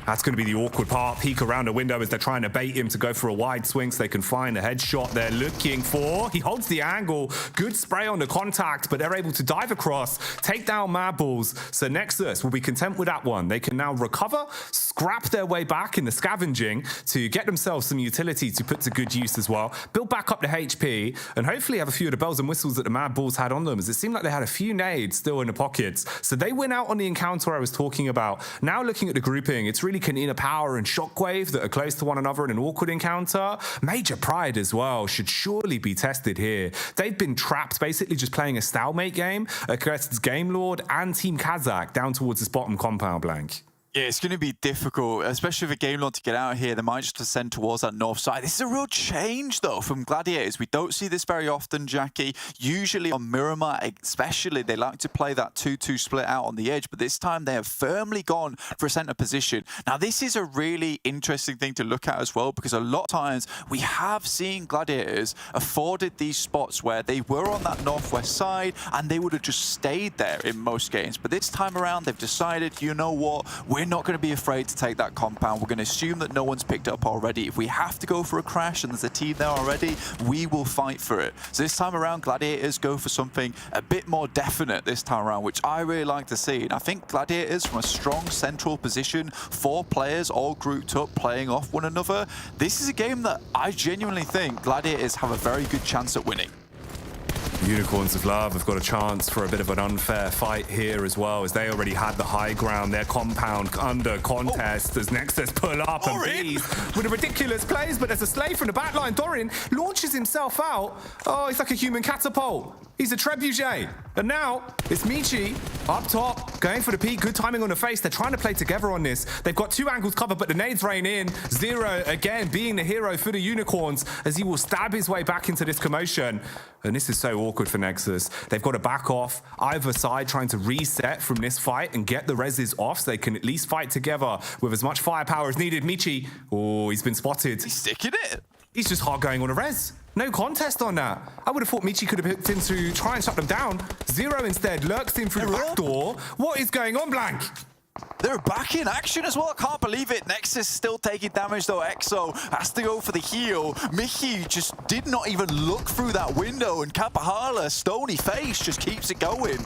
That's going to be the awkward part. Peek around the window as they're trying to bait him to go for a wide swing so they can find the headshot they're looking for. He holds the angle. Good spray on the contact, but they're able to dive across, take down MADBULLS. So NEXUS will be content with that one. They can now recover, scrap their way back in the scavenging to get themselves some utility to put to good use as well. Build back up the HP and hopefully have a few of the bells and whistles that the MADBULLS had on them, as it seemed like they had a few nades still in the pockets. So they win out on the encounter I was talking about. Now looking at the grouping, it's really KONINA Power and Shockwave that are close to one another in an awkward encounter. Major Pride as well should surely be tested here. They've been trapped basically just playing a stalemate game against GameLord and Team KASIK down towards this bottom compound blank. Yeah, it's going to be difficult, especially for GameLord to get out here. They might just descend towards that north side. This is a real change, though, from Gladiators. We don't see this very often, Jackie. Usually on Miramar, especially, they like to play that 2-2 split out on the edge, but this time they have firmly gone for a center position. Now, this is a really interesting thing to look at as well, because a lot of times we have seen Gladiators afforded these spots where they were on that northwest side and they would have just stayed there in most games. But this time around, they've decided, you know what, we're not going to be afraid to take that compound. We're going to assume that no one's picked up already. If we have to go for a crash and there's a team there already, we will fight for it. So this time around, Gladiators go for something a bit more definite this time around, which I really like to see. And I think Gladiators, from a strong central position, 4 players all grouped up, playing off one another, this is a game that I genuinely think Gladiators have a very good chance at winning. Unicorns of Love have got a chance for a bit of an unfair fight here as well, as they already had the high ground, their compound under contest as NEXUS pull up and bees with a ridiculous plays, but there's a slave from the backline. Dorin launches himself out. Oh, he's like a human catapult. He's a trebuchet. And now it's Michi up top, going for the peak. Good timing on the face. They're trying to play together on this. They've got 2 angles covered, but the nades rain in. Zero, again, being the hero for the Unicorns, as he will stab his way back into this commotion. And this is so awkward for NEXUS. They've got to back off either side, trying to reset from this fight and get the reses off so they can at least fight together with as much firepower as needed. Michi, oh, he's been spotted. He's sticking it. He's just hard going on a res. No contest on that. I would have thought Michi could have hooked in to try and shut them down. Zero instead lurks in through the back door. What is going on, Blank? They're back in action as well. I can't believe it. Nexus still taking damage though. EXO has to go for the heal. Michi just did not even look through that window, and Kapahala, stony face, just keeps it going.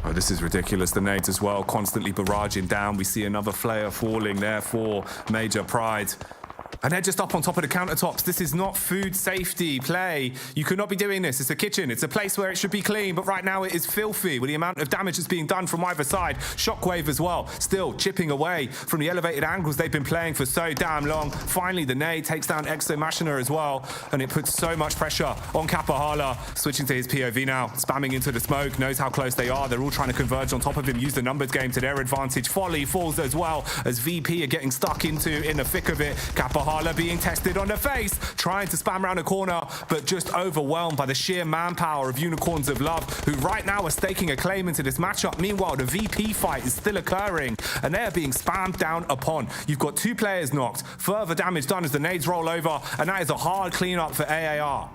Oh, this is ridiculous. The nades as well, constantly barraging down. We see another flare falling there for Major Pride. And they're just up on top of the countertops. This is not food safety play. You could not be doing this. It's a kitchen. It's a place where it should be clean. But right now it is filthy with the amount of damage that's being done from either side. Shockwave as well, still chipping away from the elevated angles they've been playing for so damn long. Finally, the nade takes down Exo Machina as well. And it puts so much pressure on Kapahala. Switching to his POV now, spamming into the smoke, knows how close they are. They're all trying to converge on top of him, use the numbers game to their advantage. Folly falls as well as VP are getting stuck in the thick of it. Kapahala being tested on the face, trying to spam around the corner, but just overwhelmed by the sheer manpower of Unicorns of Love, who right now are staking a claim into this matchup. Meanwhile, the VP fight is still occurring, and they are being spammed down upon. You've got 2 players knocked, further damage done as the nades roll over, and that is a hard cleanup for AAR.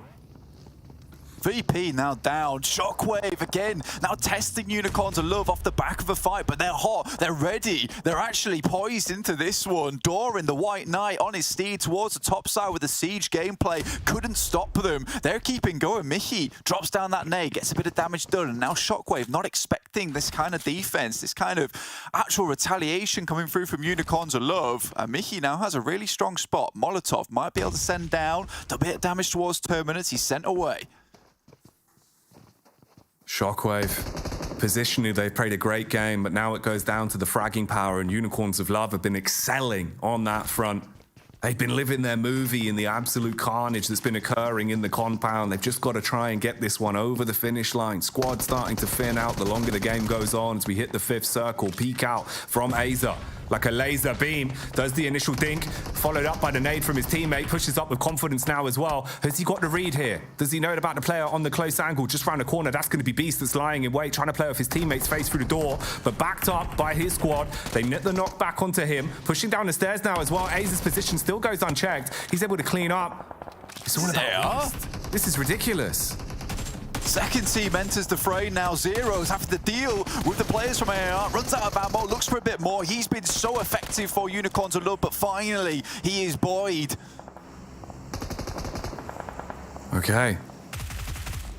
VP now down. Shockwave again, now testing Unicorns of Love off the back of a fight, but they're hot, they're ready, they're actually poised into this one. Doran, the White Knight, on his steed towards the top side with the siege gameplay, couldn't stop them. They're keeping going. Michi drops down that nade, gets a bit of damage done, and now Shockwave not expecting this kind of defense, this kind of actual retaliation coming through from Unicorns of Love. And Michi now has a really strong spot. Molotov might be able to send down a bit of damage towards Terminus. He's sent away. Shockwave, positionally they've played a great game, but now it goes down to the fragging power, and Unicorns of Love have been excelling on that front. They've been living their movie in the absolute carnage that's been occurring in the compound. They've just got to try and get this one over the finish line. Squad starting to thin out the longer the game goes on as we hit the 5th circle. Peek out from Aza. Like a laser beam, does the initial dink, followed up by the nade from his teammate, pushes up with confidence now as well. Has he got the read here? Does he know about the player on the close angle just round the corner? That's going to be Beast that's lying in wait, trying to play off his teammate's face through the door, but backed up by his squad. They net the knock back onto him, pushing down the stairs now as well. Aza's position still goes unchecked. He's able to clean up. It's all about Beast. This is ridiculous. Second team enters the fray now. Zeros have to deal with the players from AR. Runs out of ammo, looks for a bit more. He's been so effective for Unicorns of Love, but finally he is buoyed. Okay.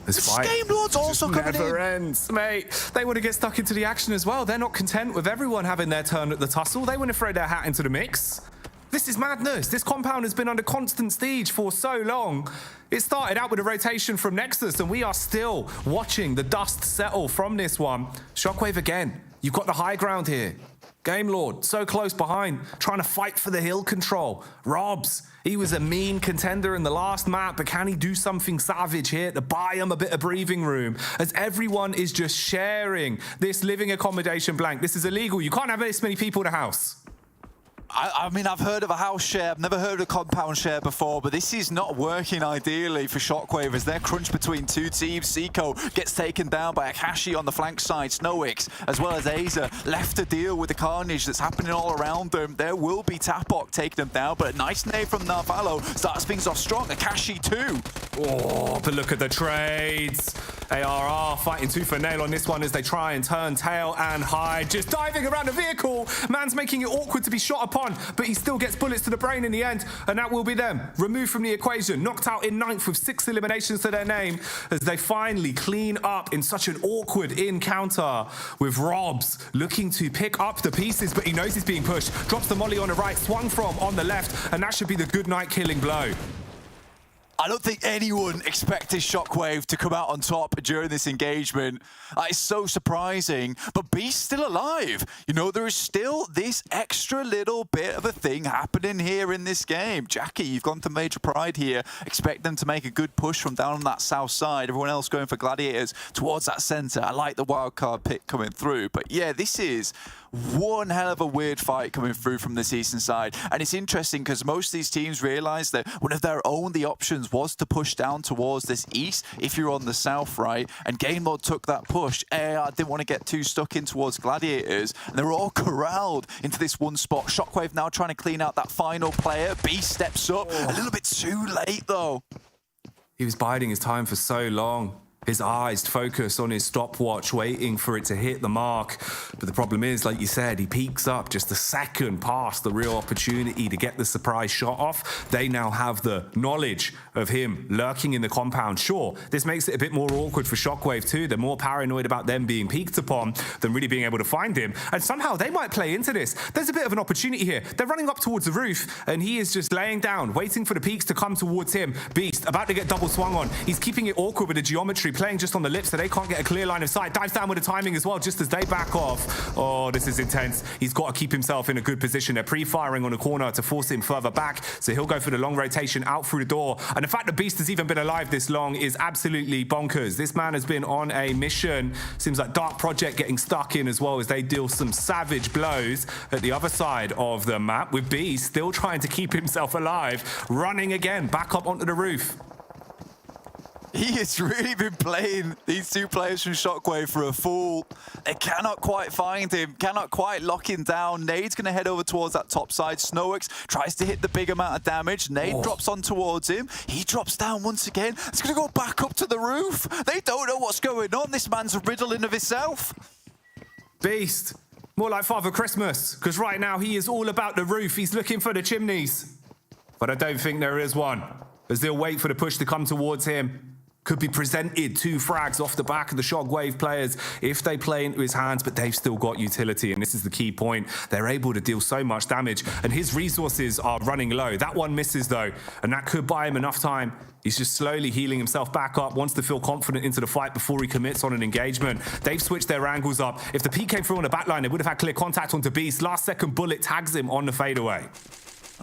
This fight Game Lord's also coming never in. ends, mate. They want to get stuck into the action as well. They're not content with everyone having their turn at the tussle. They want to throw their hat into the mix. This is madness. This compound has been under constant siege for so long. It started out with a rotation from Nexus, and we are still watching the dust settle from this one. Shockwave again. You've got the high ground here. Game Lord, so close behind, trying to fight for the hill control. Robs, he was a mean contender in the last map, but can he do something savage here to buy him a bit of breathing room? As everyone is just sharing this living accommodation blank. This is illegal. You can't have this many people in a house. I mean, I've heard of a house share. I've never heard of a compound share before, but this is not working ideally for Shockwave as they're crunched between 2 teams. Seiko gets taken down by Akashi on the flank side. Snowix, as well as Aza, left to deal with the carnage that's happening all around them. There will be Tapok taking them down, but a nice nade from Narvalo starts things off strong. Akashi too. Oh, but look at the trades. ARR fighting tooth for nail on this one as they try and turn tail and hide. Just diving around the vehicle. Man's making it awkward to be shot upon, but he still gets bullets to the brain in the end, and that will be them. Removed from the equation, knocked out in 9th with 6 eliminations to their name as they finally clean up in such an awkward encounter with Robs looking to pick up the pieces, but he knows he's being pushed. Drops the molly on the right, swung from on the left, and that should be the good night killing blow. I don't think anyone expected Shockwave to come out on top during this engagement. It's so surprising, but Beast's still alive. You know, there is still this extra little bit of a thing happening here in this game. Jackie, you've gone to Major Pride here. Expect them to make a good push from down on that south side. Everyone else going for Gladiators towards that center. I like the wildcard pick coming through, but yeah, this is one hell of a weird fight coming through from this eastern side. And it's interesting because most of these teams realize that one of their only options MADBULLS was to push down towards this east if you're on the south, right? And Game Lord took that push. AR didn't want to get too stuck in towards Gladiators, and they were all corralled into this one spot. SHOCKWAVE now trying to clean out that final player. Beast steps up, a little bit too late though. He was biding his time for so long. His eyes focus on his stopwatch, waiting for it to hit the mark. But the problem is, like you said, he peaks up just a second past the real opportunity to get the surprise shot off. They now have the knowledge of him lurking in the compound. Sure, this makes it a bit more awkward for SHOCKWAVE too. They're more paranoid about them being peeked upon than really being able to find him. And somehow they might play into this. There's a bit of an opportunity here. They're running up towards the roof, and he is just laying down, waiting for the peaks to come towards him. Beast, about to get double swung on. He's keeping it awkward with the geometry, playing just on the lips so they can't get a clear line of sight. Dives down with the timing as well, just as they back off. Oh, this is intense. He's got to keep himself in a good position. They're pre-firing on a corner to force him further back, so he'll go for the long rotation out through the door. And the fact that Beast has even been alive this long is absolutely bonkers. This man has been on a mission. Seems like Dark Project getting stuck in as well as they deal some savage blows at the other side of the map, with Beast still trying to keep himself alive, running again back up onto the roof. He has really been playing these two players from SHOCKWAVE for a fool. They cannot quite find him, cannot quite lock him down. Nade's going to head over towards that top side. Snowix tries to hit the big amount of damage. Nade drops on towards him. He drops down once again. It's going to go back up to the roof. They don't know what's going on. This man's a riddle in of himself. Beast, more like Father Christmas, because right now he is all about the roof. He's looking for the chimneys. But I don't think there is one, as they'll wait for the push to come towards him. Could be presented 2 frags off the back of the SHOCKWAVE players if they play into his hands, but they've still got utility, and this is the key point. They're able to deal so much damage, and his resources are running low. That one misses, though, and that could buy him enough time. He's just slowly healing himself back up, wants to feel confident into the fight before he commits on an engagement. They've switched their angles up. If the P came through on the backline, they would have had clear contact onto Beast. Last second bullet tags him on the fadeaway.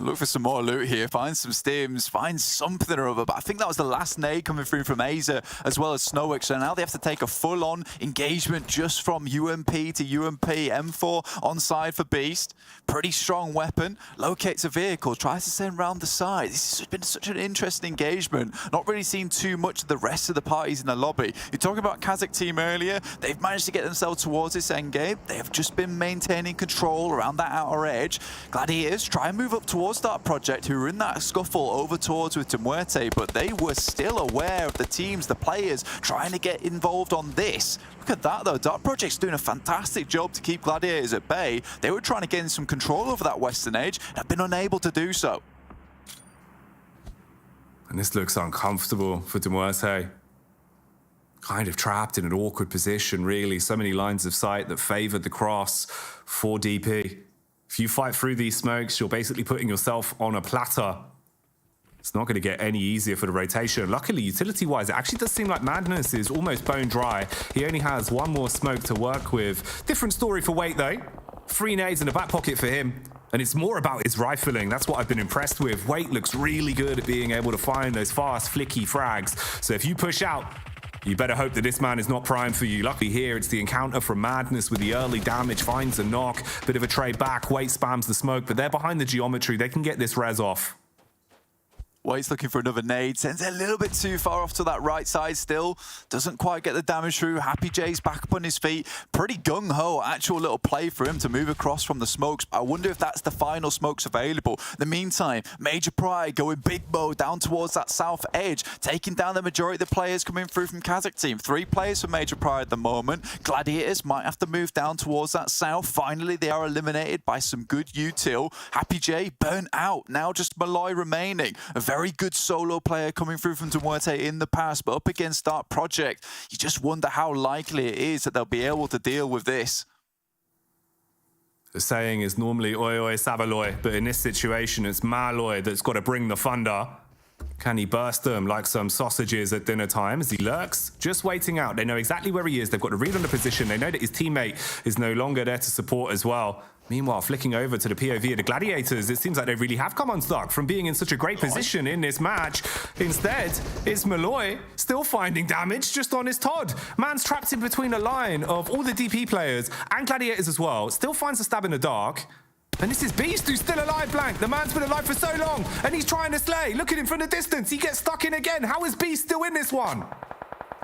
Look for some more loot here, find some stims, find something or other, but I think that was the last nade coming through from Aza as well as Snowix, so now they have to take a full-on engagement just from UMP to UMP, M4 on side for Beast. Pretty strong weapon, locates a vehicle, tries to send round the side. This has been such an interesting engagement, not really seen too much of the rest of the parties in the lobby. You're talking about KASIK team earlier, they've managed to get themselves towards this endgame. They have just been maintaining control around that outer edge. Gladiators try and move up towards Dark Project, who were in that scuffle over towards with MUERTE, but they were still aware of the teams, the players, trying to get involved on this. Look at that though, Dark Project's doing a fantastic job to keep Gladiators at bay. They were trying to gain some control over that western edge and have been unable to do so. And this looks uncomfortable for MUERTE. Kind of trapped in an awkward position, really. So many lines of sight that favored the cross for DP. If you fight through these smokes, you're basically putting yourself on a platter. It's not going to get any easier for the rotation. Luckily, utility-wise, it actually does seem like Madness is almost bone dry. He only has one more smoke to work with. Different story for Wait, though. 3 nades in the back pocket for him. And it's more about his rifling. That's what I've been impressed with. Wait looks really good at being able to find those fast, flicky frags. So if you push out, you better hope that this man is not primed for you. Luckily here, it's the encounter from Madness with the early damage, finds a knock, bit of a trade back, Wait spams the smoke, but they're behind the geometry. They can get this res off. Wait's looking for another nade, sends it a little bit too far off to that right side still. Doesn't quite get the damage through. Happy J's back up on his feet. Pretty gung-ho, actual little play for him to move across from the smokes. I wonder if that's the final smokes available. In the meantime, Major Pride going big mode down towards that south edge, taking down the majority of the players coming through from KASIK team. 3 players for Major Pride at the moment. Gladiators might have to move down towards that south. Finally, they are eliminated by some good util. Happy J burnt out. Now just Malloy remaining. A very good solo player coming through from MUERTE in the past, but up against Dark Project, you just wonder how likely it is that they'll be able to deal with this. The saying is normally oi oi savaloy, but in this situation it's Malloy that's got to bring the thunder. Can he burst them like some sausages at dinner time as he lurks, just waiting out? They know exactly where he is. They've got to read on the position. They know that his teammate is no longer there to support as well. Meanwhile, flicking over to the POV of the Gladiators, it seems like they really have come unstuck from being in such a great position in this match. Instead, it's Malloy still finding damage just on his Todd. Man's trapped in between a line of all the DP players and Gladiators as well. Still finds a stab in the dark. And this is Beast who's still alive, Blank. The man's been alive for so long, and he's trying to slay. Look at him from the distance. He gets stuck in again. How is Beast still in this one?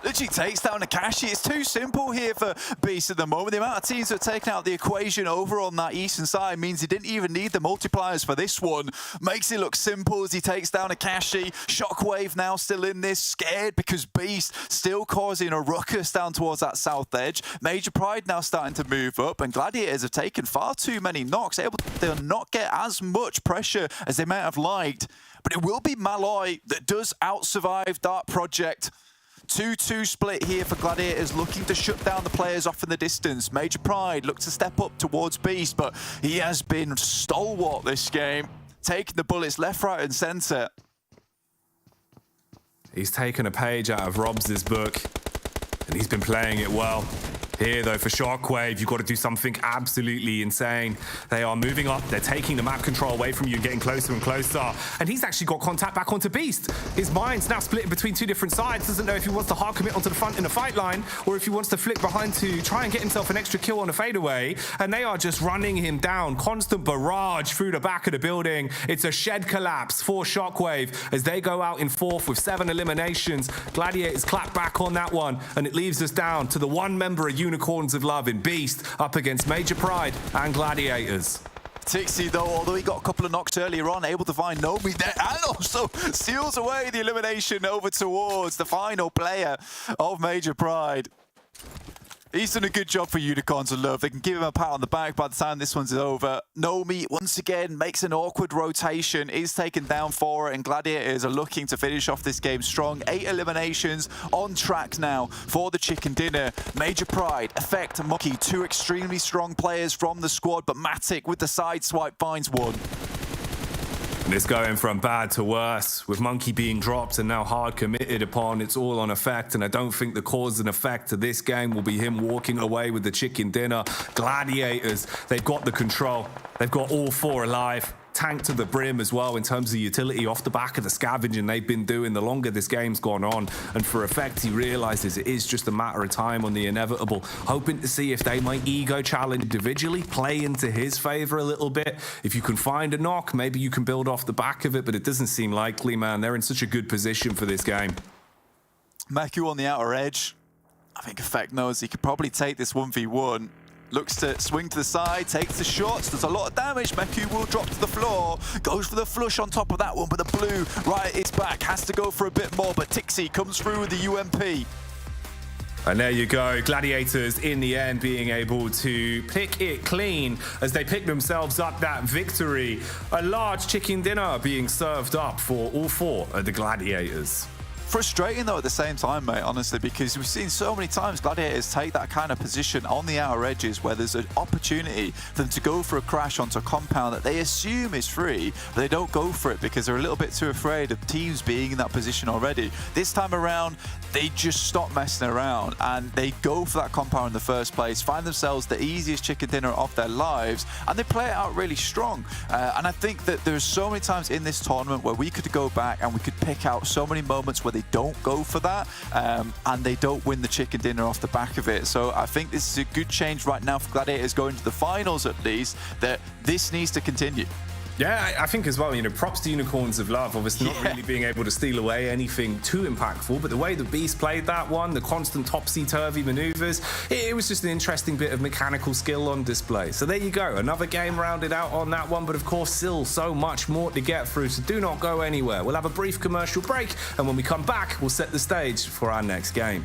Literally takes down Akashi. It's too simple here for Beast at the moment. The amount of teams that are taking out the equation over on that eastern side means he didn't even need the multipliers for this one. Makes it look simple as he takes down Akashi. Shockwave now still in this, scared because Beast still causing a ruckus down towards that south edge. Major Pride now starting to move up, and Gladiators have taken far too many knocks, able to not get as much pressure as they might have liked. But it will be Malloy that does out-survive Dark Project. 2-2 split here for Gladiators, looking to shut down the players off in the distance. Major Pride looks to step up towards Beast, but he has been stalwart this game, taking the bullets left, right, and centre. He's taken a page out of Robs' book, and he's been playing it well. Here, though, for Shockwave, you've got to do something absolutely insane. They are moving up. They're taking the map control away from you and getting closer and closer. And he's actually got contact back onto Beast. His mind's now split between two different sides. Doesn't know if he wants to hard commit onto the front in a fight line or if he wants to flick behind to try and get himself an extra kill on a fadeaway. And they are just running him down. Constant barrage through the back of the building. It's a shed collapse for Shockwave as they go out in fourth with 7 eliminations. Gladiators clap back on that one. And it leaves us down to the one member of Unicorns of Love in Beast up against Major Pride and Gladiators. Tixie, though, although he got a couple of knocks earlier on, able to find Nomi there and also seals away the elimination over towards the final player of Major Pride. He's done a good job for Unicorns of Love. They can give him a pat on the back by the time this one's over. Nomi, once again, makes an awkward rotation, is taken down for it, and Gladiators are looking to finish off this game strong. 8 eliminations on track now for the Chicken Dinner. Major Pride, Effect, and Monkey, 2 extremely strong players from the squad, but Matic with the side swipe finds one. And it's going from bad to worse, with Monkey being dropped and now hard committed upon. It's all on Effect, and I don't think the cause and effect to this game will be him walking away with the Chicken Dinner. Gladiators, they've got the control. They've got all 4 alive. Tanked to the brim as well in terms of utility off the back of the scavenging they've been doing the longer this game's gone on. And for Effect, he realizes it is just a matter of time on the inevitable, hoping to see if they might ego challenge individually, play into his favor a little bit. If you can find a knock, maybe you can build off the back of it, but it doesn't seem likely, man. They're in such a good position for this game. Maku on the outer edge. I think Effect knows he could probably take this 1v1. Looks to swing to the side, takes the shots, does a lot of damage. Meku will drop to the floor, goes for the flush on top of that one, but the blue right at its back has to go for a bit more, but Tixie comes through with the UMP. And there you go, Gladiators in the end being able to pick it clean as they pick themselves up that victory. A large chicken dinner being served up for all 4 of the Gladiators. Frustrating though at the same time, mate, honestly, because we've seen so many times Gladiators take that kind of position on the outer edges where there's an opportunity for them to go for a crash onto a compound that they assume is free, but they don't go for it because they're a little bit too afraid of teams being in that position already. This time around, they just stop messing around and they go for that compound in the first place, find themselves the easiest chicken dinner of their lives, and they play it out really strong. And I think that there's so many times in this tournament where we could go back and we could pick out so many moments where they don't go for that and they don't win the chicken dinner off the back of it. So I think this is a good change right now for Gladiators going to the finals, at least, that this needs to continue. Yeah, I think as well, you know, props to Unicorns of Love, obviously not really being able to steal away anything too impactful, but the way the Beast played that one, the constant topsy-turvy maneuvers, it was just an interesting bit of mechanical skill on display. So there you go, another game rounded out on that one, but of course still so much more to get through, so do not go anywhere. We'll have a brief commercial break, and when we come back, we'll set the stage for our next game.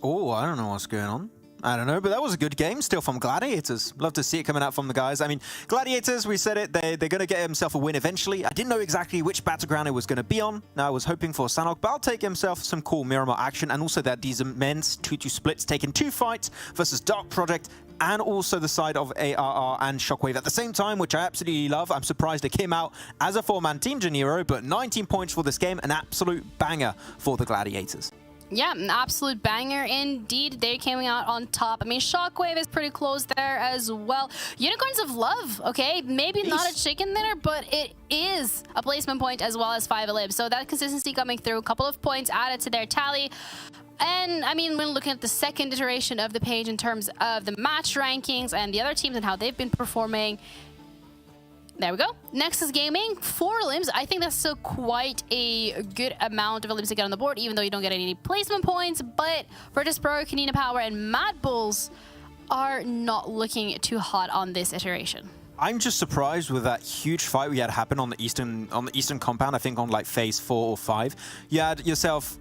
Oh, I don't know what's going on. I don't know, but that was a good game still from Gladiators. Love to see it coming out from the guys. I mean, Gladiators, we said it, they're going to get himself a win eventually. I didn't know exactly which battleground it was going to be on. Now, I was hoping for Sanhok, but I'll take himself some cool Miramar action, and also that these immense 2-2 splits, taking 2 fights versus Dark Project, and also the side of ARR and Shockwave at the same time, which I absolutely love. I'm surprised it came out as a 4-man team, Janiro, but 19 points for this game, an absolute banger for the Gladiators. Yeah, an absolute banger indeed. They're coming out on top. I mean, Shockwave is pretty close there as well. Unicorns of Love, okay? Maybe not a chicken dinner, but it is a placement point as well as 5 ellipses. So that consistency coming through, a couple of points added to their tally. And, I mean, when looking at the second iteration of the page in terms of the match rankings and the other teams and how they've been performing, there we go. Nexus Gaming, 4 limbs. I think that's still quite a good amount of limbs to get on the board, even though you don't get any placement points. But VIRTUS.PRO, KONINA Power, and MADBULLS are not looking too hot on this iteration. I'm just surprised with that huge fight we had happen on the eastern compound. I think on like phase 4 or 5. You had yourself.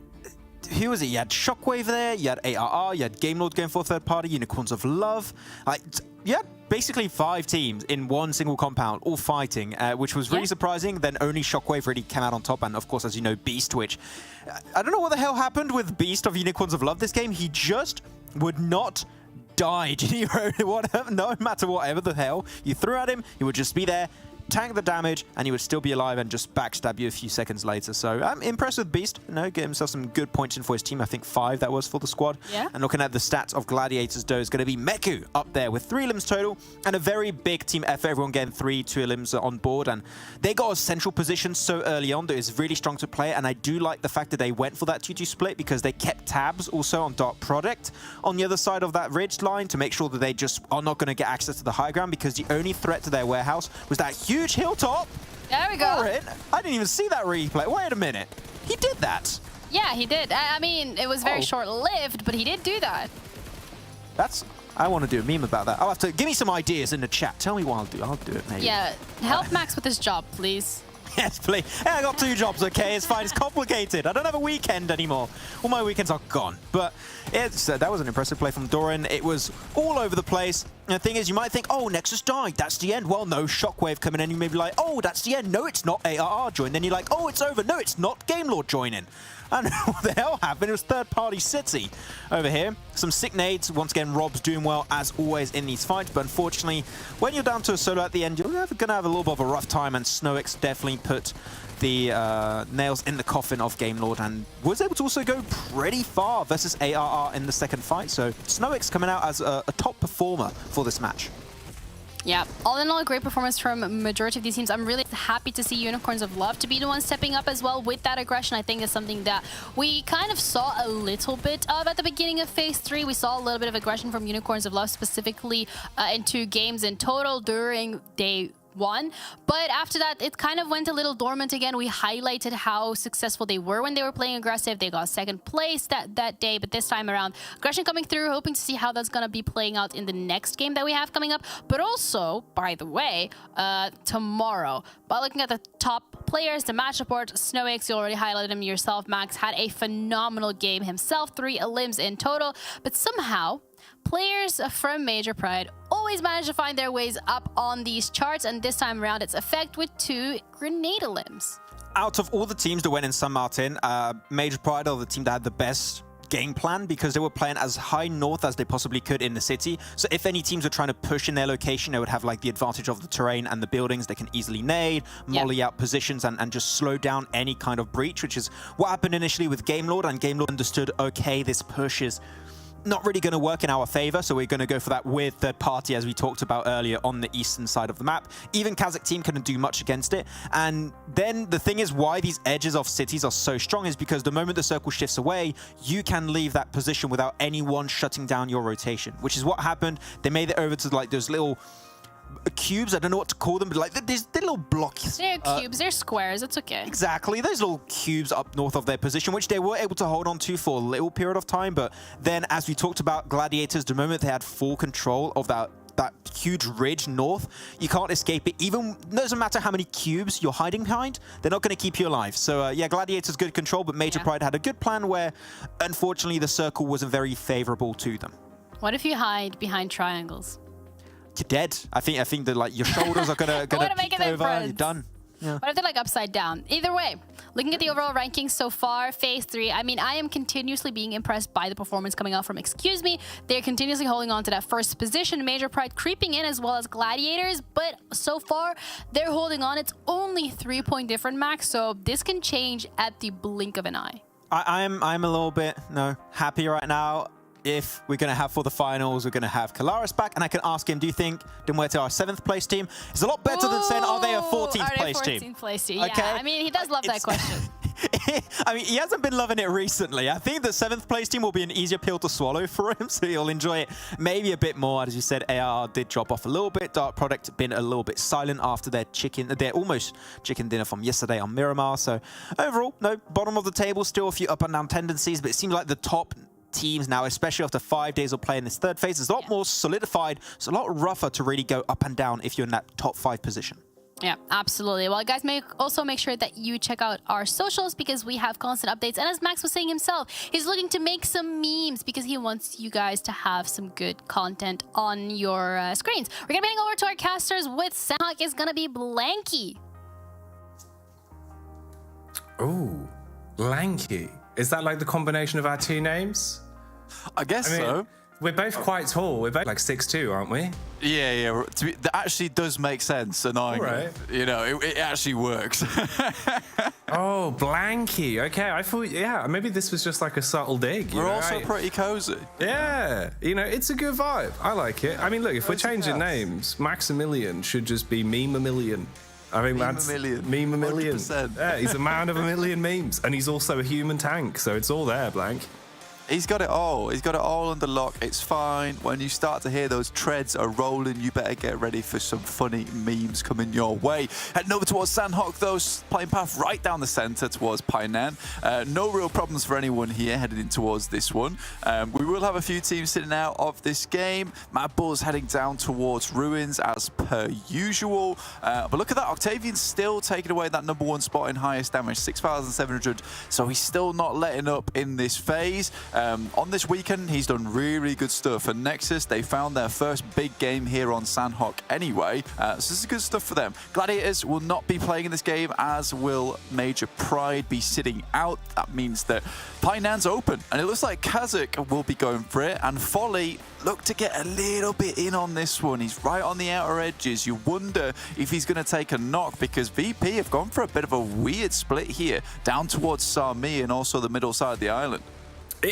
Who was it? You had Shockwave there, you had ARR, you had Game Lord going for a third party, Unicorns of Love. Like, you had basically 5 teams in one single compound, all fighting, which was really surprising. Then only Shockwave really came out on top, and of course, as you know, Beast, which I don't know what the hell happened with Beast of Unicorns of Love this game. He just would not die, no matter whatever the hell you threw at him, he would just be there, tank the damage, and he would still be alive and just backstab you a few seconds later. So I'm impressed with Beast. You know, get himself some good points in for his team. I think 5 that was for the squad. Yeah. And looking at the stats of Gladiators, though, is going to be Meku up there with 3 limbs total and a very big team effort. Everyone getting 2 limbs on board, and they got a central position so early on that is really strong to play. And I do like the fact that they went for that 2-2 split because they kept tabs also on Dark Project on the other side of that ridge line to make sure that they just are not going to get access to the high ground, because the only threat to their warehouse was that huge hilltop. There we go. I didn't even see that replay. Wait a minute. He did that. Yeah, he did. I mean, it was very short-lived, but he did do that. I want to do a meme about that. I'll have to give me some ideas in the chat. Tell me what I'll do. I'll do it, maybe. Yeah, help Max with his job, please. Yes, please. Hey, I got 2 jobs, okay? It's fine. It's complicated. I don't have a weekend anymore. All my weekends are gone. But that was an impressive play from Doran. It was all over the place. And the thing is, you might think, oh, Nexus died. That's the end. Well, no, Shockwave coming in. You may be like, oh, that's the end. No, it's not ARR join. Then you're like, oh, it's over. No, it's not Game Lord joining. I don't know what the hell happened. It was third-party City over here. Some sick nades. Once again, Rob's doing well, as always, in these fights. But unfortunately, when you're down to a solo at the end, you're going to have a little bit of a rough time. And SNOWX definitely put the nails in the coffin of Game Lord and was able to also go pretty far versus ARR in the second fight. So SNOWX coming out as a top performer for this match. Yeah, all in all, a great performance from a majority of these teams. I'm really happy to see Unicorns of Love to be the one stepping up as well with that aggression. I think is something that we kind of saw a little bit of at the beginning of Phase 3. We saw a little bit of aggression from Unicorns of Love, specifically in 2 games in total during day 1. But after that, it kind of went a little dormant again. We highlighted how successful they were when they were playing aggressive. They got 2nd place that day, but this time around, aggression coming through, hoping to see how that's going to be playing out in the next game that we have coming up. But also, by the way, tomorrow. But looking at the top players, the match report, SNOWX, you already highlighted him yourself. Max had a phenomenal game himself, 3 limbs in total, but somehow players from Major Pride always manage to find their ways up on these charts, and this time around it's Effect with 2 grenade limbs. Out of all the teams that went in San Martin, Major Pride are the team that had the best game plan because they were playing as high north as they possibly could in the city. So if any teams were trying to push in their location, they would have like the advantage of the terrain and the buildings. They can easily nade, molly out positions and just slow down any kind of breach, which is what happened initially with Game Lord. And Game Lord understood, okay, this push is not really going to work in our favor, so we're going to go for that weird third party, as we talked about earlier, on the eastern side of the map. Even KASIK team couldn't do much against it. And then the thing is, why these edges of cities are so strong is because the moment the circle shifts away, you can leave that position without anyone shutting down your rotation, which is what happened. They made it over to like those little cubes, I don't know what to call them, but like these little blocks. They're cubes, they're squares, it's okay. Exactly, those little cubes up north of their position, which they were able to hold on to for a little period of time. But then, as we talked about, Gladiators, the moment they had full control of that huge ridge north, you can't escape it. Even doesn't matter how many cubes you're hiding behind, they're not going to keep you alive. So yeah, Gladiators good control, but Major Pride had a good plan where, unfortunately, the circle wasn't very favorable to them. What if you hide behind triangles? You're dead. I think that like your shoulders are gonna make peek it over. different. You're done. Yeah. What if they're like upside down? Either way, looking at the overall rankings so far, Phase 3, I mean, I am continuously being impressed by the performance coming out from Excuse Me. They're continuously holding on to that first position. Major Pride creeping in as well as Gladiators, but so far, they're holding on. It's only 3-point difference, Max, so this can change at the blink of an eye. I'm a little bit happy right now. If we're going to have for the finals, we're going to have Kalaris back, and I can ask him, do you think MUERTE are a 7th place team? It's a lot better than saying, are they a 14th place team? 14th place team, Okay. yeah. I mean, he does love that question. I mean, he hasn't been loving it recently. I think the 7th place team will be an easier pill to swallow for him, so he'll enjoy it maybe a bit more. As you said, AR did drop off a little bit. Dark Product been a little bit silent after their almost chicken dinner from yesterday on Miramar. So overall, no, bottom of the table, still a few up and down tendencies, but it seems like the top teams now, especially after 5 days of playing this third phase, is a lot more solidified. It's a lot rougher to really go up and down if you're in that top 5 position. Yeah, absolutely. Well, guys, also make sure that you check out our socials because we have constant updates. And as Max was saying himself, he's looking to make some memes because he wants you guys to have some good content on your screens. We're going to be heading over to our casters with Sanhok is going to be Blanky. Ooh, Blanky. Is that like the combination of our two names? I guess so. We're both quite tall. We're both like 6'2", aren't we? Yeah. That actually does make sense, annoyingly. Right. You know, it actually works. Oh, Blanky. Okay, I thought, yeah, maybe this was just like a subtle dig. We're also pretty cozy. Yeah, you know, it's a good vibe. I like it. I mean, look, if we're changing names, Maximilian should just be Meme-a-million. I think that's Meme-a-million. 100%. Yeah, he's a man of a million memes, and he's also a human tank, so it's all there, Blank. He's got it all. He's got it all under lock. It's fine. When you start to hear those treads are rolling, you better get ready for some funny memes coming your way. Heading over towards Sanhok, though, playing path right down the center towards Painan. No real problems for anyone here heading in towards this one. We will have a few teams sitting out of this game. MADBULLS heading down towards Ruins as per usual. But look at that. Octavian's still taking away that #1 spot in highest damage, 6,700. So he's still not letting up in this phase. On this weekend, he's done really good stuff. And NEXUS, they found their first big game here on Sanhok anyway. So this is good stuff for them. Gladiators will not be playing in this game, as will Major Pride be sitting out. That means that Painan's open. And it looks like KASIK will be going for it. And Folly look to get a little bit in on this one. He's right on the outer edges. You wonder if he's going to take a knock, because VP have gone for a bit of a weird split here, down towards Sami and also the middle side of the island.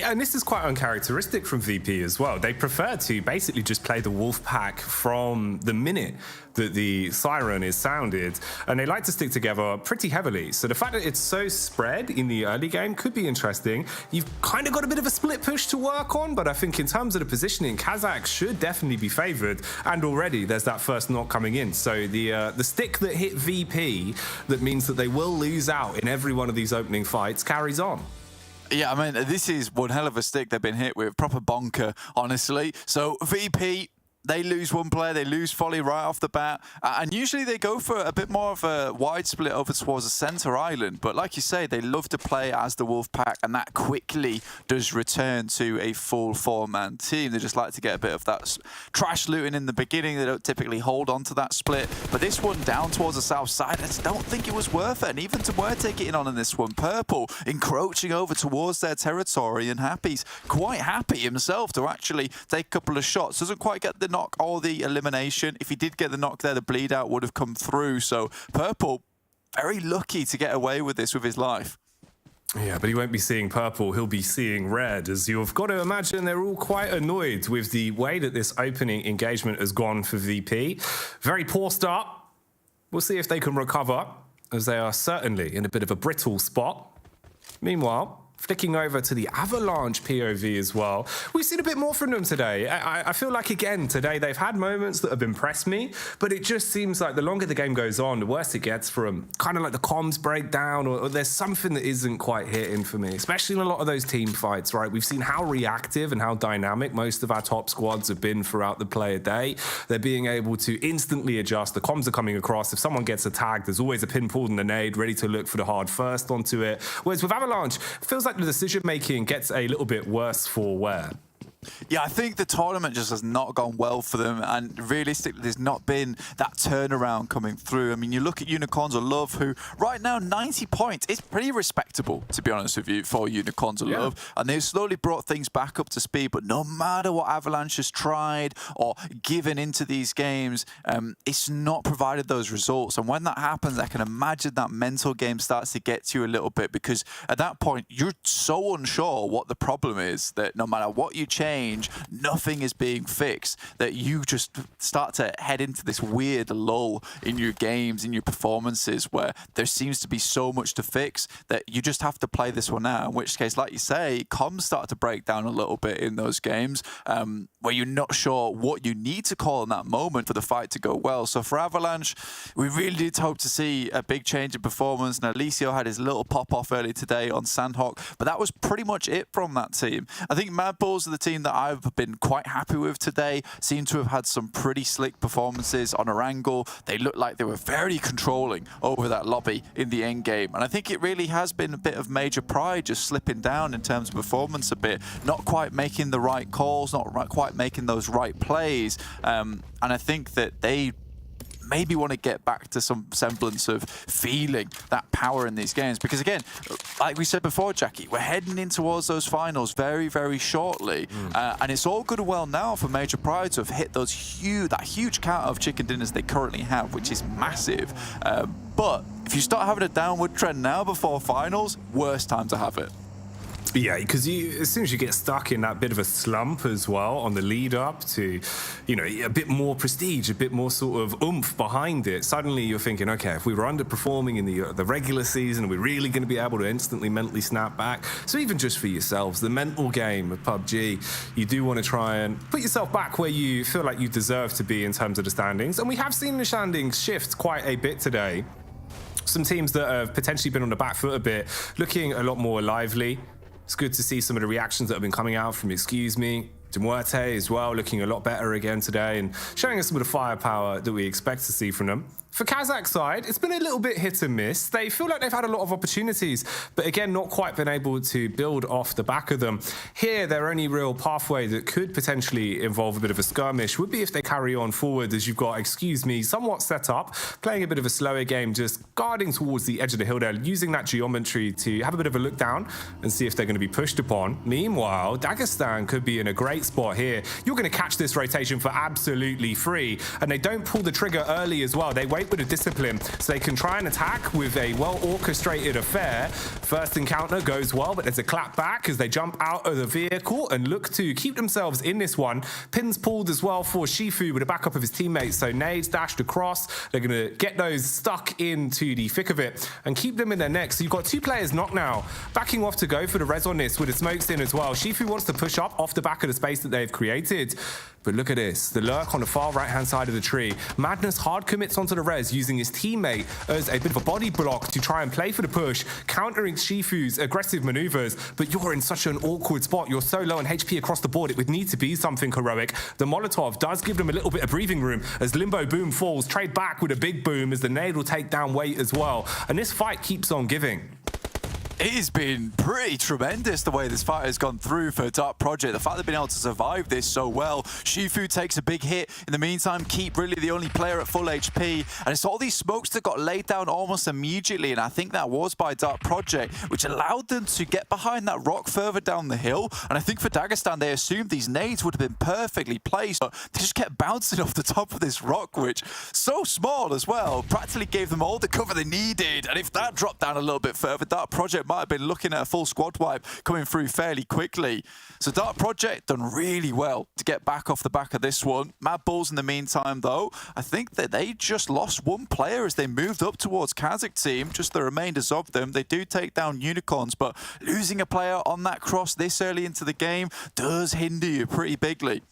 And this is quite uncharacteristic from VP as well. They prefer to basically just play the wolf pack from the minute that the siren is sounded, and they like to stick together pretty heavily. So the fact that it's so spread in the early game could be interesting. You've kind of got a bit of a split push to work on, but I think in terms of the positioning, KASIK should definitely be favored, and already there's that first knock coming in. So the stick that hit VP that means that they will lose out in every one of these opening fights carries on. Yeah, I mean, this is one hell of a stick they've been hit with. Proper bonker, honestly. So VP, they lose one player, they lose Folly right off the bat, and usually they go for a bit more of a wide split over towards the center island, but like you say, they love to play as the Wolfpack, and that quickly does return to a full 4-man team. They just like to get a bit of that trash looting in the beginning. They don't typically hold on to that split, but this one down towards the south side, I just don't think it was worth it, and even to MUERTE getting on in this one, Purple encroaching over towards their territory, and Happy's quite happy himself to actually take a couple of shots. Doesn't quite get the knock or the elimination. If he did get the knock there, the bleed out would have come through. So Purple, very lucky to get away with this with his life. Yeah, but he won't be seeing purple, he'll be seeing red, as you've got to imagine they're all quite annoyed with the way that this opening engagement has gone for VP. Very poor start. We'll see if they can recover, as they are certainly in a bit of a brittle spot. Meanwhile, flicking over to the Avalanche POV as well. We've seen a bit more from them today. I feel like, again, today they've had moments that have impressed me, but it just seems like the longer the game goes on, the worse it gets for them. Kind of like the comms break down, or there's something that isn't quite hitting for me, especially in a lot of those team fights, right? We've seen how reactive and how dynamic most of our top squads have been throughout the play a day. They're being able to instantly adjust. The comms are coming across. If someone gets attacked, there's always a pin pulled and a nade ready to look for the hard first onto it. Whereas with Avalanche, it feels like the decision-making gets a little bit worse for wear. Yeah, I think the tournament just has not gone well for them, and realistically there's not been that turnaround coming through. I mean, you look at Unicorns of Love, who right now 90 points is pretty respectable, to be honest with you, for Unicorns of Love, and they've slowly brought things back up to speed, but no matter what Avalanche has tried or given into these games, it's not provided those results. And when that happens, I can imagine that mental game starts to get to you a little bit, because at that point you're so unsure what the problem is that no matter what you change, nothing is being fixed, that you just start to head into this weird lull in your games, in your performances, where there seems to be so much to fix that you just have to play this one out. In which case, like you say, comms start to break down a little bit in those games, where you're not sure what you need to call in that moment for the fight to go well. So for Avalanche, we really did hope to see a big change in performance. Now, Alicio had his little pop-off early today on Sanhok, but that was pretty much it from that team. I think MADBULLS are the team that I've been quite happy with today. Seem to have had some pretty slick performances on Erangel. They looked like they were very controlling over that lobby in the end game. And I think it really has been a bit of major pride just slipping down in terms of performance a bit. Not quite making the right calls, not quite making those right plays. And I think that they maybe want to get back to some semblance of feeling that power in these games, because again, like we said before, Jackie, we're heading in towards those finals very, very shortly, and it's all good and well now for Major Pride to have hit those that huge count of chicken dinners they currently have, which is massive. But if you start having a downward trend now before finals, worst time to have it. Yeah, because as soon as you get stuck in that bit of a slump as well on the lead up to, you know, a bit more prestige, a bit more sort of oomph behind it, suddenly you're thinking, okay, if we were underperforming in the regular season, are we really going to be able to instantly mentally snap back? So even just for yourselves, the mental game of PUBG, you do want to try and put yourself back where you feel like you deserve to be in terms of the standings. And we have seen the standings shift quite a bit today. Some teams that have potentially been on the back foot a bit, looking a lot more lively. It's good to see some of the reactions that have been coming out from Excuse Me, MUERTE as well, looking a lot better again today and showing us some of the firepower that we expect to see from them. For KASIK side, it's been a little bit hit and miss. They feel like they've had a lot of opportunities, but again, not quite been able to build off the back of them. Here, their only real pathway that could potentially involve a bit of a skirmish would be if they carry on forward, as you've got, Excuse Me, somewhat set up, playing a bit of a slower game, just guarding towards the edge of the hill there, using that geometry to have a bit of a look down and see if they're going to be pushed upon. Meanwhile, Dagestan could be in a great spot here. You're going to catch this rotation for absolutely free, and they don't pull the trigger early as well. They wait with a discipline so they can try and attack with a well-orchestrated affair. First encounter goes well, but there's a clap back as they jump out of the vehicle and look to keep themselves in this one. Pins pulled as well for Shifu with a backup of his teammates, so nades dashed across. They're going to get those stuck into the thick of it and keep them in their necks. So you've got two players knocked now, backing off to go for the res on this with the smokes in as well. Shifu wants to push up off the back of the space that they've created. But look at this, the lurk on the far right-hand side of the tree. Madness hard commits onto the res Perez using his teammate as a bit of a body block to try and play for the push, countering Shifu's aggressive maneuvers, but you're in such an awkward spot. You're so low on HP across the board, it would need to be something heroic. The Molotov does give them a little bit of breathing room as Limbo Boom falls, trade back with a big boom as the nade will take down weight as well. And this fight keeps on giving. It has been pretty tremendous the way this fight has gone through for Dark Project. The fact they've been able to survive this so well. Shifu takes a big hit. In the meantime, Keep really the only player at full HP. And it's all these smokes that got laid down almost immediately. And I think that was by Dark Project, which allowed them to get behind that rock further down the hill. And I think for Dagestan, they assumed these nades would have been perfectly placed. But they just kept bouncing off the top of this rock, which so small as well, practically gave them all the cover they needed. And if that dropped down a little bit further, Dark Project might have been looking at a full squad wipe coming through fairly quickly. So Dark Project done really well to get back off the back of this one. MADBULLS in the meantime though, I think that they just lost one player as they moved up towards KASIK team, just the remainders of them. They do take down Unicorns, but losing a player on that cross this early into the game does hinder you pretty bigly.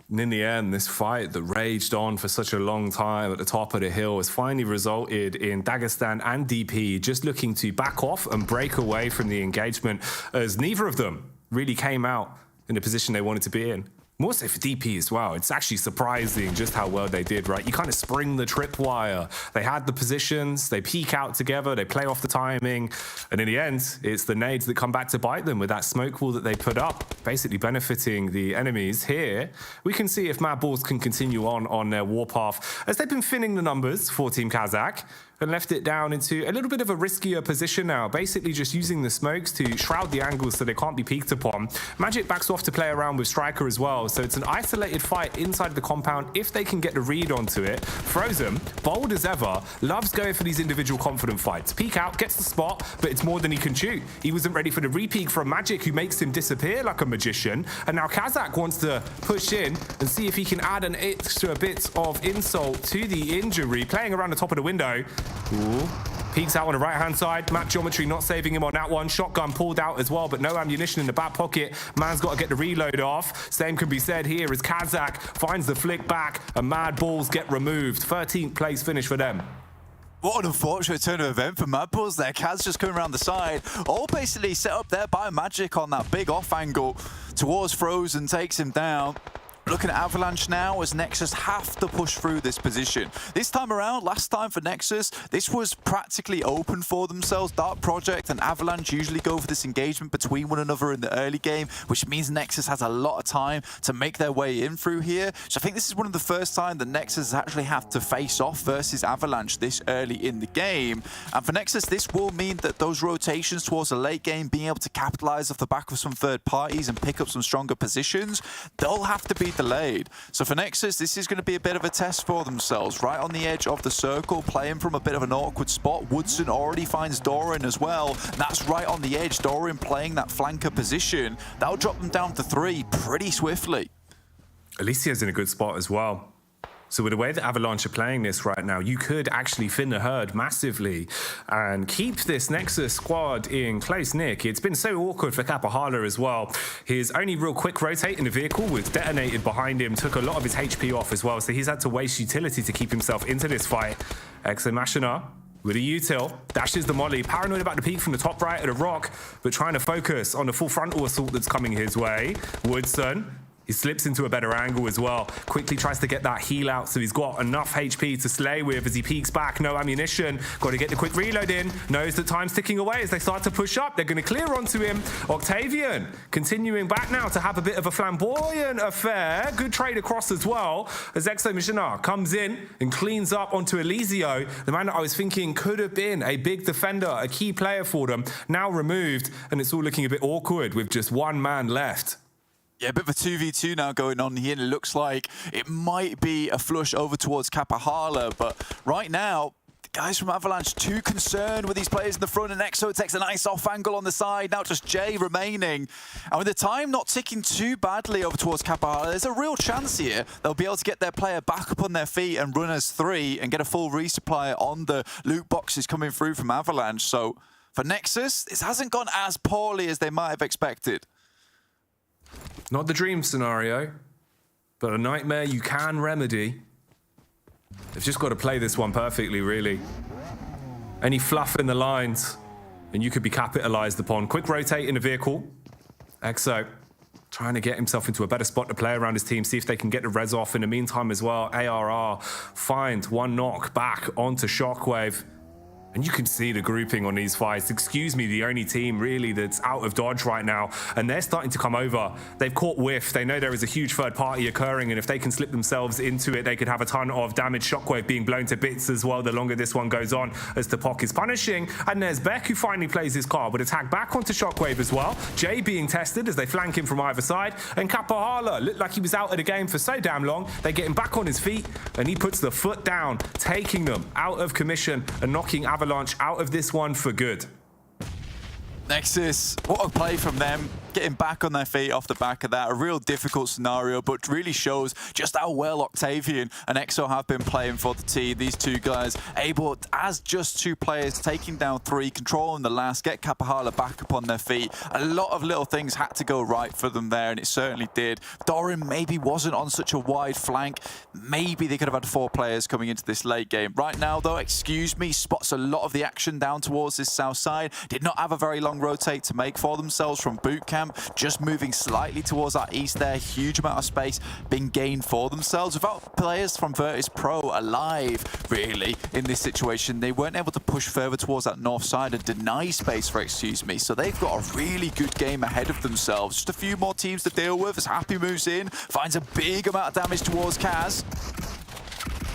And in the end, this fight that raged on for such a long time at the top of the hill has finally resulted in Dagestan and DP just looking to back off and break away from the engagement, as neither of them really came out in the position they wanted to be in. More so for DP as well. It's actually surprising just how well they did, right? You kind of spring the tripwire. They had the positions, they peek out together, they play off the timing, and in the end, it's the nades that come back to bite them with that smoke wall that they put up, basically benefiting the enemies. Here, we can see if MADBULLS can continue on their warpath, as they've been thinning the numbers for Team Kazakh, and left it down into a little bit of a riskier position now, basically just using the smokes to shroud the angles so they can't be peeked upon. Magic backs off to play around with Striker as well, so it's an isolated fight inside the compound if they can get the read onto it. Frozen, bold as ever, loves going for these individual confident fights. Peek out, gets the spot, but it's more than he can chew. He wasn't ready for the re-peek from Magic, who makes him disappear like a magician, and now Kazakh wants to push in and see if he can add an extra bit of insult to the injury, playing around the top of the window. Ooh. Peeks out on the right-hand side. Map geometry not saving him on that one. Shotgun pulled out as well, but no ammunition in the back pocket. Man's got to get the reload off. Same can be said here as Kazakh finds the flick back and MADBULLS get removed. 13th place finish for them. What an unfortunate turn of event for MADBULLS there. Kaz just coming around the side. All basically set up there by Magic on that big off angle towards Frozen, takes him down. Looking at Avalanche now as Nexus have to push through this position. This time around, last time for Nexus, this was practically open for themselves. Dark Project and Avalanche usually go for this engagement between one another in the early game, which means Nexus has a lot of time to make their way in through here. So I think this is one of the first time that Nexus actually have to face off versus Avalanche this early in the game. And for Nexus, this will mean that those rotations towards the late game, being able to capitalize off the back of some third parties and pick up some stronger positions, they'll have to be delayed. So for Nexus, this is going to be a bit of a test for themselves. Right on the edge of the circle, playing from a bit of an awkward spot. Woodson already finds Doran as well. And that's right on the edge. Doran playing that flanker position. That'll drop them down to 3 pretty swiftly. Alicia's in a good spot as well. So with the way that Avalanche are playing this right now, you could actually thin the herd massively and keep this Nexus squad in close nick. It's been so awkward for Kapahala as well. His only real quick rotate in the vehicle was detonated behind him, took a lot of his HP off as well, so he's had to waste utility to keep himself into this fight. Exomashina with a util, dashes the molly, paranoid about the peak from the top right of the rock, but trying to focus on the full frontal assault that's coming his way. Woodson, he slips into a better angle as well. Quickly tries to get that heal out, so he's got enough HP to slay with as he peeks back. No ammunition. Got to get the quick reload in. Knows that time's ticking away as they start to push up. They're going to clear onto him. Octavian continuing back now to have a bit of a flamboyant affair. Good trade across as well as Exomashina comes in and cleans up onto Eliseo, the man that I was thinking could have been a big defender, a key player for them. Now removed, and it's all looking a bit awkward with just one man left. Yeah, a bit of a 2v2 now going on here, and it looks like it might be a flush over towards Kapahala, but right now, the guys from Avalanche too concerned with these players in the front, and Exo takes a nice off angle on the side, now just Jay remaining. And with the time not ticking too badly over towards Kapahala, there's a real chance here they'll be able to get their player back up on their feet and run as 3 and get a full resupply on the loot boxes coming through from Avalanche. So for Nexus, this hasn't gone as poorly as they might have expected. Not the dream scenario, but a nightmare you can remedy. They've just got to play this one perfectly, really. Any fluff in the lines, and you could be capitalized upon. Quick rotate in the vehicle. Exo trying to get himself into a better spot to play around his team, see if they can get the res off. In the meantime as well, ARR find one knock back onto SHOCKWAVE. And you can see the grouping on these fights. Excuse me, the only team really that's out of dodge right now. And they're starting to come over. They've caught whiff. They know there is a huge third party occurring. And if they can slip themselves into it, they could have a ton of damage. SHOCKWAVE being blown to bits as well the longer this one goes on, as the POC is punishing. And there's Beck, who finally plays his card with a tag back onto SHOCKWAVE as well. Jay being tested as they flank him from either side. And Kapahala looked like he was out of the game for so damn long. They get him back on his feet. And he puts the foot down, taking them out of commission and knocking AVALANCHE out of this one for good. NEXUS, what a play from them. Getting back on their feet off the back of that. A real difficult scenario, but really shows just how well Octavian and EXO have been playing for the team. These two guys able, as just two players, taking down three, controlling the last, get Kapahala back up on their feet. A lot of little things had to go right for them there, and it certainly did. Doran maybe wasn't on such a wide flank. Maybe they could have had 4 players coming into this late game. Right now, though, excuse me, spots a lot of the action down towards this south side. Did not have a very long rotate to make for themselves from boot camp. Just moving slightly towards that east there. Huge amount of space being gained for themselves. Without players from VIRTUS.PRO alive, really, in this situation, they weren't able to push further towards that north side and deny space for excuse me. So they've got a really good game ahead of themselves. Just a few more teams to deal with as Happy moves in, finds a big amount of damage towards Kaz.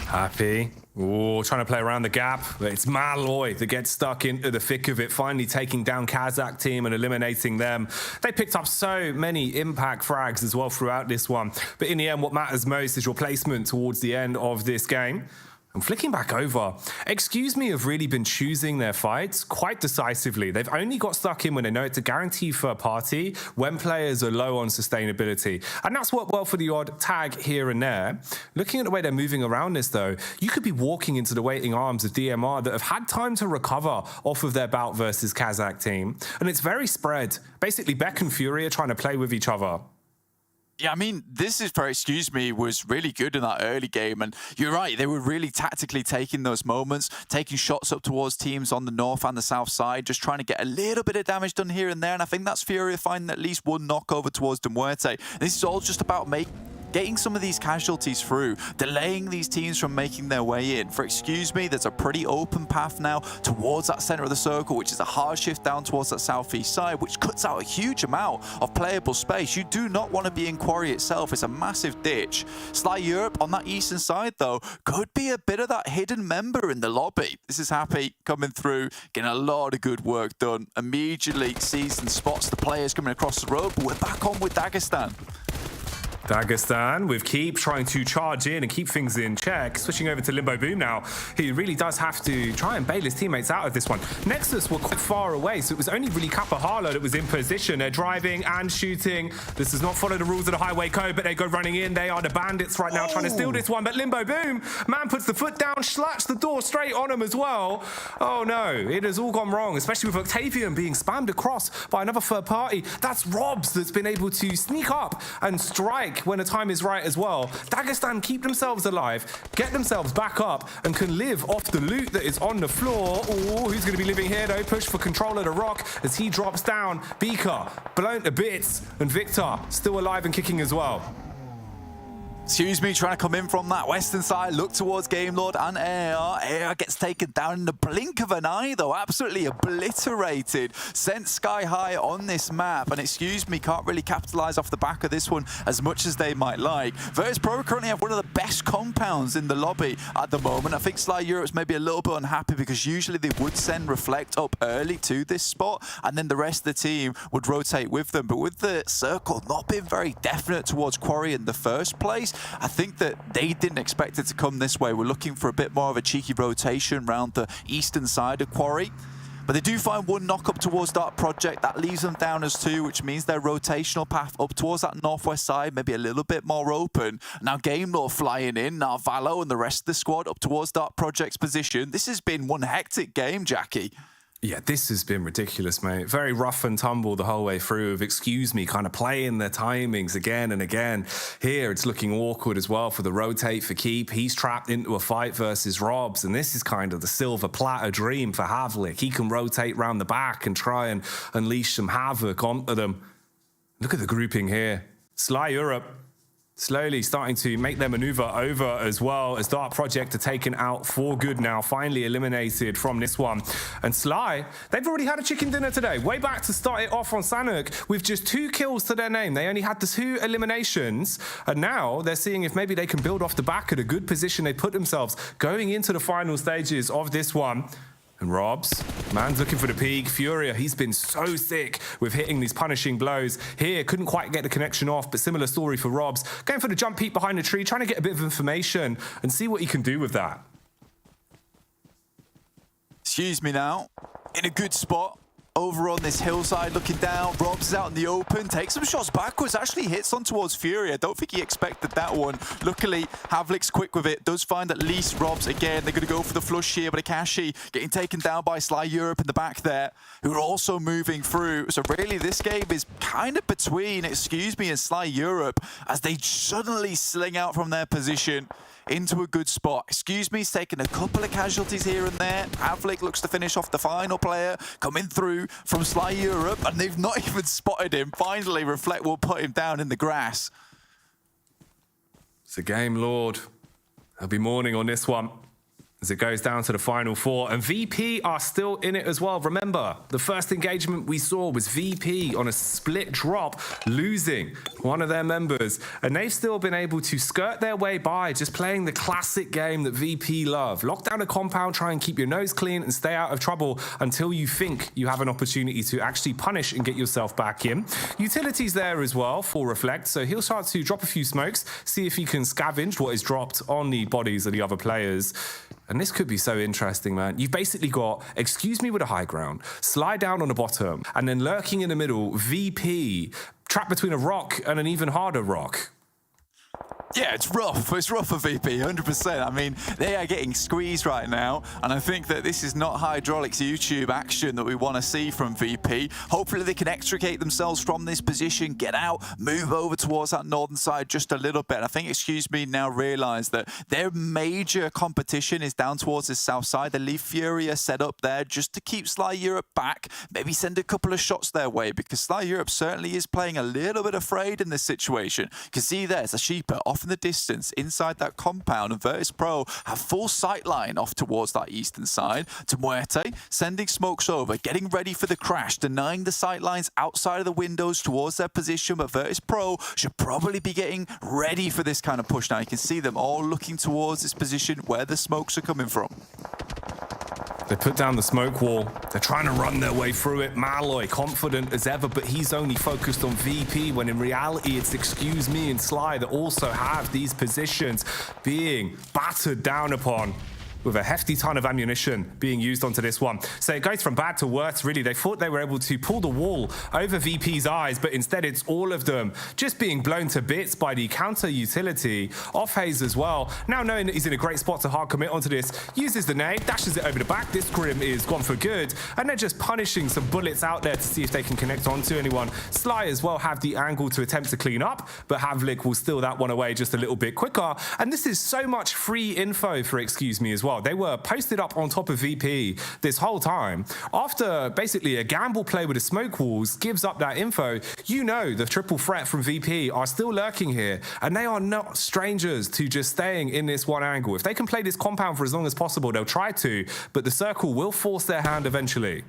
Happy. Ooh, trying to play around the gap. But it's Malloy that gets stuck into the thick of it, finally taking down KASIK team and eliminating them. They picked up so many impact frags as well throughout this one. But in the end, what matters most is your placement towards the end of this game. And flicking back over, excuse me have really been choosing their fights quite decisively. They've only got stuck in when they know it's a guaranteed third party, when players are low on sustainability. And that's worked well for the odd tag here and there. Looking at the way they're moving around this though, you could be walking into the waiting arms of DMR that have had time to recover off of their bout versus KASIK team. And it's very spread. Basically, Beck and Fury are trying to play with each other. Yeah, I mean, this is for excuse me was really good in that early game, and you're right, they were really tactically taking those moments, taking shots up towards teams on the north and the south side, just trying to get a little bit of damage done here and there, and I think that's Fury finding at least one knock over towards MUERTE. This is all just about getting some of these casualties through, delaying these teams from making their way in. For excuse me, there's a pretty open path now towards that center of the circle, which is a hard shift down towards that southeast side, which cuts out a huge amount of playable space. You do not want to be in Quarry itself. It's a massive ditch. Sly Europe on that eastern side, though, could be a bit of that hidden member in the lobby. This is Happy coming through, getting a lot of good work done. Immediately sees and spots the players coming across the road, but we're back on with Dagestan. Dagestan with Keep trying to charge in and keep things in check. Switching over to Limbo Boom now. He really does have to try and bail his teammates out of this one. NEXUS were quite far away, so it was only really Kapahala that was in position. They're driving and shooting. This does not follow the rules of the highway code, but they go running in. They are the bandits right now trying to steal this one, but Limbo Boom, man puts the foot down, slats the door straight on him as well. Oh no, it has all gone wrong, especially with Octavian being spammed across by another third party. That's Robs that's been able to sneak up and strike when the time is right as well. Dagestan keep themselves alive, get themselves back up, and can live off the loot that is on the floor. Ooh, who's going to be living here though? Push for control of the rock as he drops down. Beaker blown to bits, and Victor still alive and kicking as well. Excuse me, trying to come in from that western side, look towards Game Lord and AR. AR gets taken down in the blink of an eye, though. Absolutely obliterated. Sent sky high on this map. And excuse me, can't really capitalize off the back of this one as much as they might like. VIRTUS.PRO currently have one of the best compounds in the lobby at the moment. I think Sly Europe's maybe a little bit unhappy because usually they would send Reflect up early to this spot and then the rest of the team would rotate with them. But with the circle not being very definite towards Quarry in the first place, I think that they didn't expect it to come this way. We're looking for a bit more of a cheeky rotation around the eastern side of Quarry. But they do find one knock up towards Dark Project. That leaves them down as 2, which means their rotational path up towards that northwest side, maybe a little bit more open. Now Game Lord flying in, now Valo and the rest of the squad up towards Dark Project's position. This has been one hectic game, Jackie. Yeah, this has been ridiculous, mate. Very rough and tumble the whole way through of excuse me, kind of playing their timings again and again. Here, it's looking awkward as well for the rotate for Keep. He's trapped into a fight versus Robs, and this is kind of the silver platter dream for Havlik. He can rotate round the back and try and unleash some havoc onto them. Look at the grouping here. Sly Europe slowly starting to make their maneuver over as well as Dark Project are taken out for good now, finally eliminated from this one. And Sly, they've already had a chicken dinner today. Way back to start it off on Sanhok with just 2 kills to their name. They only had the 2 eliminations, and now they're seeing if maybe they can build off the back at a good position they put themselves going into the final stages of this one. And Robs, man's looking for the peak. Furia, he's been so sick with hitting these punishing blows. Here, couldn't quite get the connection off, but similar story for Robs. Going for the jump peek behind the tree, trying to get a bit of information and see what he can do with that. Excuse me now. In a good spot. Over on this hillside, looking down. Robs is out in the open, takes some shots backwards, actually hits on towards Fury. I don't think he expected that one. Luckily, Havlik's quick with it, does find at least Robs again. They're going to go for the flush here, but Akashi getting taken down by Sly Europe in the back there, who are also moving through. So really, this game is kind of between Excuse Me and Sly Europe as they suddenly sling out from their position into a good spot. Excuse Me's taking a couple of casualties here and there. Havlik looks to finish off the final player coming through from Sly Europe, and they've not even spotted him. Finally, Reflect will put him down in the grass. It's a game, Lord. There'll be mourning on this one as it goes down to the final 4. And VP are still in it as well. Remember, the first engagement we saw was VP on a split drop, losing one of their members. And they've still been able to skirt their way by, just playing the classic game that VP love. Lock down a compound, try and keep your nose clean and stay out of trouble until you think you have an opportunity to actually punish and get yourself back in. Utilities there as well for Reflect. So he'll start to drop a few smokes, see if he can scavenge what is dropped on the bodies of the other players. And this could be so interesting, man. You've basically got Excuse Me with a high ground, Slide down on the bottom, and then lurking in the middle, VP, trapped between a rock and an even harder rock. Yeah, it's rough. It's rough for VP, 100%. I mean, they are getting squeezed right now, and I think that this is not Hydraulics YouTube action that we want to see from VP. Hopefully they can extricate themselves from this position, get out, move over towards that northern side just a little bit. I think Excuse Me now realise that their major competition is down towards this south side. They leave Furia set up there just to keep Sly Europe back, maybe send a couple of shots their way, because Sly Europe certainly is playing a little bit afraid in this situation. You can see there's a Sheeper off in the distance inside that compound, and VIRTUS.PRO have full sight line off towards that eastern side to MUERTE, sending smokes over, getting ready for the crash, denying the sight lines outside of the windows towards their position, but VIRTUS.PRO should probably be getting ready for this kind of push now. You can see them all looking towards this position where the smokes are coming from. They put down the smoke wall. They're trying to run their way through it. Malloy, confident as ever, but he's only focused on VP, when in reality it's Excuse Me and Sly that also have these positions being battered down upon, with a hefty ton of ammunition being used onto this one. So it goes from bad to worse, really. They thought they were able to pull the wall over VP's eyes, but instead it's all of them just being blown to bits by the counter utility. Off-Haze as well, now knowing that he's in a great spot to hard commit onto this, uses the nade, dashes it over the back. This Grim is gone for good, and they're just punishing some bullets out there to see if they can connect onto anyone. Sly as well have the angle to attempt to clean up, but Havlik will steal that one away just a little bit quicker. And this is so much free info for Excuse Me as well. They were posted up on top of VP this whole time. After basically a gamble play with the smoke walls gives up that info, you know the triple threat from VP are still lurking here, and they are not strangers to just staying in this one angle. If they can play this compound for as long as possible, they'll try to, but the circle will force their hand eventually.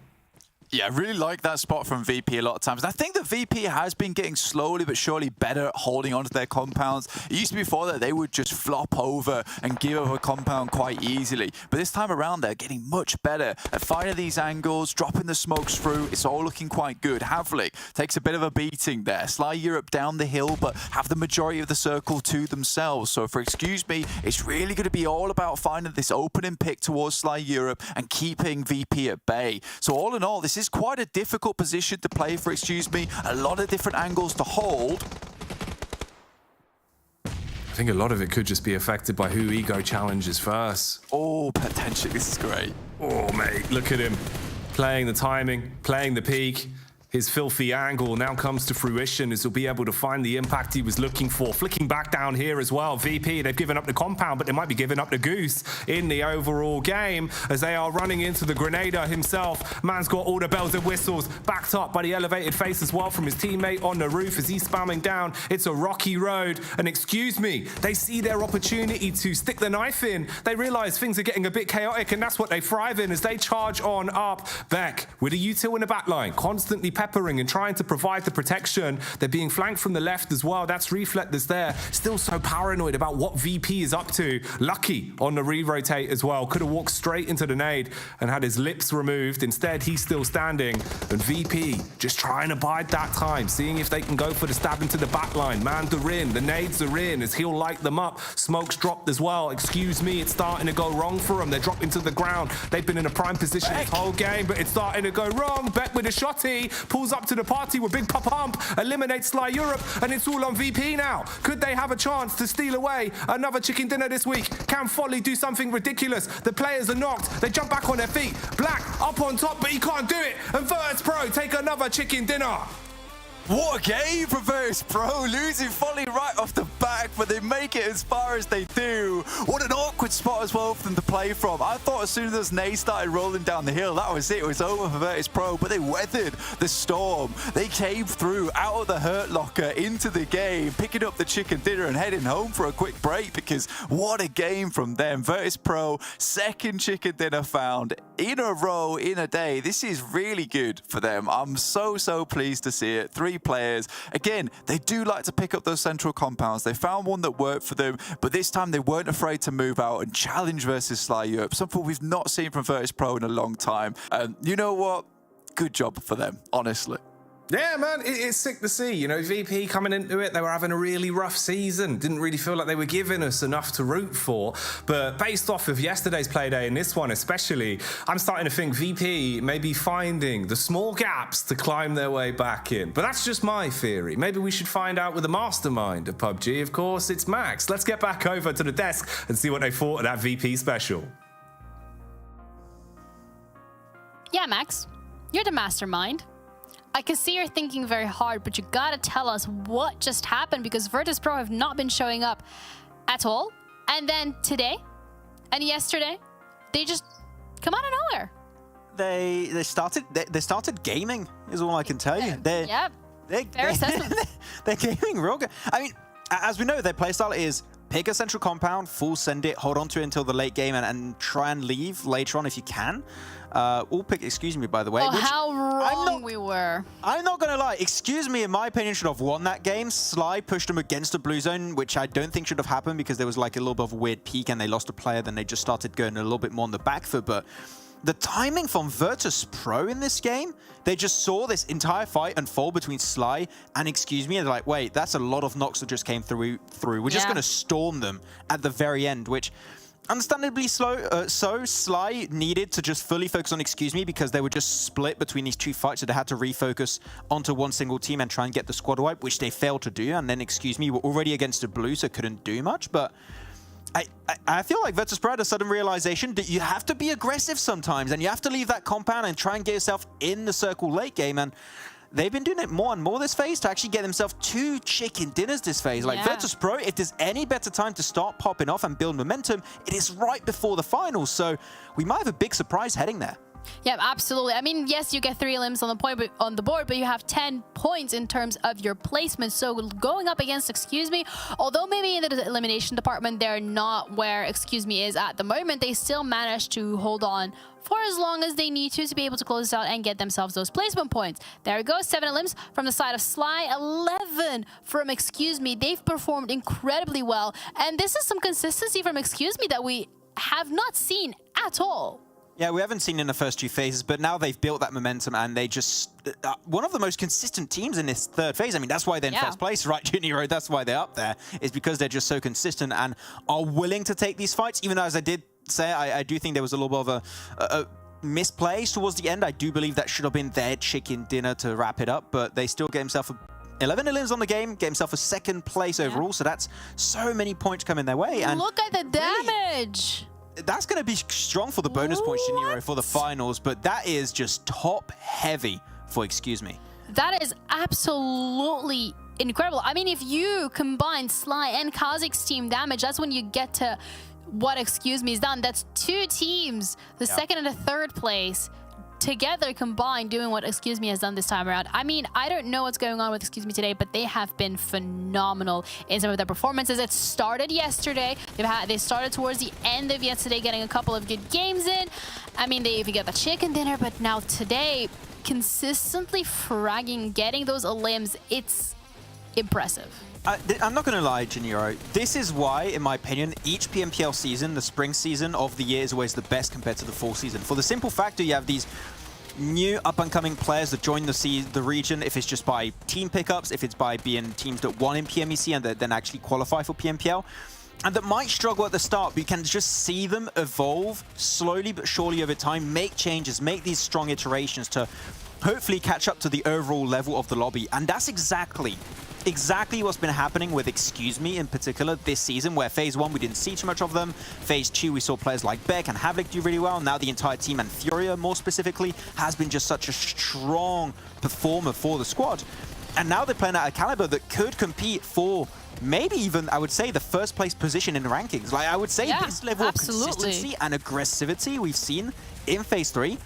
Yeah, I really like that spot from VP a lot of times. And I think that VP has been getting slowly but surely better at holding onto their compounds. It used to be before that they would just flop over and give up a compound quite easily. But this time around, they're getting much better at finding these angles, dropping the smokes through. It's all looking quite good. Havlik takes a bit of a beating there. Sly Europe down the hill, but have the majority of the circle to themselves. So for Excuse Me, it's really going to be all about finding this opening pick towards Sly Europe and keeping VP at bay. So all in all, this is quite a difficult position to play for Excuse Me. A lot of different angles to hold. I think a lot of it could just be affected by who Ego challenges first. Oh, potentially. This is great. Oh, mate, look at him. playing the timing, playing the peak. His filthy angle now comes to fruition as he'll be able to find the impact he was looking for. Flicking back down here as well. VP, they've given up the compound, but they might be giving up the goose in the overall game as they are running into the Grenadier himself. Man's got all the bells and whistles, backed up by the elevated face as well from his teammate on the roof as he's spamming down. It's a rocky road, and excuse me, they see their opportunity to stick the knife in. They realize things are getting a bit chaotic, and that's what they thrive in as they charge on up. Beck with a util in the back line, constantly peppering and trying to provide the protection. They're being flanked from the left as well. That's Reflect that's there. Still so paranoid about what VP is up to. Lucky on the re-rotate as well. Could have walked straight into the nade and had his lips removed. Instead, he's still standing. And VP just trying to bide that time, seeing if they can go for the stab into the back line. Man, they're in. The nades are in as he'll light them up. Smoke's dropped as well. Excuse me, it's starting to go wrong for them. They're dropping to the ground. They've been in a prime position this whole game, but it's starting to go wrong. Beck with a shotty. Pulls up to the party with big pump, eliminates Sly Europe, and it's all on VP now. Could they have a chance to steal away another chicken dinner this week? Can Folly do something ridiculous? The players are knocked. They jump back on their feet. Black up on top, but he can't do it. And VIRTUS.PRO take another chicken dinner. What a game for VIRTUS.PRO, losing Folly right off the back, but they make it as far as they do. What an awkward spot as well for them to play from. I thought as soon as those nades started rolling down the hill, that was it. It was over for VIRTUS.PRO, but they weathered the storm. They came through out of the hurt locker into the game, picking up the chicken dinner and heading home for a quick break because what a game from them. VIRTUS.PRO, second chicken dinner found in a row in a day. This is really good for them. I'm so pleased to see it. 3 players. Again, they do like to pick up those central compounds. They found one that worked for them, but this time they weren't afraid to move out and challenge versus Sly Europe, something we've not seen from VIRTUS.PRO in a long time. You know what? Good job for them, honestly. Yeah, man, it's sick to see. You know, VP coming into it, they were having a really rough season. Didn't really feel like they were giving us enough to root for. But based off of yesterday's playday and this one especially, I'm starting to think VP may be finding the small gaps to climb their way back in. But that's just my theory. Maybe we should find out with the mastermind of PUBG. Of course, it's Max. Let's get back over to the desk and see what they thought of that VP special. Yeah, Max, you're the mastermind. I can see you're thinking very hard, but you gotta tell us what just happened because VIRTUS.PRO have not been showing up at all. And then today and yesterday, they just come out of nowhere. They started gaming is all I can tell you. Fair assessment. They're gaming real good. I mean, as we know, their playstyle is pick a central compound, full send it, hold on to it until the late game, and try and leave later on if you can. All pick, excuse me, by the way. Oh, how wrong we were. I'm not going to lie. Excuse me, in my opinion, should have won that game. Sly pushed them against the blue zone, which I don't think should have happened because there was like a little bit of a weird peak and they lost a player. Then they just started going a little bit more on the back foot. But the timing from VIRTUS.PRO in this game, they just saw this entire fight unfold between Sly and excuse me, and they're like, wait, that's a lot of knocks that just came through. We're just going to storm them at the very end, which understandably so Sly needed to just fully focus on excuse me because they were just split between these 2 fights, so they had to refocus onto one single team and try and get the squad wipe, which they failed to do. And then excuse me were already against the blue, so couldn't do much. But I feel like VIRTUS.PRO had a sudden realization that you have to be aggressive sometimes and you have to leave that compound and try and get yourself in the circle late game. And they've been doing it more and more this phase to actually get themselves 2 chicken dinners this phase. Like VIRTUS.PRO, if there's any better time to start popping off and build momentum, it is right before the finals. So we might have a big surprise heading there. Yeah, absolutely. I mean, yes, you get 3 limbs on the board, but you have 10 points in terms of your placement. So going up against excuse me, although maybe in the elimination department they're not where excuse me is at the moment, they still manage to hold on for as long as they need to be able to close this out and get themselves those placement points. There we go, 7 limbs from the side of Sly, 11 from excuse me. They've performed incredibly well, and this is some consistency from excuse me that we have not seen at all. Yeah, we haven't seen in the first 2 phases, but now they've built that momentum and they just... one of the most consistent teams in this 3rd phase. I mean, that's why they're in first place, right, Junior? That's why they're up there, is because they're just so consistent and are willing to take these fights, even though, as I did say, I do think there was a little bit of a misplays towards the end. I do believe that should have been their chicken dinner to wrap it up, but they still get himself 11 elims on the game, get himself a 2nd place overall, so that's so many points coming their way. And look at the damage! that's going to be strong for the bonus points, Shiniro, for the finals, but that is just top heavy for Excuse Me. That is absolutely incredible. I mean, if you combine Sly and KASIK's team damage, that's when you get to what Excuse Me has done. That's 2 teams, the second and the third place, together combined doing what Excuse Me has done this time around. I mean, I don't know what's going on with Excuse Me today, but they have been phenomenal in some of their performances. It started yesterday. They started towards the end of yesterday, getting a couple of good games in. I mean, they even get the chicken dinner, but now today, consistently fragging, getting those limbs, it's impressive. I'm not going to lie, Jiniro. This is why, in my opinion, each PMPL season, the spring season of the year, is always the best compared to the fall season. For the simple fact that you have these new up-and-coming players that join the region, if it's just by team pickups, if it's by being teams that won in PMEC and that then actually qualify for PMPL, and that might struggle at the start, but you can just see them evolve slowly but surely over time, make changes, make these strong iterations to hopefully catch up to the overall level of the lobby. And that's exactly what's been happening with Excuse Me in particular this season, where Phase 1 we didn't see too much of them. Phase 2 we saw players like Beck and Havlik do really well. Now the entire team, and Furia more specifically, has been just such a strong performer for the squad. And now they're playing at a caliber that could compete for maybe even, I would say, the first place position in the rankings. Like, I would say this level of consistency and aggressivity we've seen in Phase 3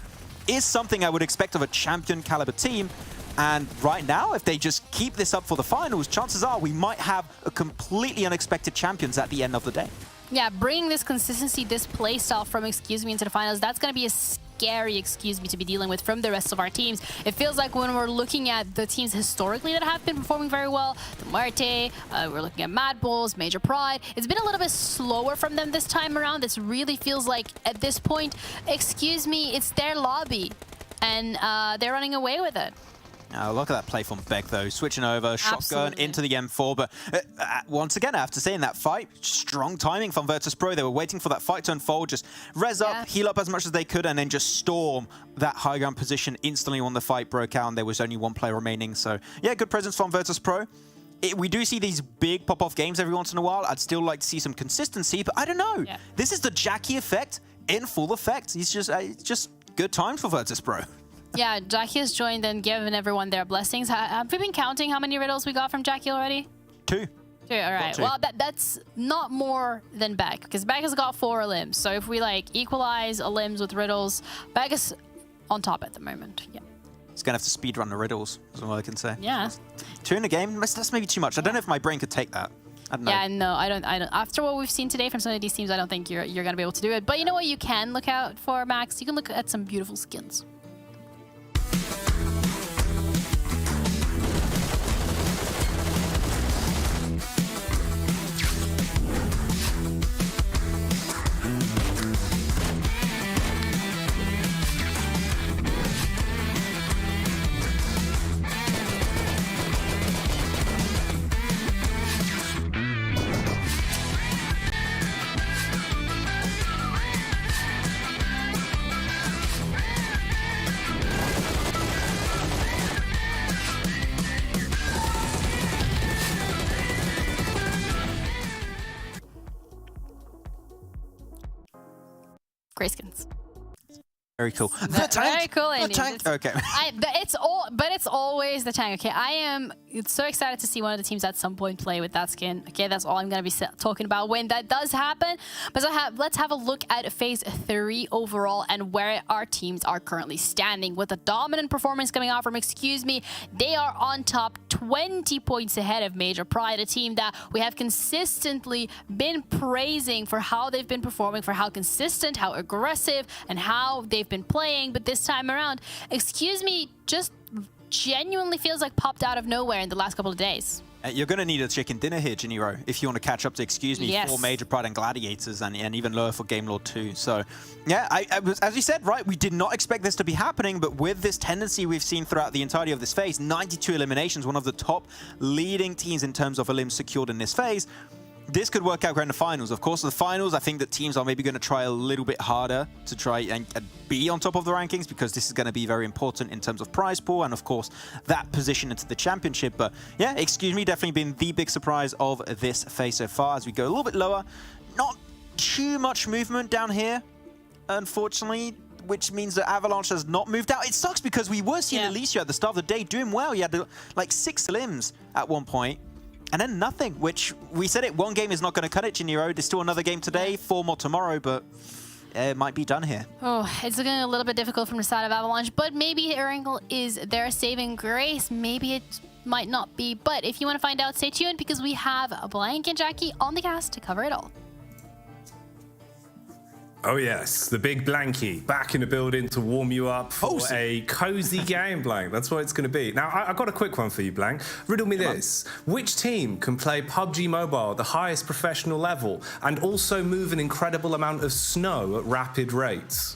is something I would expect of a champion caliber team. And right now, if they just keep this up for the finals, chances are we might have a completely unexpected champions at the end of the day. Yeah, bringing this consistency, this playstyle from Excuse Me into the finals, that's going to be a scary Excuse Me to be dealing with from the rest of our teams. It feels like when we're looking at the teams historically that have been performing very well, the MUERTE, we're looking at MADBULLS, Major Pride, it's been a little bit slower from them this time around. This really feels like, at this point, Excuse Me, it's their lobby, and they're running away with it. Look at that play from Beck, though. Switching over, shotgun into the M4. But once again, I have to say, in that fight, strong timing from VIRTUS.PRO. They were waiting for that fight to unfold, just res up, heal up as much as they could, and then just storm that high ground position instantly when the fight broke out, and there was only 1 player remaining. So, yeah, good presence from VIRTUS.PRO. We do see these big pop-off games every once in a while. I'd still like to see some consistency, but I don't know. Yeah. This is the Jackie effect in full effect. He's just good times for VIRTUS.PRO. Yeah, Jackie has joined and given everyone their blessings. Have we been counting how many riddles we got from Jackie already? 2. 2, all right. Well, that's not more than Beck, because Beck has got 4 limbs. So if we like equalize limbs with riddles, Beck is on top at the moment. Yeah. He's gonna have to speedrun the riddles, is all I can say. Yeah. 2 in the game, that's maybe too much. I don't know if my brain could take that. I don't know. Yeah, no, I don't. After what we've seen today from some of these teams, I don't think you're gonna be able to do it. But you know what you can look out for, Max? You can look at some beautiful skins. Great skins. Very cool. The tank. Very cool. The tank. Okay. It's always the tank. Okay, I am so excited to see one of the teams at some point play with that skin. Okay, that's all I'm gonna be talking about when that does happen. But let's have a look at Phase 3 overall and where our teams are currently standing. With a dominant performance coming out from Excuse Me, they are on top, 20 points ahead of Major Pride, a team that we have consistently been praising for how they've been performing, for how consistent, how aggressive, and how they've been playing. But this time around, Excuse Me just genuinely feels like popped out of nowhere in the last couple of days. You're going to need a chicken dinner here, Jiniro, if you want to catch up to Excuse Me for Major Pride and Gladiators, and even lower for Game Lord 2. So, yeah, as you said, right, we did not expect this to be happening, but with this tendency we've seen throughout the entirety of this phase, 92 eliminations, one of the top leading teams in terms of elims secured in this phase, this could work out great in the finals. Of course, the finals, I think that teams are maybe going to try a little bit harder to try and be on top of the rankings, because this is going to be very important in terms of prize pool and, of course, that position into the championship. But yeah, Excuse Me definitely been the big surprise of this phase so far. As we go a little bit lower, not too much movement down here, unfortunately, which means that Avalanche has not moved out. It sucks because we were seeing Alicia at the start of the day doing well. He had like 6 limbs at one point, and then nothing, which we said it, one game is not going to cut it, Janiro. There's still another game today, 4 more tomorrow, but it might be done here. Oh, it's looking a little bit difficult from the side of Avalanche, but maybe Erangel is their saving grace. Maybe it might not be, but if you want to find out, stay tuned because we have Blank and Jackie on the cast to cover it all. Oh yes, the big Blanky back in the building to warm you up for a cozy game, Blank. That's what it's going to be. Now, I got a quick one for you, Blank. Riddle me this. Which team can play PUBG Mobile at the highest professional level and also move an incredible amount of snow at rapid rates?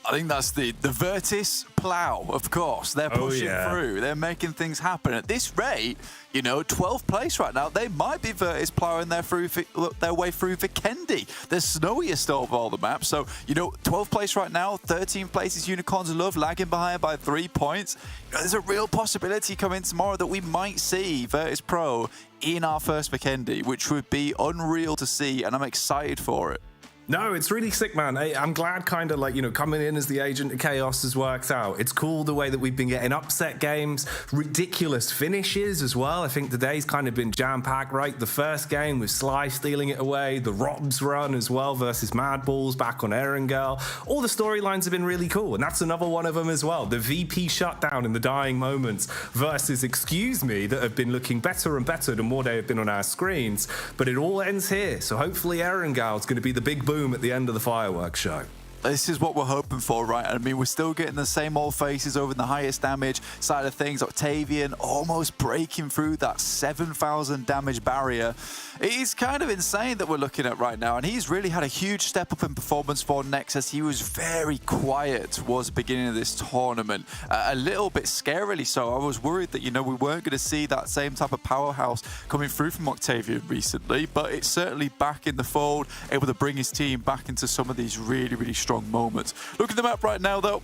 I think that's the VIRTUS.PRO, of course. They're pushing through. They're making things happen. At this rate, you know, 12th place right now, they might be VIRTUS.PROing their way through Vikendi. The snowiest of all the maps. So, you know, 12th place right now, 13th place is Unicorns of Love, lagging behind by 3 points. You know, there's a real possibility coming tomorrow that we might see VIRTUS.PRO in our first Vikendi, which would be unreal to see, and I'm excited for it. No, it's really sick, man. I'm glad kind of like, you know, coming in as the agent of chaos has worked out. It's cool the way that we've been getting upset games, ridiculous finishes as well. I think today's kind of been jam-packed, right? The first game with Sly stealing it away, the Robs run as well versus MADBULLS back on Erangel. All the storylines have been really cool, and that's another one of them as well. The VP shutdown in the dying moments versus Excuse Me that have been looking better and better the more they have been on our screens. But it all ends here, so hopefully Erangel is going to be the big boom at the end of the fireworks show. This is what we're hoping for, right? I mean, we're still getting the same old faces over in the highest damage side of things. Octavian almost breaking through that 7,000 damage barrier. It is kind of insane that we're looking at right now, and he's really had a huge step up in performance for Nexus. He was very quiet towards the beginning of this tournament, a little bit scarily so. I was worried that, you know, we weren't going to see that same type of powerhouse coming through from Octavian recently, but it's certainly back in the fold, able to bring his team back into some of these really, really strong moments. Look at the map right now, though.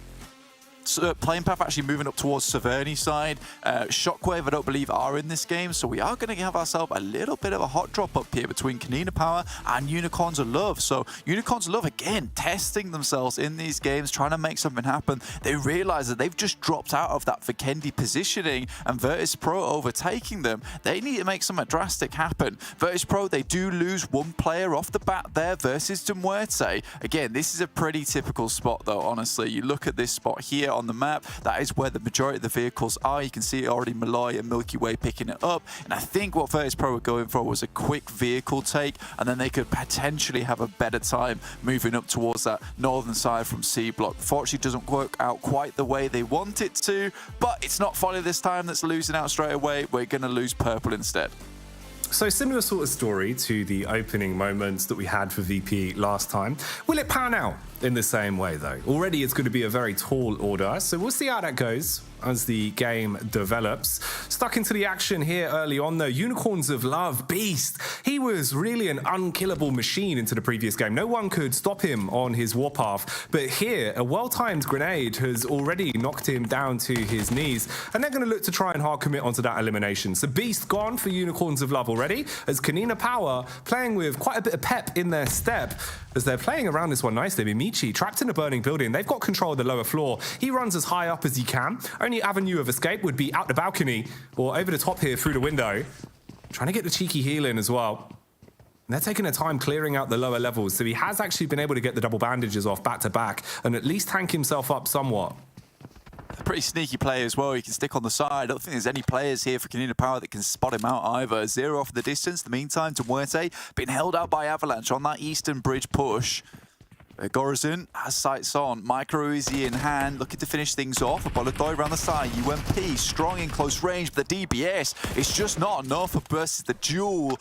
Playing path actually moving up towards Severny's side. Shockwave, I don't believe, are in this game, so we are going to have ourselves a little bit of a hot drop up here between KONINA Power and Unicorns of Love. So Unicorns of Love, again, testing themselves in these games, trying to make something happen. They realize that they've just dropped out of that Vikendi positioning, and VIRTUS.PRO overtaking them. They need to make something drastic happen. VIRTUS.PRO, they do lose one player off the bat there versus MUERTE. Again, this is a pretty typical spot, though, honestly. You look at this spot here on the map, that is where the majority of the vehicles are. You can see already Malloy and Milky Way picking it up, and I think what VIRTUS.PRO were going for was a quick vehicle take, and then they could potentially have a better time moving up towards that northern side from C block. Fortunately, it doesn't work out quite the way they want it to, but it's not Folly this time that's losing out straight away. We're going to lose purple instead. So similar sort of story to the opening moments that we had for VP last time. Will it pan out in the same way, though? Already it's going to be a very tall order, so we'll see how that goes as the game develops. Stuck into the action here early on, though. Unicorns of Love, Beast. He was really an unkillable machine into the previous game. No one could stop him on his warpath, but here, a well-timed grenade has already knocked him down to his knees, and they're going to look to try and hard commit onto that elimination. So Beast gone for Unicorns of Love already, as KONINA Power playing with quite a bit of pep in their step, as they're playing around this one nicely. Mimichi trapped in a burning building. They've got control of the lower floor. He runs as high up as he can. Only avenue of escape would be out the balcony or over the top here through the window. Trying to get the cheeky heal in as well. And they're taking their time clearing out the lower levels, so he has actually been able to get the double bandages off back to back and at least tank himself up somewhat. A pretty sneaky player as well. He can stick on the side. I don't think there's any players here for KONINA Power that can spot him out either. 0 off the distance. In the meantime, MUERTE being held out by Avalanche on that eastern bridge push. Gorazin has sights on. Micro Uzi in hand, looking to finish things off. Apollodoy around the side. UMP strong in close range, but the DBS is just not enough versus the dual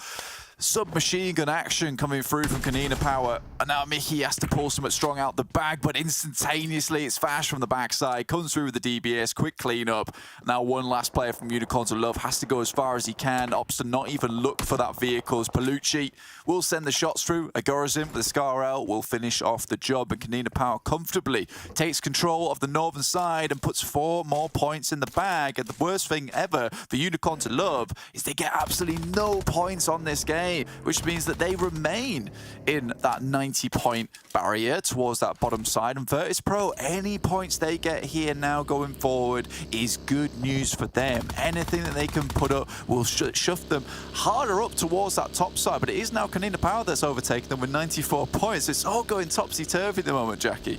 submachine gun action coming through from KONINA Power. And now Mickey has to pull something strong out the bag, but instantaneously it's fast from the backside, comes through with the DBS, quick cleanup. Now one last player from Unicorns of Love has to go as far as he can, opts to not even look for that vehicle as Palucci will send the shots through. Agorazim with the Scar L will finish off the job, and KONINA Power comfortably takes control of the northern side and puts 4 more points in the bag. And the worst thing ever for Unicorns of Love is they get absolutely no points on this game. game, which means that they remain in that 90-point barrier towards that bottom side. And VIRTUS.PRO, any points they get here now going forward is good news for them. Anything that they can put up will shove them harder up towards that top side. But it is now KONINA Power that's overtaken them with 94 points. It's all going topsy-turvy at the moment, Jackie.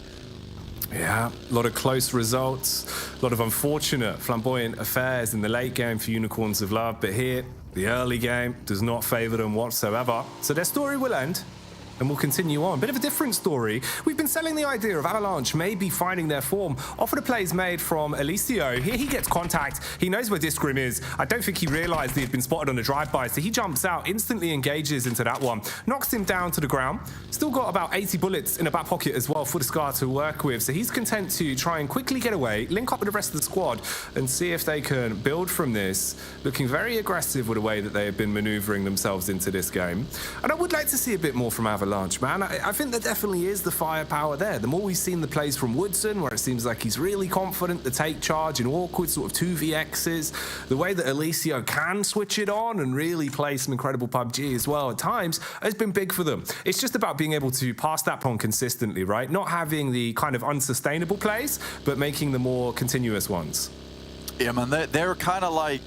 Yeah, a lot of close results, a lot of unfortunate, flamboyant affairs in the late game for Unicorns of Love, but here, the early game does not favour them whatsoever. So their story will end, and we'll continue on. Bit of a different story. We've been selling the idea of Avalanche maybe finding their form off of the plays made from Eliseo. Here he gets contact. He knows where Discrim is. I don't think he realised he had been spotted on a drive-by, so he jumps out, instantly engages into that one, knocks him down to the ground. Still got about 80 bullets in the back pocket as well for the Scar to work with, so he's content to try and quickly get away, link up with the rest of the squad, and see if they can build from this. Looking very aggressive with the way that they have been manoeuvring themselves into this game. And I would like to see a bit more from Avalanche. Man, I think there definitely is the firepower there. The more we've seen the plays from Woodson, where it seems like he's really confident to take charge in awkward sort of 2vx's, the way that Eliseo can switch it on and really play some incredible PUBG as well at times has been big for them. It's just about being able to pass that on consistently, right? Not having the kind of unsustainable plays, but making the more continuous ones. Yeah, man, they're kind of like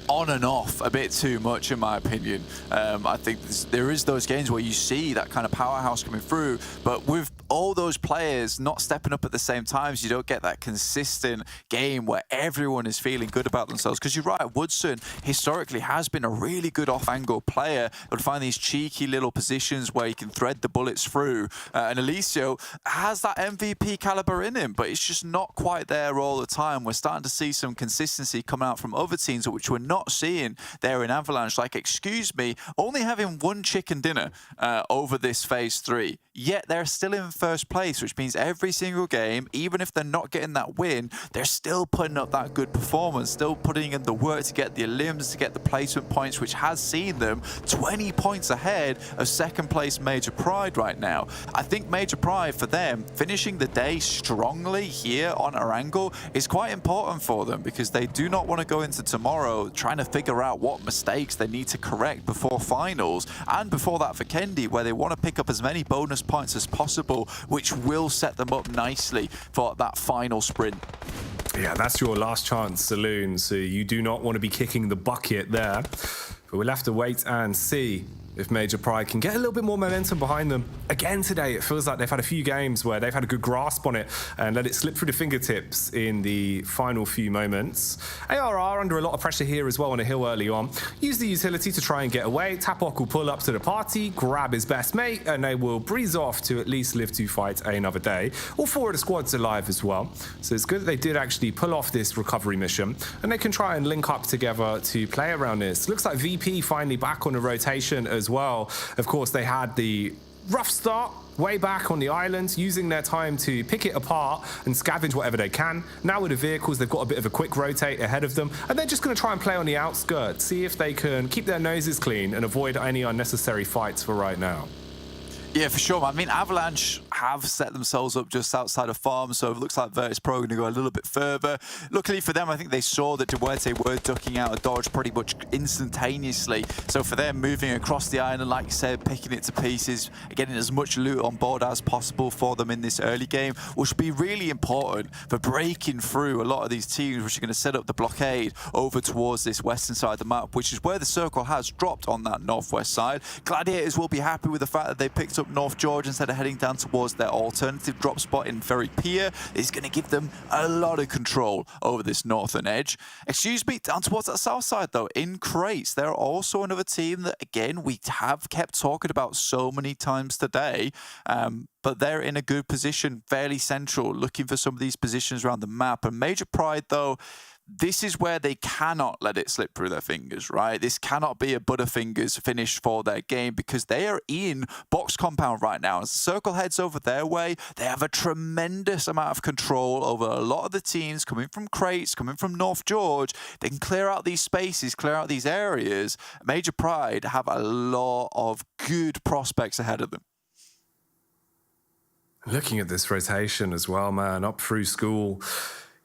on and off a bit too much, in my opinion. I think there is those games where you see that kind of powerhouse coming through, but with all those players not stepping up at the same times, you don't get that consistent game where everyone is feeling good about themselves. Because you're right, Woodson historically has been a really good off-angle player, but find these cheeky little positions where he can thread the bullets through. And Eliseo has that MVP caliber in him, but it's just not quite there all the time. We're starting to see some consistency coming out from other teams, which we're not seeing there in Avalanche. Like, excuse me, only having one chicken dinner over this phase 3, yet they're still in first place, which means every single game, even if they're not getting that win, they're still putting up that good performance, still putting in the work to get the elims, to get the placement points, which has seen them 20 points ahead of second place Major Pride right now. I think Major Pride, for them, finishing the day strongly here on Erangel is quite important for them, because they do not want to go into tomorrow trying to figure out what mistakes they need to correct before finals and before that Vikendi, where they want to pick up as many bonus points as possible, which will set them up nicely for that final sprint. Yeah, that's your last chance, Saloon, so you do not want to be kicking the bucket there. But we'll have to wait and see if Major Pride can get a little bit more momentum behind them. Again today, it feels like they've had a few games where they've had a good grasp on it and let it slip through the fingertips in the final few moments. ARR under a lot of pressure here as well on a hill early on. Use the utility to try and get away. Tapok will pull up to the party, grab his best mate, and they will breeze off to at least live to fight another day. All four of the squads alive as well. So it's good that they did actually pull off this recovery mission, and they can try and link up together to play around this. Looks like VP finally back on the rotation as well. Of course, they had the rough start way back on the island, using their time to pick it apart and scavenge whatever they can. Now with the vehicles, they've got a bit of a quick rotate ahead of them, and they're just going to try and play on the outskirts, see if they can keep their noses clean and avoid any unnecessary fights for right now. Yeah, for sure. I mean, Avalanche have set themselves up just outside of farm, so it looks like VIRTUS.PRO are going to go a little bit further. Luckily for them, I think they saw that MUERTE were ducking out a dodge pretty much instantaneously. So for them, moving across the island, like you said, picking it to pieces, getting as much loot on board as possible for them in this early game, which will be really important for breaking through a lot of these teams which are going to set up the blockade over towards this western side of the map, which is where the circle has dropped on that northwest side. Gladiators will be happy with the fact that they picked up North George instead of heading down towards their alternative drop spot in Ferry Pier. Is going to give them a lot of control over this northern edge. Excuse me, down towards that south side though, in Crates, they're also another team that, again, we have kept talking about so many times today, but they're in a good position, fairly central, looking for some of these positions around the map. And Major Pride though, this is where they cannot let it slip through their fingers, right? This cannot be a Butterfingers finish for their game, because they are in box compound right now. As the circle heads over their way, they have a tremendous amount of control over a lot of the teams coming from Crates, coming from North George. They can clear out these spaces, clear out these areas. Major Pride have a lot of good prospects ahead of them. Looking at this rotation as well, man, up through school,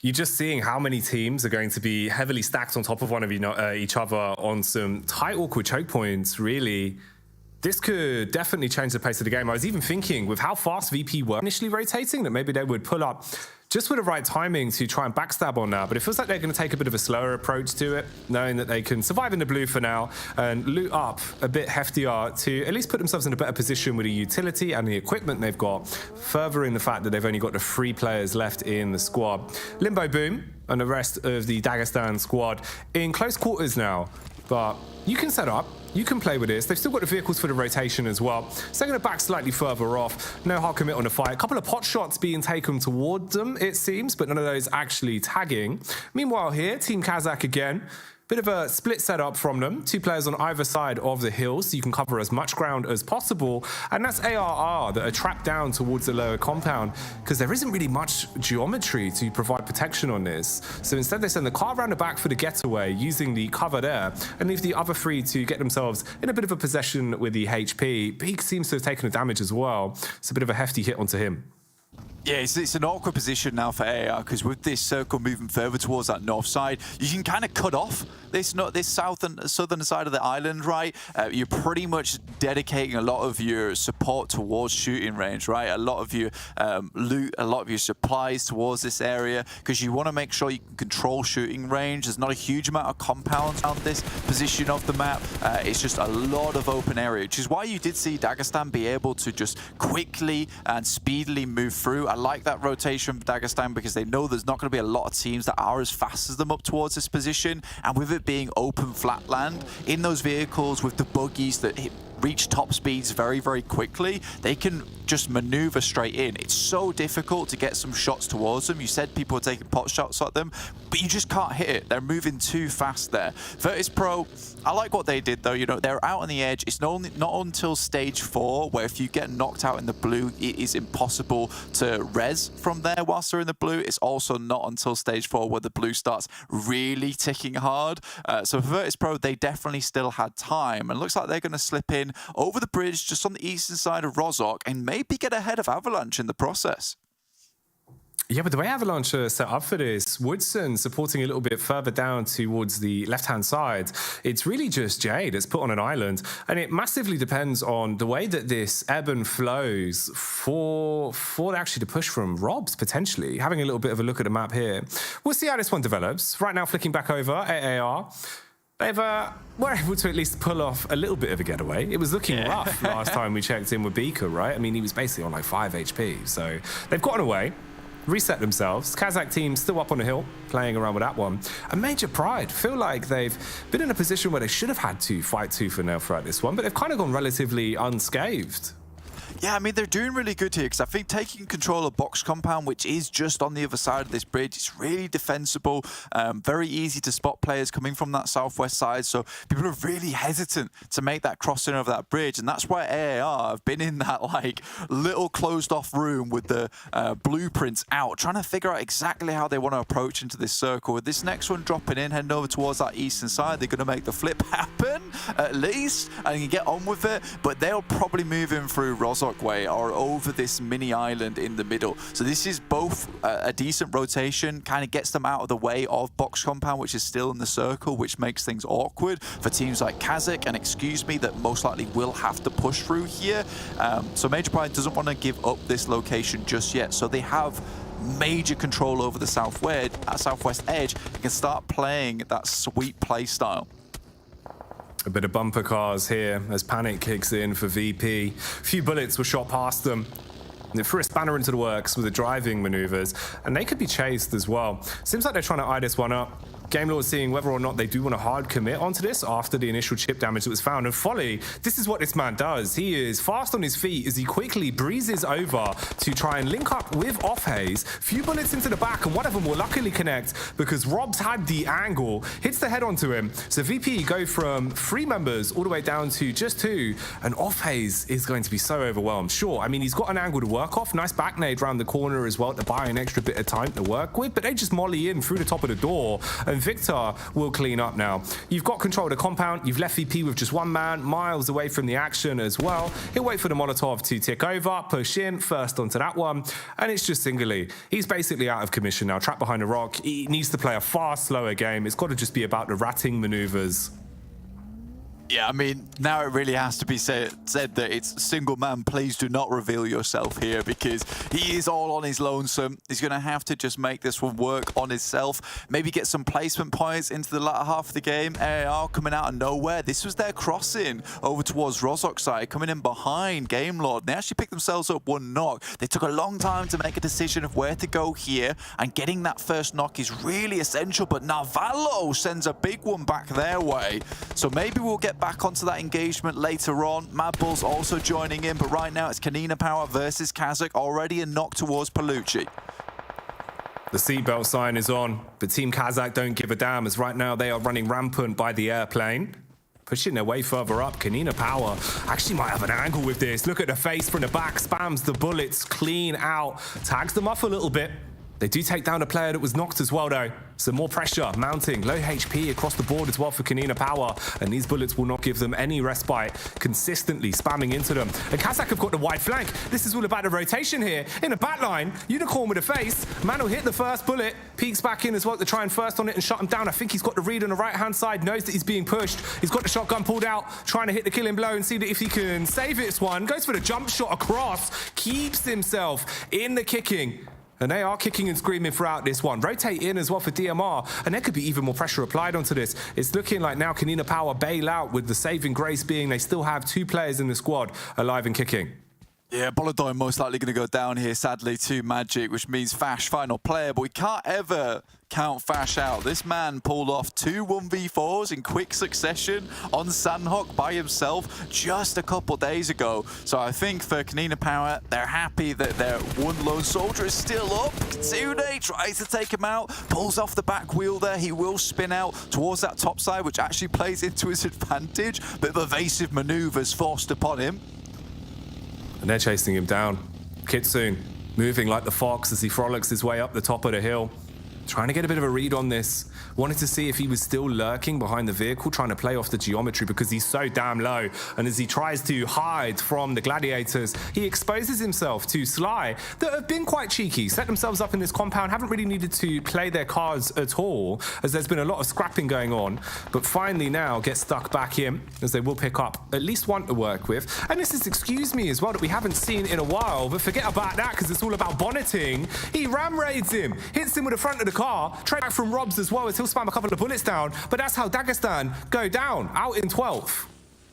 you're just seeing how many teams are going to be heavily stacked on top of one of each other on some tight, awkward choke points, really. This could definitely change the pace of the game. I was even thinking with how fast VP were initially rotating that maybe they would pull up just with the right timing to try and backstab on that. But it feels like they're going to take a bit of a slower approach to it, knowing that they can survive in the blue for now and loot up a bit heftier to at least put themselves in a better position with the utility and the equipment they've got, furthering the fact that they've only got the 3 players left in the squad. Limbo Boom and the rest of the Dagestan squad in close quarters now. But you can set up, you can play with this. They've still got the vehicles for the rotation as well. So they're going to back slightly further off. No hard commit on the fight. A couple of pot shots being taken towards them, it seems, but none of those actually tagging. Meanwhile here, Team KASIK again. Bit of a split setup from them. 2 players on either side of the hill, so you can cover as much ground as possible. And that's ARR that are trapped down towards the lower compound because there isn't really much geometry to provide protection on this. So instead they send the car around the back for the getaway using the cover there and leave the other 3 to get themselves in a bit of a possession with the HP. Beak seems to have taken the damage as well. It's a bit of a hefty hit onto him. Yeah, it's an awkward position now for AR because with this circle moving further towards that north side, you can kind of cut off this southern side of the island, right? You're pretty much dedicating a lot of your support towards shooting range, right? A lot of your loot, a lot of your supplies towards this area because you want to make sure you can control shooting range. There's not a huge amount of compounds on this position of the map. It's just a lot of open area, which is why you did see Dagestan be able to just quickly and speedily move through. I like that rotation for Dagestan because they know there's not going to be a lot of teams that are as fast as them up towards this position. And with it being open flat land, in those vehicles with the buggies that reach top speeds very, very quickly, they can just maneuver straight in. It's so difficult to get some shots towards them. You said people are taking pot shots at them, but you just can't hit it. They're moving too fast there. VIRTUS.PRO, I like what they did though. You know, they're out on the edge. It's not until stage 4 where if you get knocked out in the blue, it is impossible to res from there whilst they're in the blue. It's also not until stage 4 where the blue starts really ticking hard. So for VIRTUS.PRO, they definitely still had time, and looks like they're going to slip in over the bridge just on the eastern side of Rozhok and maybe get ahead of Avalanche in the process. Yeah, but the way Avalanche are set up for this, Woodson supporting a little bit further down towards the left-hand side, it's really just Jade that's put on an island, and it massively depends on the way that this ebb and flows for actually the push from Robs, potentially. Having a little bit of a look at the map here. We'll see how this one develops. Right now, flicking back over at AR. They've were able to at least pull off a little bit of a getaway. It was looking rough last time we checked in with Beaker, right? I mean, he was basically on like 5 HP. So they've gotten away, reset themselves. KASIK team still up on the hill, playing around with that one. A major pride. Feel like they've been in a position where they should have had to fight tooth and nail throughout this one, but they've kind of gone relatively unscathed. Yeah, I mean, they're doing really good here because I think taking control of box compound, which is just on the other side of this bridge, it's really defensible, very easy to spot players coming from that southwest side. So people are really hesitant to make that crossing over that bridge. And that's why AAR have been in that like little closed off room with the blueprints out, trying to figure out exactly how they want to approach into this circle. With this next one dropping in, heading over towards that eastern side, they're going to make the flip happen at least and get on with it. But they'll probably move in through Rozhok way or over this mini island in the middle. So this is both a decent rotation, kind of gets them out of the way of box compound, which is still in the circle, which makes things awkward for teams like KASIK and Excuse Me that most likely will have to push through here. So Major Pride doesn't want to give up this location just yet. So they have major control over the southwest edge and can start playing that sweet play style. A bit of bumper cars here as panic kicks in for VP. A few bullets were shot past them. They threw a spanner into the works with the driving maneuvers, and they could be chased as well. Seems like they're trying to eye this one up. Game Lord seeing whether or not they do want to hard commit onto this after the initial chip damage that was found. And Folly, this is what this man does. He is fast on his feet as he quickly breezes over to try and link up with Off-Haze. Few bullets into the back, and one of them will luckily connect because Rob's had the angle, hits the head onto him. So VP go from 3 members all the way down to just 2, and Off-Haze is going to be so overwhelmed. Sure, I mean, he's got an angle to work off. Nice back nade around the corner as well to buy an extra bit of time to work with, but they just molly in through the top of the door, and Victor will clean up now. You've got control of the compound. You've left VP with just 1 man, miles away from the action as well. He'll wait for the Molotov to tick over, push in first onto that one, and it's just Singly. He's basically out of commission now, trapped behind a rock. He needs to play a far slower game. It's got to just be about the ratting maneuvers. Yeah, I mean, now it really has to be said that it's single man, please do not reveal yourself here, because he is all on his lonesome. He's going to have to just make this one work on himself. Maybe get some placement points into the latter half of the game. AR coming out of nowhere. This was their crossing over towards Rozok's side, coming in behind Game Lord. They actually picked themselves up one knock. They took a long time to make a decision of where to go here, and getting that first knock is really essential, but Navallo sends a big one back their way. So maybe we'll get back onto that engagement later on. MADBULLS also joining in, but right now it's KONINA Power versus KASIK, already a knock towards Palucci. The seatbelt sign is on, but Team KASIK don't give a damn, as right now they are running rampant by the airplane. Pushing their way further up. KONINA Power actually might have an angle with this. Look at the face from the back, spams the bullets clean out, tags them off a little bit. They do take down a player that was knocked as well, though. Some more pressure mounting. Low HP across the board as well for KONINA Power. And these bullets will not give them any respite. Consistently spamming into them. And KASIK have got the wide flank. This is all about the rotation here. In the back line, Unicorn with a face. Man will hit the first bullet. Peeks back in as well to try and first on it and shut him down. I think he's got the read on the right-hand side. Knows that he's being pushed. He's got the shotgun pulled out. Trying to hit the killing blow and see that if he can save this one. Goes for the jump shot across. Keeps himself in the kicking. And they are kicking and screaming throughout this one. Rotate in as well for DMR. And there could be even more pressure applied onto this. It's looking like now KONINA Power bail out, with the saving grace being they still have 2 players in the squad alive and kicking. Yeah, Bolodoy most likely going to go down here, sadly, to Magic, which means Fash final player. But we can't ever count Fash out. This man pulled off 2 1v4s in quick succession on Sanhok by himself just a couple days ago. So I think for KONINA Power, they're happy that their one lone soldier is still up. Kitsune tries to take him out, pulls off the back wheel there. He will spin out towards that top side, which actually plays into his advantage. But evasive maneuvers forced upon him. And they're chasing him down. Kitsune moving like the fox as he frolics his way up the top of the hill. Trying to get a bit of a read on this. Wanted to see if he was still lurking behind the vehicle, trying to play off the geometry because he's so damn low. And as he tries to hide from the gladiators, he exposes himself to Sly that have been quite cheeky, set themselves up in this compound, haven't really needed to play their cards at all, as there's been a lot of scrapping going on. But finally now get stuck back in, as they will pick up at least one to work with. And this is Excuse Me as well, that we haven't seen in a while, but forget about that because it's all about bonneting. He ram raids him, hits him with the front of the car, trade back from Robs as well, as he'll spam a couple of bullets down, but that's how Dagestan go down, out in 12th.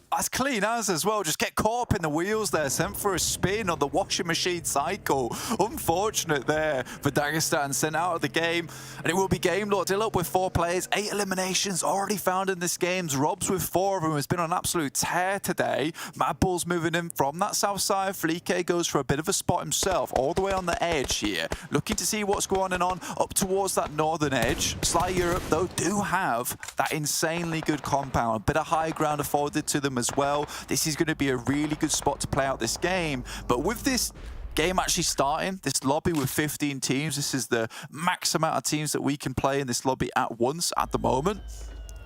As clean as well, just get caught up in the wheels there, sent for a spin on the washing machine cycle. Unfortunate there for Dagestan, sent out of the game. And it will be Game Lord still up with 4 players, 8 eliminations already found in this game. Robs with 4 of them, has been on an absolute tear today. MADBULLS moving in from that south side. Flique goes for a bit of a spot himself, all the way on the edge here. Looking to see what's going on up towards that northern edge. Sly Europe, though, do have that insanely good compound. A bit of high ground afforded to them as well. This is going to be a really good spot to play out this game. But with this game actually starting, this lobby with 15 teams, this is the max amount of teams that we can play in this lobby at once at the moment.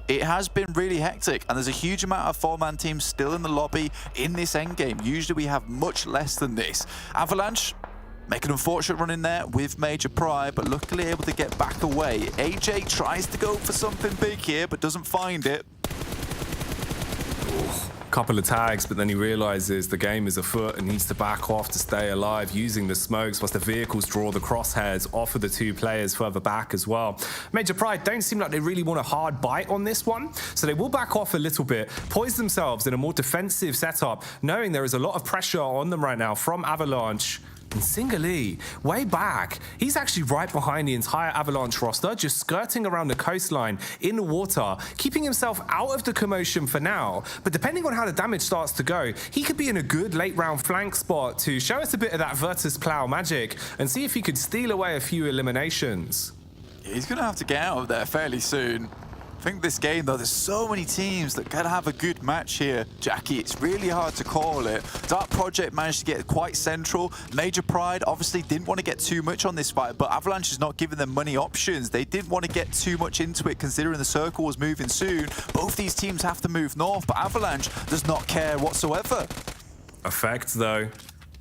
It has been really hectic, and there's a huge amount of 4-man teams still in the lobby in this endgame. Usually we have much less than this. Avalanche make an unfortunate run in there with Major Pride, but luckily able to get back away. AJ tries to go for something big here, but doesn't find it. Couple of tags, but then he realizes the game is afoot and needs to back off to stay alive, using the smokes whilst the vehicles draw the crosshairs off of the 2 players further back as well. Major Pride don't seem like they really want a hard bite on this one, so they will back off a little bit, poise themselves in a more defensive setup, knowing there is a lot of pressure on them right now from Avalanche. And Singali, way back, he's actually right behind the entire Avalanche roster, just skirting around the coastline in the water, keeping himself out of the commotion for now. But depending on how the damage starts to go, he could be in a good late round flank spot to show us a bit of that VIRTUS.PRO magic and see if he could steal away a few eliminations. He's going to have to get out of there fairly soon. I think this game, though, there's so many teams that can have a good match here, Jackie. It's really hard to call it. Dark Project managed to get quite central. Major Pride obviously didn't want to get too much on this fight, but Avalanche is not giving them money options. They didn't want to get too much into it, considering the circle was moving soon. Both these teams have to move north, but Avalanche does not care whatsoever. Effect, though.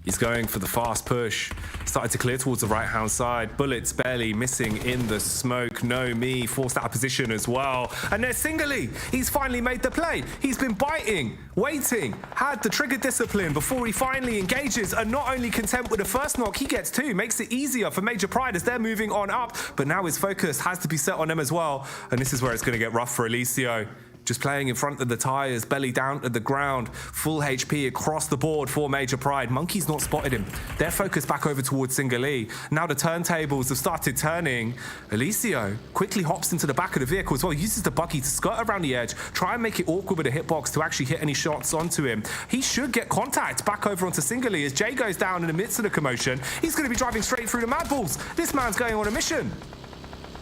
He's going for the fast push. Started to clear towards the right-hand side. Bullets barely missing in the smoke. No me, forced out of position as well. And there's Singly. He's finally made the play. He's been biting, waiting, had the trigger discipline before he finally engages. And not only content with the first knock, he gets two. Makes it easier for Major Pride as they're moving on up. But now his focus has to be set on them as well. And this is where it's going to get rough for Alicio. Just playing in front of the tires, belly down to the ground, full HP across the board for Major Pride. Monkey's not spotted him. They're focused back over towards Singly. Now the turntables have started turning. Alicio quickly hops into the back of the vehicle as well, uses the buggy to skirt around the edge, try and make it awkward with a hitbox to actually hit any shots onto him. He should get contact back over onto Singly as Jay goes down in the midst of the commotion. He's going to be driving straight through the MADBULLS. This man's going on a mission.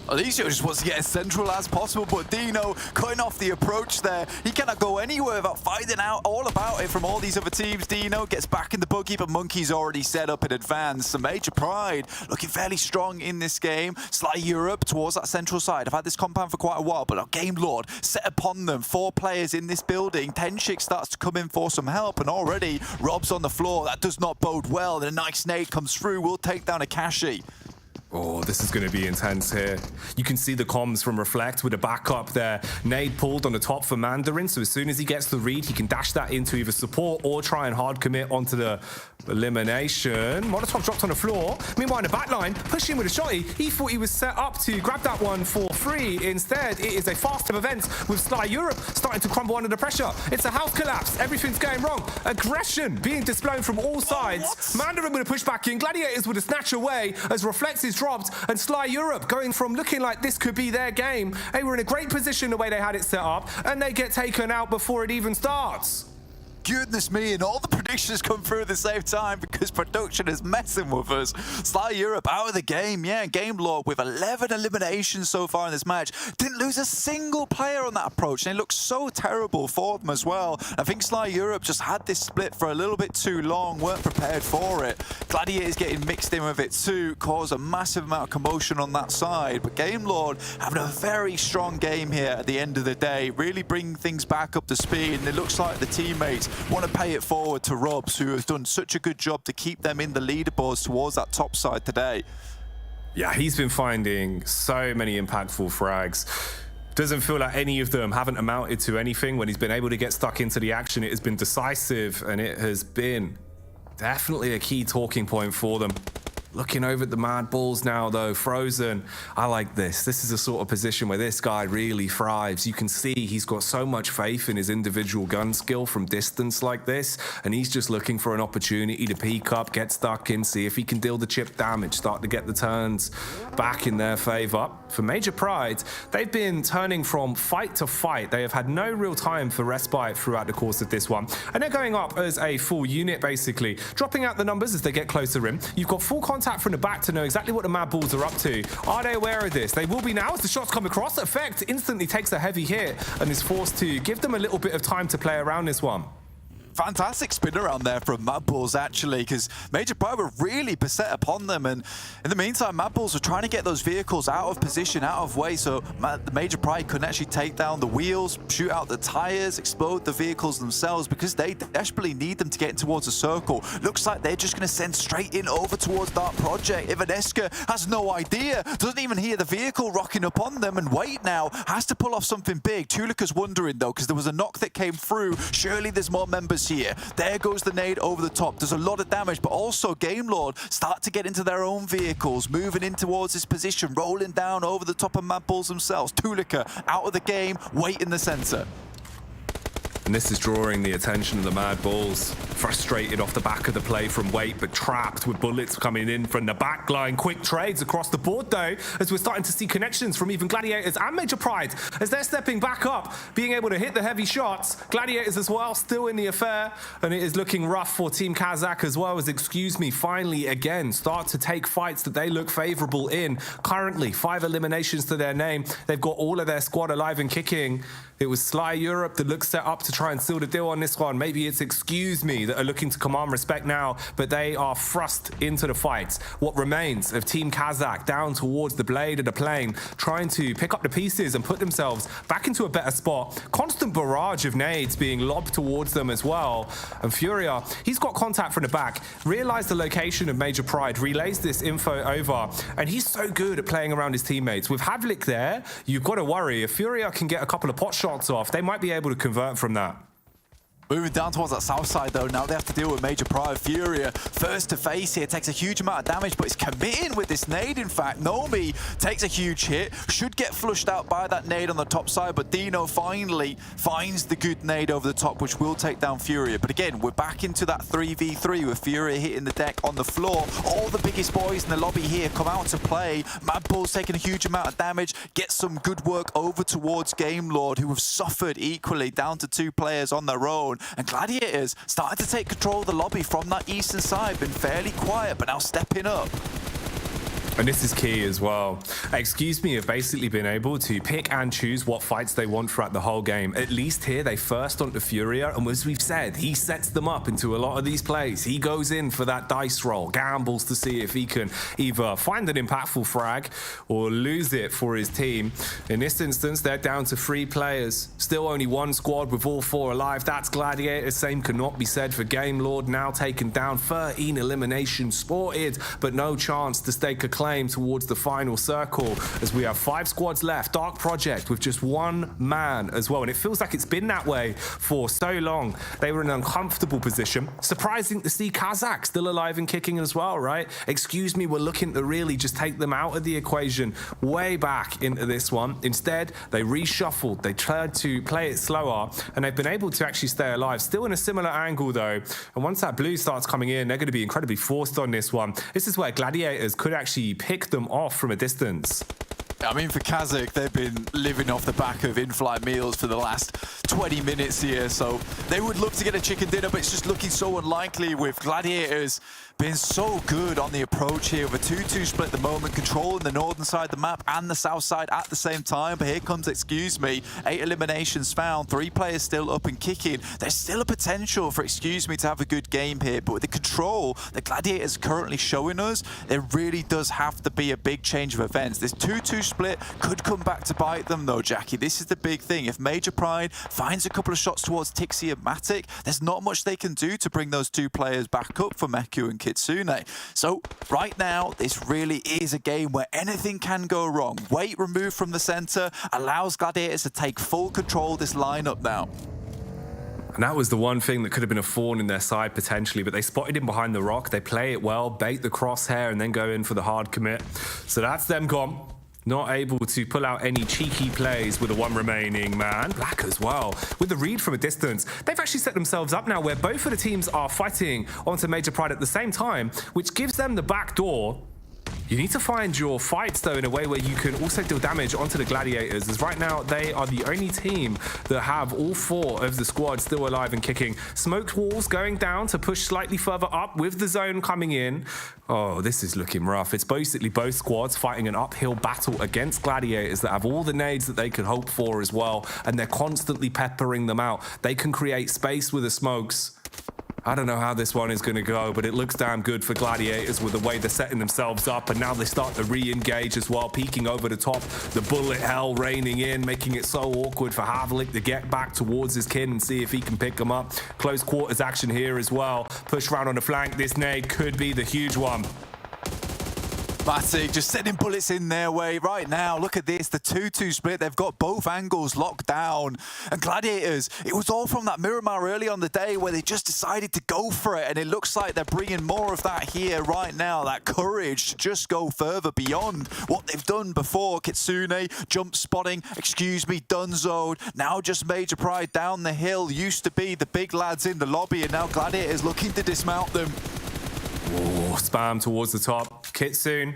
Alicio just wants to get as central as possible, but Dino cutting off the approach there. He cannot go anywhere without finding out all about it from all these other teams. Dino gets back in the buggy, but Monkey's already set up in advance. So Major Pride looking fairly strong in this game. Sly Europe towards that central side. I've had this compound for quite a while, but our Game Lord set upon them. 4 players in this building. Tenshik starts to come in for some help, and already Rob's on the floor. That does not bode well. And a nice nade comes through. We'll take down Akashi. Oh, this is going to be intense here. You can see the comms from Reflect with a backup there. Nade pulled on the top for Mandarin, so as soon as he gets the read, he can dash that into either support or try and hard commit onto the elimination. Molotov dropped on the floor. Meanwhile, in the back line, pushing with a shotty. He thought he was set up to grab that one for free. Instead, it is a fast of events with Sly Europe starting to crumble under the pressure. It's a house collapse. Everything's going wrong. Aggression being displayed from all sides. Mandarin with a push back in. Gladiators with a snatch away as Reflex is dropped, and Sly Europe going from looking like this could be their game. They were in a great position the way they had it set up, and they get taken out before it even starts. Goodness me, and all the predictions come through at the same time because production is messing with us. Sly Europe out of the game. Yeah, Game Lord with 11 eliminations so far in this match. Didn't lose a single player on that approach, and it looks so terrible for them as well. I think Sly Europe just had this split for a little bit too long, weren't prepared for it. Gladiators getting mixed in with it too, caused a massive amount of commotion on that side. But Game Lord having a very strong game here at the end of the day, really bringing things back up to speed, and it looks like the teammates want to pay it forward to Robs, who has done such a good job to keep them in the leaderboards towards that top side today. Yeah, he's been finding so many impactful frags. Doesn't feel like any of them haven't amounted to anything. When he's been able to get stuck into the action, it has been decisive, and it has been definitely a key talking point for them. Looking over at the MADBULLS now, though, Frozen. I like this. This is a sort of position where this guy really thrives. You can see he's got so much faith in his individual gun skill from distance like this, and he's just looking for an opportunity to peek up, get stuck in, see if he can deal the chip damage, start to get the turns back in their favor. For Major Pride, they've been turning from fight to fight. They have had no real time for respite throughout the course of this one, and they're going up as a full unit, basically, dropping out the numbers as they get closer in. You've got full contact from the back to know exactly what the MADBULLS are up to. Are they aware of this? They will be now as the shots come across. Effect instantly takes a heavy hit and is forced to give them a little bit of time to play around this one. Fantastic spin around there from MADBULLS, actually, because Major Pride were really beset upon them, and in the meantime, MADBULLS were trying to get those vehicles out of position, out of way, so the Major Pride couldn't actually take down the wheels, shoot out the tires, explode the vehicles themselves, because they desperately need them to get in towards a circle. Looks like they're just going to send straight in over towards that project. Ivaneska has no idea, doesn't even hear the vehicle rocking up on them, and wait now, has to pull off something big. Tulika's wondering, though, because there was a knock that came through. Surely there's more members here. There goes the nade over the top. There's a lot of damage, but also Game Lord start to get into their own vehicles, moving in towards this position, rolling down over the top of MADBULLS themselves. Tulika out of the game, wait in the center. And this is drawing the attention of the MADBULLS. Frustrated off the back of the play from Wait, but trapped with bullets coming in from the back line. Quick trades across the board, though, as we're starting to see connections from even Gladiators and Major Pride as they're stepping back up, being able to hit the heavy shots. Gladiators as well, still in the affair, and it is looking rough for Team KASIK as well as, excuse me, finally again start to take fights that they look favorable in. Currently, 5 eliminations to their name. They've got all of their squad alive and kicking. It was Sly Europe that looks set up to try and seal the deal on this one. Maybe it's Excuse Me that are looking to command respect now, but they are thrust into the fight. What remains of Team KASIK down towards the blade of the plane, trying to pick up the pieces and put themselves back into a better spot. Constant barrage of nades being lobbed towards them as well. And Furia, he's got contact from the back, realized the location of Major Pride, relays this info over, and he's so good at playing around his teammates. With Havlik there, you've got to worry. If Furia can get a couple of pot shots off, they might be able to convert from that. Moving down towards that south side, though, now they have to deal with Major Pride. Furia, first to face here, takes a huge amount of damage, but is committing with this nade, in fact. Nomi takes a huge hit, should get flushed out by that nade on the top side, but Dino finally finds the good nade over the top, which will take down Furia. But again, we're back into that 3v3 with Furia hitting the deck on the floor. All the biggest boys in the lobby here come out to play. MADBULLS taking a huge amount of damage, gets some good work over towards Game Lord, who have suffered equally, down to 2 players on their own. And Gladiators starting to take control of the lobby from that eastern side. Been fairly quiet, but now stepping up. And this is key as well. Excuse Me have basically been able to pick and choose what fights they want throughout the whole game. At least here, they first onto Furia, and as we've said, he sets them up into a lot of these plays. He goes in for that dice roll, gambles to see if he can either find an impactful frag or lose it for his team. In this instance, they're down to 3 players. Still only 1 squad with all 4 alive. That's Gladiators. Same cannot be said for Game Lord, now taken down. 13 eliminations sported, but no chance to stake a claim towards the final circle, as we have 5 squads left. Dark Project with just 1 man as well, and it feels like it's been that way for so long. They were in an uncomfortable position. Surprising to see KASIK still alive and kicking as well, right? Excuse Me, we're looking to really just take them out of the equation way back into this one. Instead, they reshuffled, they tried to play it slower, and they've been able to actually stay alive. Still in a similar angle though, and once that blue starts coming in, they're going to be incredibly forced on this one. This is where Gladiators could actually pick them off from a distance. I mean, for KASIK, they've been living off the back of in-flight meals for the last 20 minutes here, so they would love to get a chicken dinner, but it's just looking so unlikely with Gladiators being so good on the approach here with a 2-2 split at the moment, controlling the northern side of the map and the south side at the same time. But here comes Excuse Me, 8 eliminations found, 3 players still up and kicking. There's still a potential for Excuse Me to have a good game here, but with the control the Gladiators currently showing us, there really does have to be a big change of events. This 2-2 split could come back to bite them though, Jackie. This is the big thing. If Major Pride finds a couple of shots towards Tixie and Matic, there's not much they can do to bring those 2 players back up for Meku and Kitsune. So right now, this really is a game where anything can go wrong. Weight removed from the center allows Gladiators to take full control of this lineup now. And that was the one thing that could have been a thorn in their side potentially, but they spotted him behind the rock. They play it well, bait the crosshair, and then go in for the hard commit. So that's them gone. Not able to pull out any cheeky plays with the 1 remaining man. Black as well. With the read from a distance, they've actually set themselves up now where both of the teams are fighting onto Major Pride at the same time, which gives them the back door. You need to find your fights, though, in a way where you can also deal damage onto the Gladiators, as right now they are the only team that have all 4 of the squad still alive and kicking. Smoked walls going down to push slightly further up with the zone coming in. Oh, this is looking rough. It's basically both squads fighting an uphill battle against Gladiators that have all the nades that they could hope for as well, and they're constantly peppering them out. They can create space with the smokes. I don't know how this one is going to go, but it looks damn good for Gladiators with the way they're setting themselves up, and now they start to re-engage as well, peeking over the top. The bullet hell raining in, making it so awkward for Havlik to get back towards his kin and see if he can pick them up. Close quarters action here as well. Push round on the flank. This nade could be the huge one. Matic just sending bullets in their way right now. Look at this, the 2-2 split. They've got both angles locked down. And Gladiators, it was all from that Miramar early on the day where they just decided to go for it. And it looks like they're bringing more of that here right now. That courage to just go further beyond what they've done before. Kitsune, jump spotting, Excuse Me, Dunzo'd. Now just Major Pride down the hill. Used to be the big lads in the lobby, and now Gladiators looking to dismount them. Oh, spam towards the top. Kitsune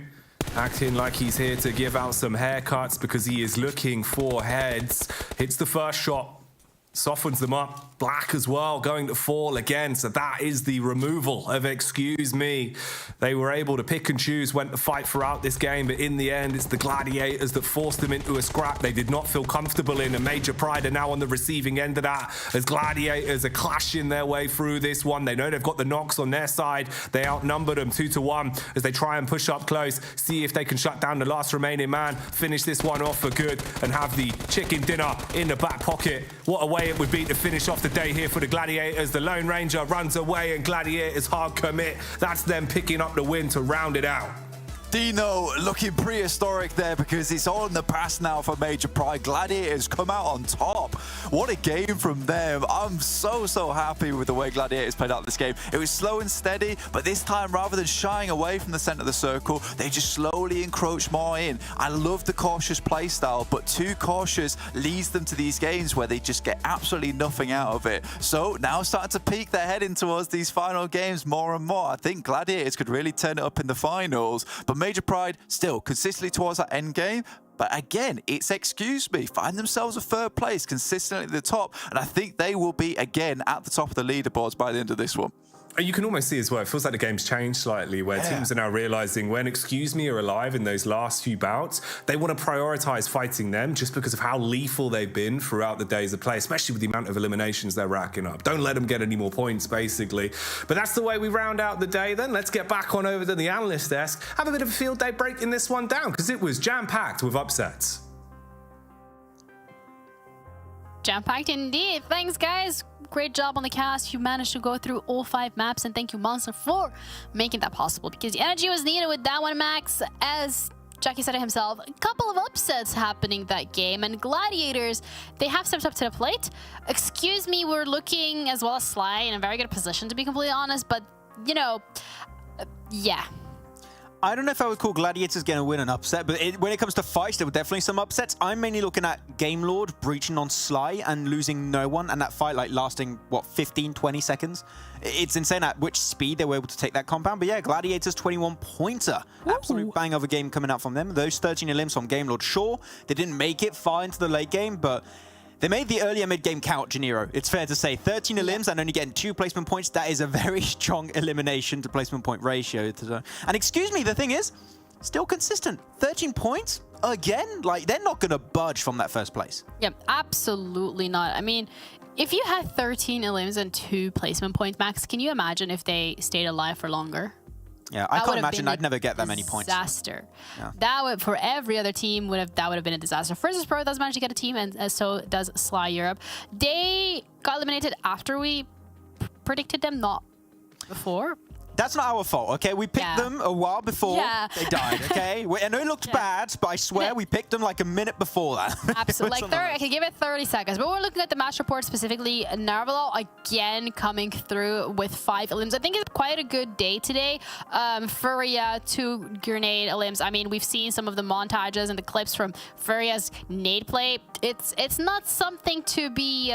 acting like he's here to give out some haircuts because he is looking for heads. Hits the first shot. softens them up. Black as well, going to fall again. So that is the removal of Excuse Me. They were able to pick and choose when to fight throughout this game, but in the end, it's the Gladiators that forced them into a scrap they did not feel comfortable in, and Major Pride are now on the receiving end of that, as Gladiators are clashing their way through this one. They know they've got the knocks on their side. They outnumber them 2-1 as they try and push up close, see if they can shut down the last remaining man, finish this one off for good, and have the chicken dinner in the back pocket. What a way it would be to finish off the day here for the Gladiators. The Lone Ranger runs away and Gladiators hard commit. That's them picking up the win to round it out. Dino looking prehistoric there because it's all in the past now for Major Pride. Gladiators come out on top. What a game from them. I'm so happy with the way Gladiators played out this game. It was slow and steady, but this time, rather than shying away from the center of the circle, they just slowly encroach more in. I love the cautious play style, but too cautious leads them to these games where they just get absolutely nothing out of it. So now starting to peek their head in towards these final games more and more. I think Gladiators could really turn it up in the finals, but Major Pride still consistently towards that end game. But again, it's Excuse Me. Find themselves a third place consistently at the top. And I think they will be again at the top of the leaderboards by the end of this one. You can almost see as well, it feels like the game's changed slightly, where teams are now realizing when Excuse Me are alive in those last few bouts, they want to prioritize fighting them just because of how lethal they've been throughout the days of play, especially with the amount of eliminations they're racking up. Don't let them get any more points, basically. But that's the way we round out the day then. Let's get back on over to the analyst desk, have a bit of a field day breaking this one down, because it was jam-packed with upsets. Jam-packed indeed. Thanks, guys. Great job on the cast. You managed to go through all 5 maps, and thank you, Monster, for making that possible, because the energy was needed with that one, Max. As Jackie said it himself, a couple of upsets happening that game, and Gladiators, they have stepped up to the plate. Excuse Me, we're looking, as well as Sly, in a very good position, to be completely honest, but, you know, yeah. I don't know if I would call Gladiators going to win an upset, but when it comes to fights, there were definitely some upsets. I'm mainly looking at Game Lord breaching on Sly and losing no one, and that fight like lasting, what, 15, 20 seconds? It's insane at which speed they were able to take that compound. But yeah, Gladiators 21-pointer. Absolute bang of a game coming out from them. Those 13 elims from Game Lord, sure, they didn't make it far into the late game, but they made the earlier mid-game count, Janiro. It's fair to say 13 elims and only getting 2 placement points. That is a very strong elimination to placement point ratio. And Excuse Me, the thing is, still consistent. 13 points, again, like they're not gonna budge from that first place. Yep, absolutely not. I mean, if you had 13 elims and 2 placement points, Max, can you imagine if they stayed alive for longer? Yeah, I can't imagine I'd never get that many points. Disaster. Yeah. That would, for every other team, that would have been a disaster. VirTUS.PRO does manage to get a team, and so does Sly Europe. They got eliminated after we predicted them, not before. That's not our fault, okay? We picked them a while before they died, okay? I know it looked bad, but I swear we picked them like a minute before that. Absolutely. Like I can give it 30 seconds. But we're looking at the match report specifically. Narvalo again coming through with 5 elims. I think it's quite a good day today. Furia, 2 grenade elims. I mean, we've seen some of the montages and the clips from Furia's nade play. It's not something to be...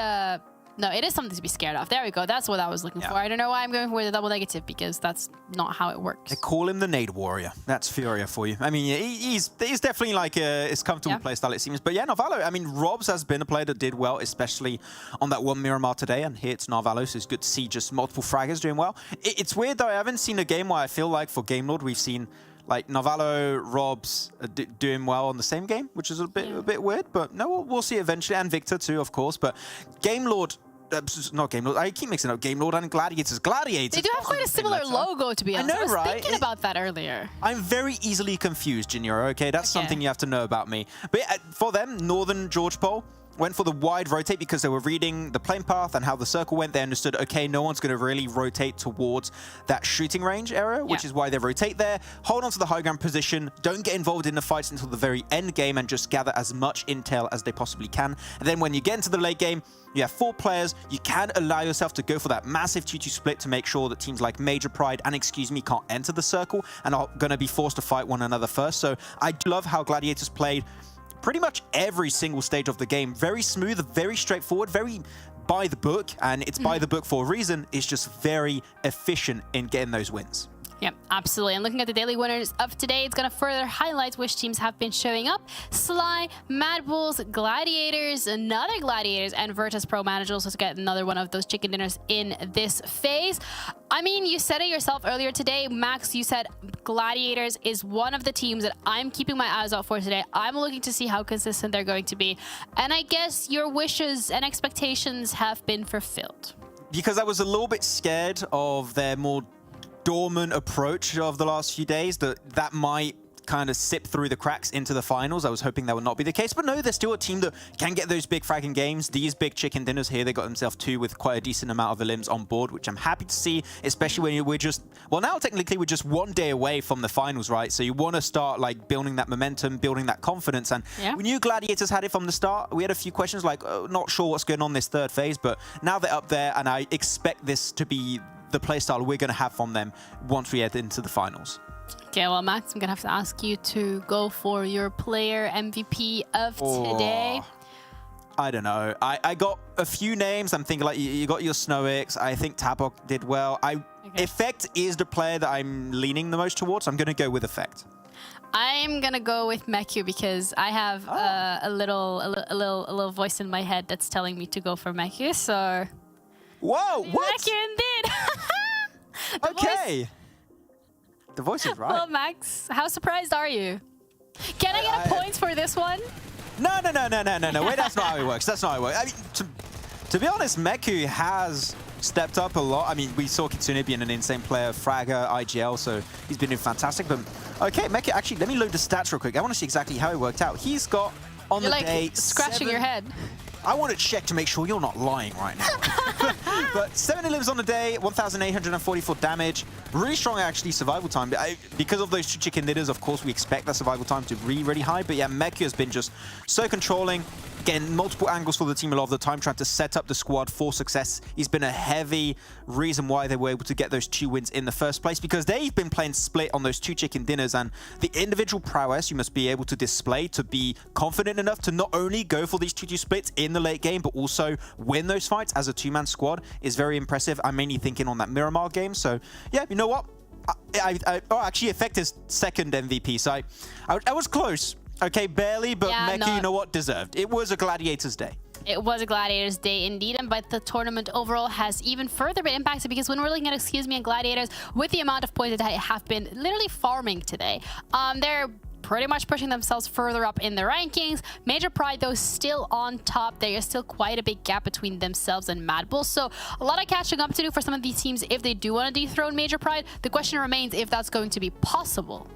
No, it is something to be scared of. There we go. That's what I was looking for. I don't know why I'm going for the double negative, because that's not how it works. They call him the Nade Warrior. That's Furia for you. I mean, he's definitely like his comfortable playstyle, it seems. But yeah, Narvalo, I mean, Robs has been a player that did well, especially on that one Miramar today. And here it's Narvalo, so it's good to see just multiple fraggers doing well. It's weird, though. I haven't seen a game where I feel like for Game Lord, we've seen like Narvalo, Robs doing well on the same game, which is a bit weird. But no, we'll see eventually. And Victor, too, of course. But Game Lord... not Game Lord. I keep mixing up Game Lord and Gladiators. Gladiators. They do have quite a similar logo, to be honest. I know, right? I was thinking about that earlier. I'm very easily confused, Janiro, okay? That's something you have to know about me. But for them, Northern George Pole went for the wide rotate because they were reading the plane path and how the circle went. They understood, okay, no one's going to really rotate towards that shooting range area, which is why they rotate there. Hold on to the high ground position. Don't get involved in the fights until the very end game and just gather as much intel as they possibly can. And then when you get into the late game, you have 4 players. You can allow yourself to go for that massive 2-2 split to make sure that teams like Major Pride and Excuse Me can't enter the circle and are going to be forced to fight one another first. So I love how Gladiators played pretty much every single stage of the game. Very smooth, very straightforward, very by the book, and it's by the book for a reason. It's just very efficient in getting those wins. Yeah, absolutely. And looking at the daily winners of today, it's going to further highlight which teams have been showing up. Sly, MADBULLS, Gladiators, another Gladiators, and VIRTUS.PRO managed also to get another one of those chicken dinners in this phase. I mean, you said it yourself earlier today, Max. You said Gladiators is one of the teams that I'm keeping my eyes out for today. I'm looking to see how consistent they're going to be. And I guess your wishes and expectations have been fulfilled. Because I was a little bit scared of their more dormant approach of the last few days, that might kind of sip through the cracks into the finals. I was hoping that would not be the case, but no, they're still a team that can get those big fragging games. These big chicken dinners here, they got themselves 2 with quite a decent amount of elims on board, which I'm happy to see, especially when we're just, well, now technically we're just 1 day away from the finals, right? So you want to start like building that momentum, building that confidence, and we knew Gladiators had it from the start. We had a few questions like, not sure what's going on this third phase, but now they're up there, and I expect this to be the playstyle we're going to have from them once we head into the finals. Okay, well, Max, I'm going to have to ask you to go for your player MVP of today. I don't know. I got a few names. I'm thinking like you got your Snowix. I think Tabok did well. Effect is the player that I'm leaning the most towards. I'm going to go with Effect. I'm gonna go with Meku because I have a little voice in my head that's telling me to go for Meku. So. Whoa! What? Meku indeed. Okay. The voice is right. Well, Max, how surprised are you? Can I get a point for this one? No. Wait, that's not how it works. That's not how it works. I mean, to be honest, Meku has stepped up a lot. I mean, we saw Kitsune being an insane player, Fragger, IGL, so he's been doing fantastic. But okay, Meku, actually, let me load the stats real quick. I want to see exactly how it worked out. He's got on You're the like day scratching your head. I want to check to make sure you're not lying right now. But 7 lives on the day, 1,844 damage. Really strong, actually, survival time. Because of those 2 chicken dinners, of course, we expect that survival time to be really high. But yeah, Meku has been just so controlling. Getting multiple angles for the team a lot of the time, trying to set up the squad for success. He's been a heavy reason why they were able to get those 2 wins in the first place, because they've been playing split on those 2 chicken dinners, and the individual prowess you must be able to display to be confident enough to not only go for these 2-2 splits in the late game, but also win those fights as a 2-man squad is very impressive. I'm mainly thinking on that Miramar game. So yeah, you know what? Actually, Effect is 2nd MVP, so I was close. Okay, barely, but yeah, Meku, you know what? Deserved. It was a Gladiators day. It was a Gladiators day indeed, but the tournament overall has even further been impacted because when we're looking at, and Gladiators, with the amount of points that they have been literally farming today, they're pretty much pushing themselves further up in the rankings. Major Pride, though, still on top. There is still quite a big gap between themselves and MADBULLS, so a lot of catching up to do for some of these teams if they do want to dethrone Major Pride. The question remains if that's going to be possible.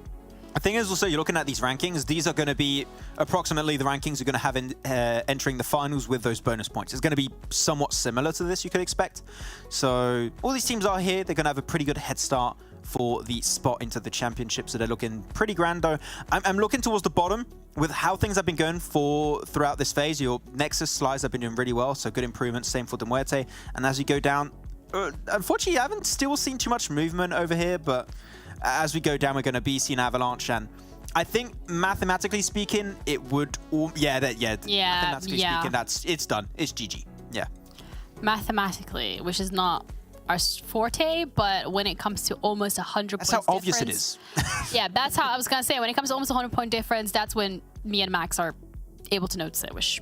The thing is also, you're looking at these rankings, these are going to be approximately the rankings you're going to have in, entering the finals with those bonus points. It's going to be somewhat similar to this, you could expect. So all these teams are here. They're going to have a pretty good head start for the spot into the championship. So they're looking pretty grand, though. I'm looking towards the bottom with how things have been going throughout this phase. Your NEXUS slides have been doing really well, so good improvements. Same for the MUERTE. And as you go down, unfortunately, I haven't still seen too much movement over here, but as we go down, we're going to be seeing Avalanche, and I think mathematically speaking, it would mathematically speaking, it's done. It's GG. Yeah. Mathematically, which is not our forte, but when it comes to almost 100 points difference. That's how difference, obvious it is. Yeah, that's how I was gonna say. When it comes to almost 100-point difference, that's when me and Max are able to notice it. Which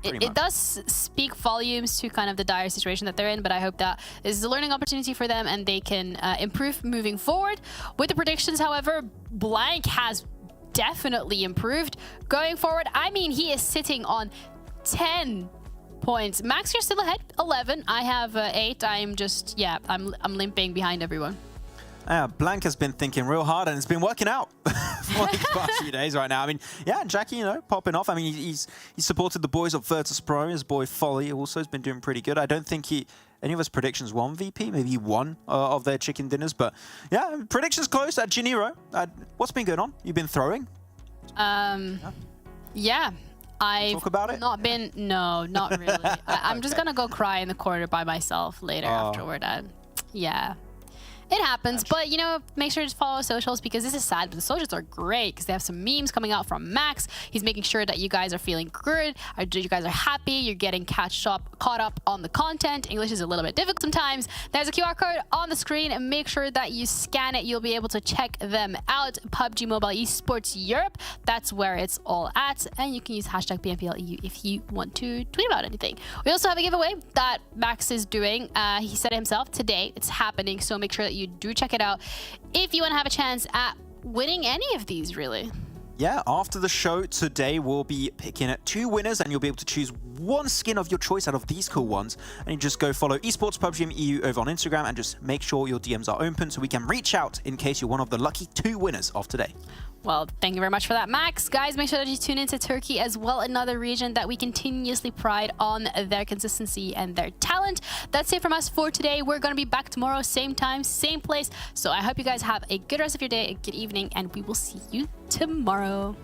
it does speak volumes to kind of the dire situation that they're in, but I hope that this is a learning opportunity for them and they can improve moving forward. With the predictions, however, Blank has definitely improved going forward. I mean, he is sitting on 10 points. Max, you're still ahead, 11. I have 8. I'm just, I'm limping behind everyone. Blank has been thinking real hard, and it's been working out for these past few days right now. I mean, yeah, Jackie, you know, popping off. I mean, he's supported the boys of VIRTUS.PRO. His boy Folly also has been doing pretty good. I don't think any of his predictions won VP. Maybe he won of their chicken dinners, but yeah, predictions close at Janiro. What's been going on? You've been throwing? Yeah. I've talk about it? Not been, no, not really. I'm just gonna go cry in the corner by myself later afterward. Yeah. It happens, but you know, make sure to follow socials because this is sad, but the socials are great because they have some memes coming out from Max. He's making sure that you guys are feeling good, you guys are happy, you're getting caught up on the content. English is a little bit difficult sometimes. There's a QR code on the screen and make sure that you scan it. You'll be able to check them out. PUBG Mobile Esports Europe, that's where it's all at. And you can use hashtag PMPL EU if you want to tweet about anything. We also have a giveaway that Max is doing. He said it himself, today it's happening, so make sure that you do check it out if you want to have a chance at winning any of these, really. Yeah, after the show today, we'll be picking 2 winners and you'll be able to choose 1 skin of your choice out of these cool ones. And you just go follow Esports PUBGM EU over on Instagram and just make sure your DMs are open so we can reach out in case you're one of the lucky 2 winners of today. Well, thank you very much for that, Max. Guys, make sure that you tune into Turkey as well, another region that we continuously pride on their consistency and their talent. That's it from us for today. We're going to be back tomorrow, same time, same place. So I hope you guys have a good rest of your day, a good evening, and we will see you tomorrow.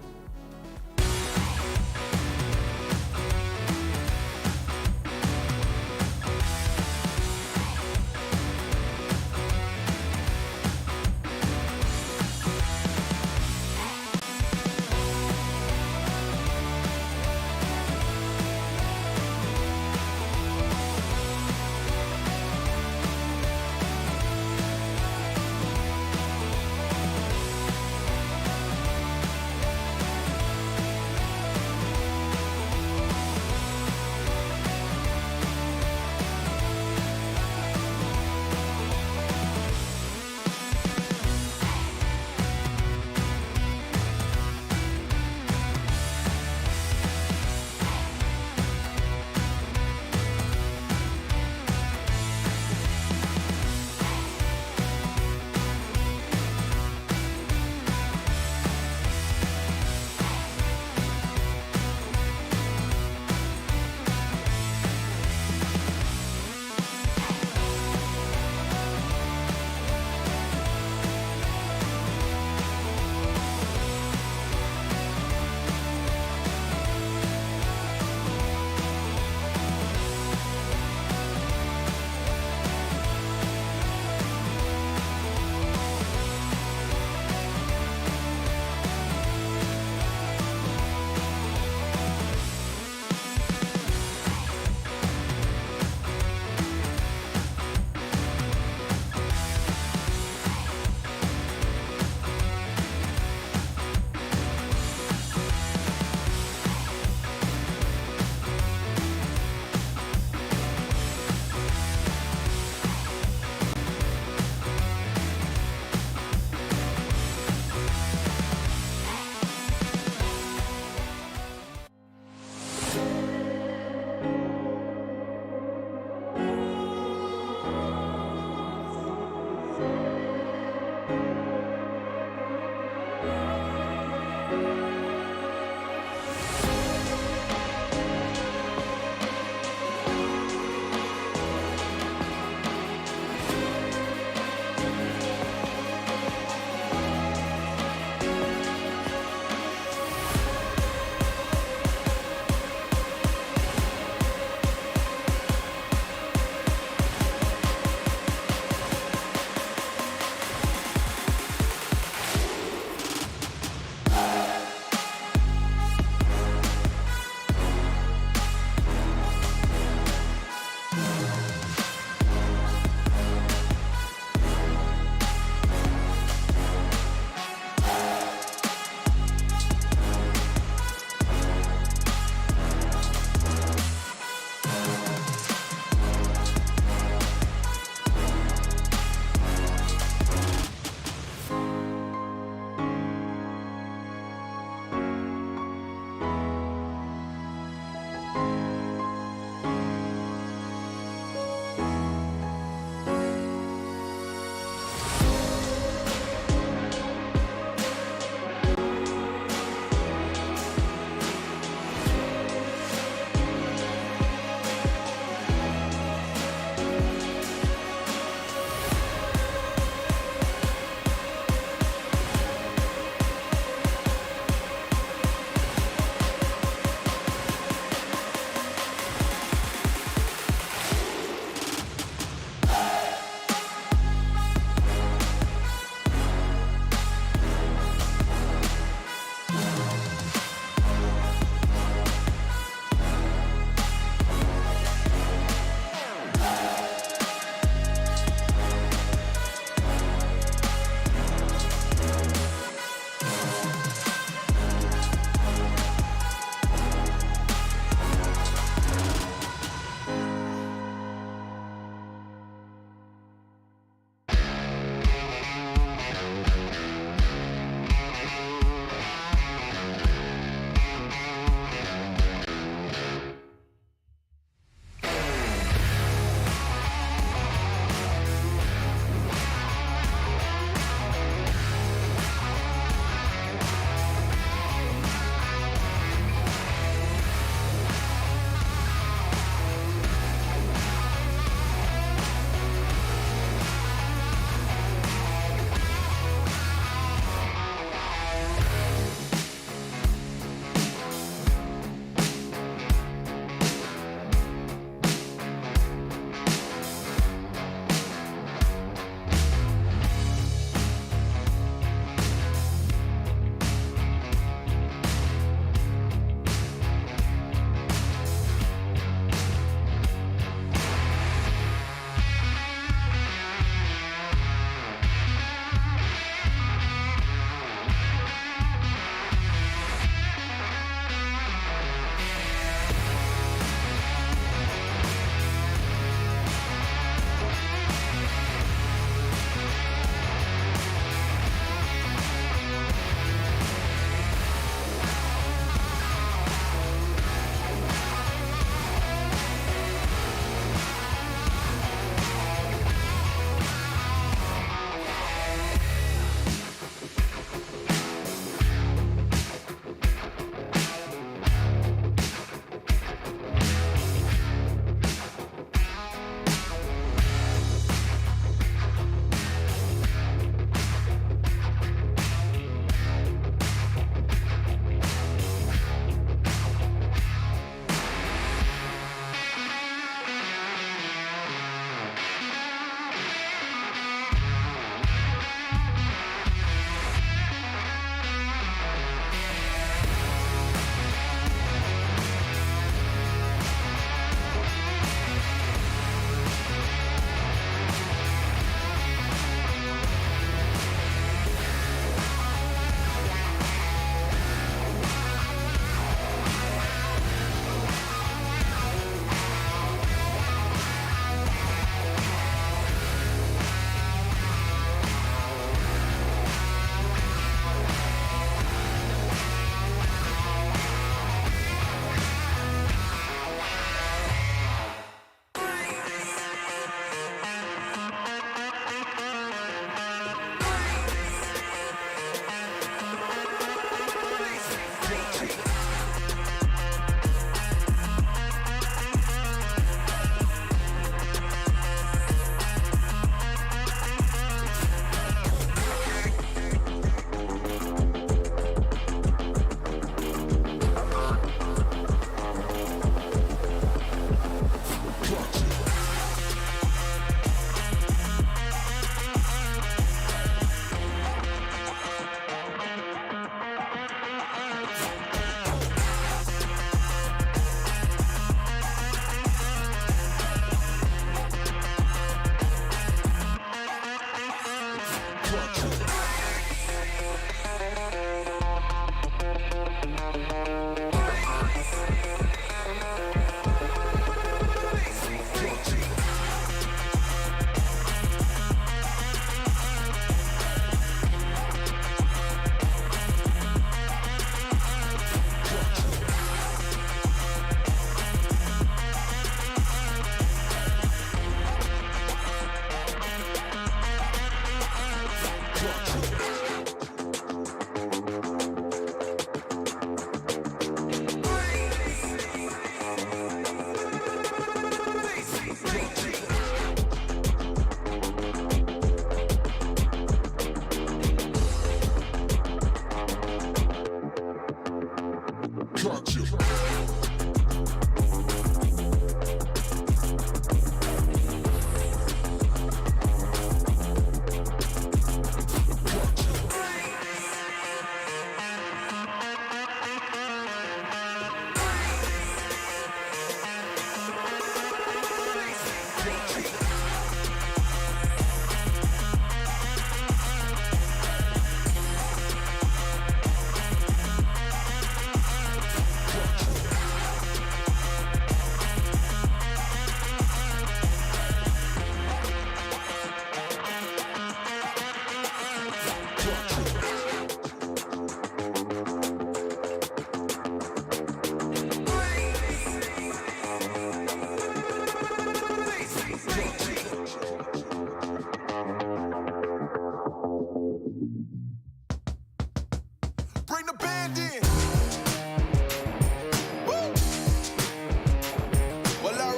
structure.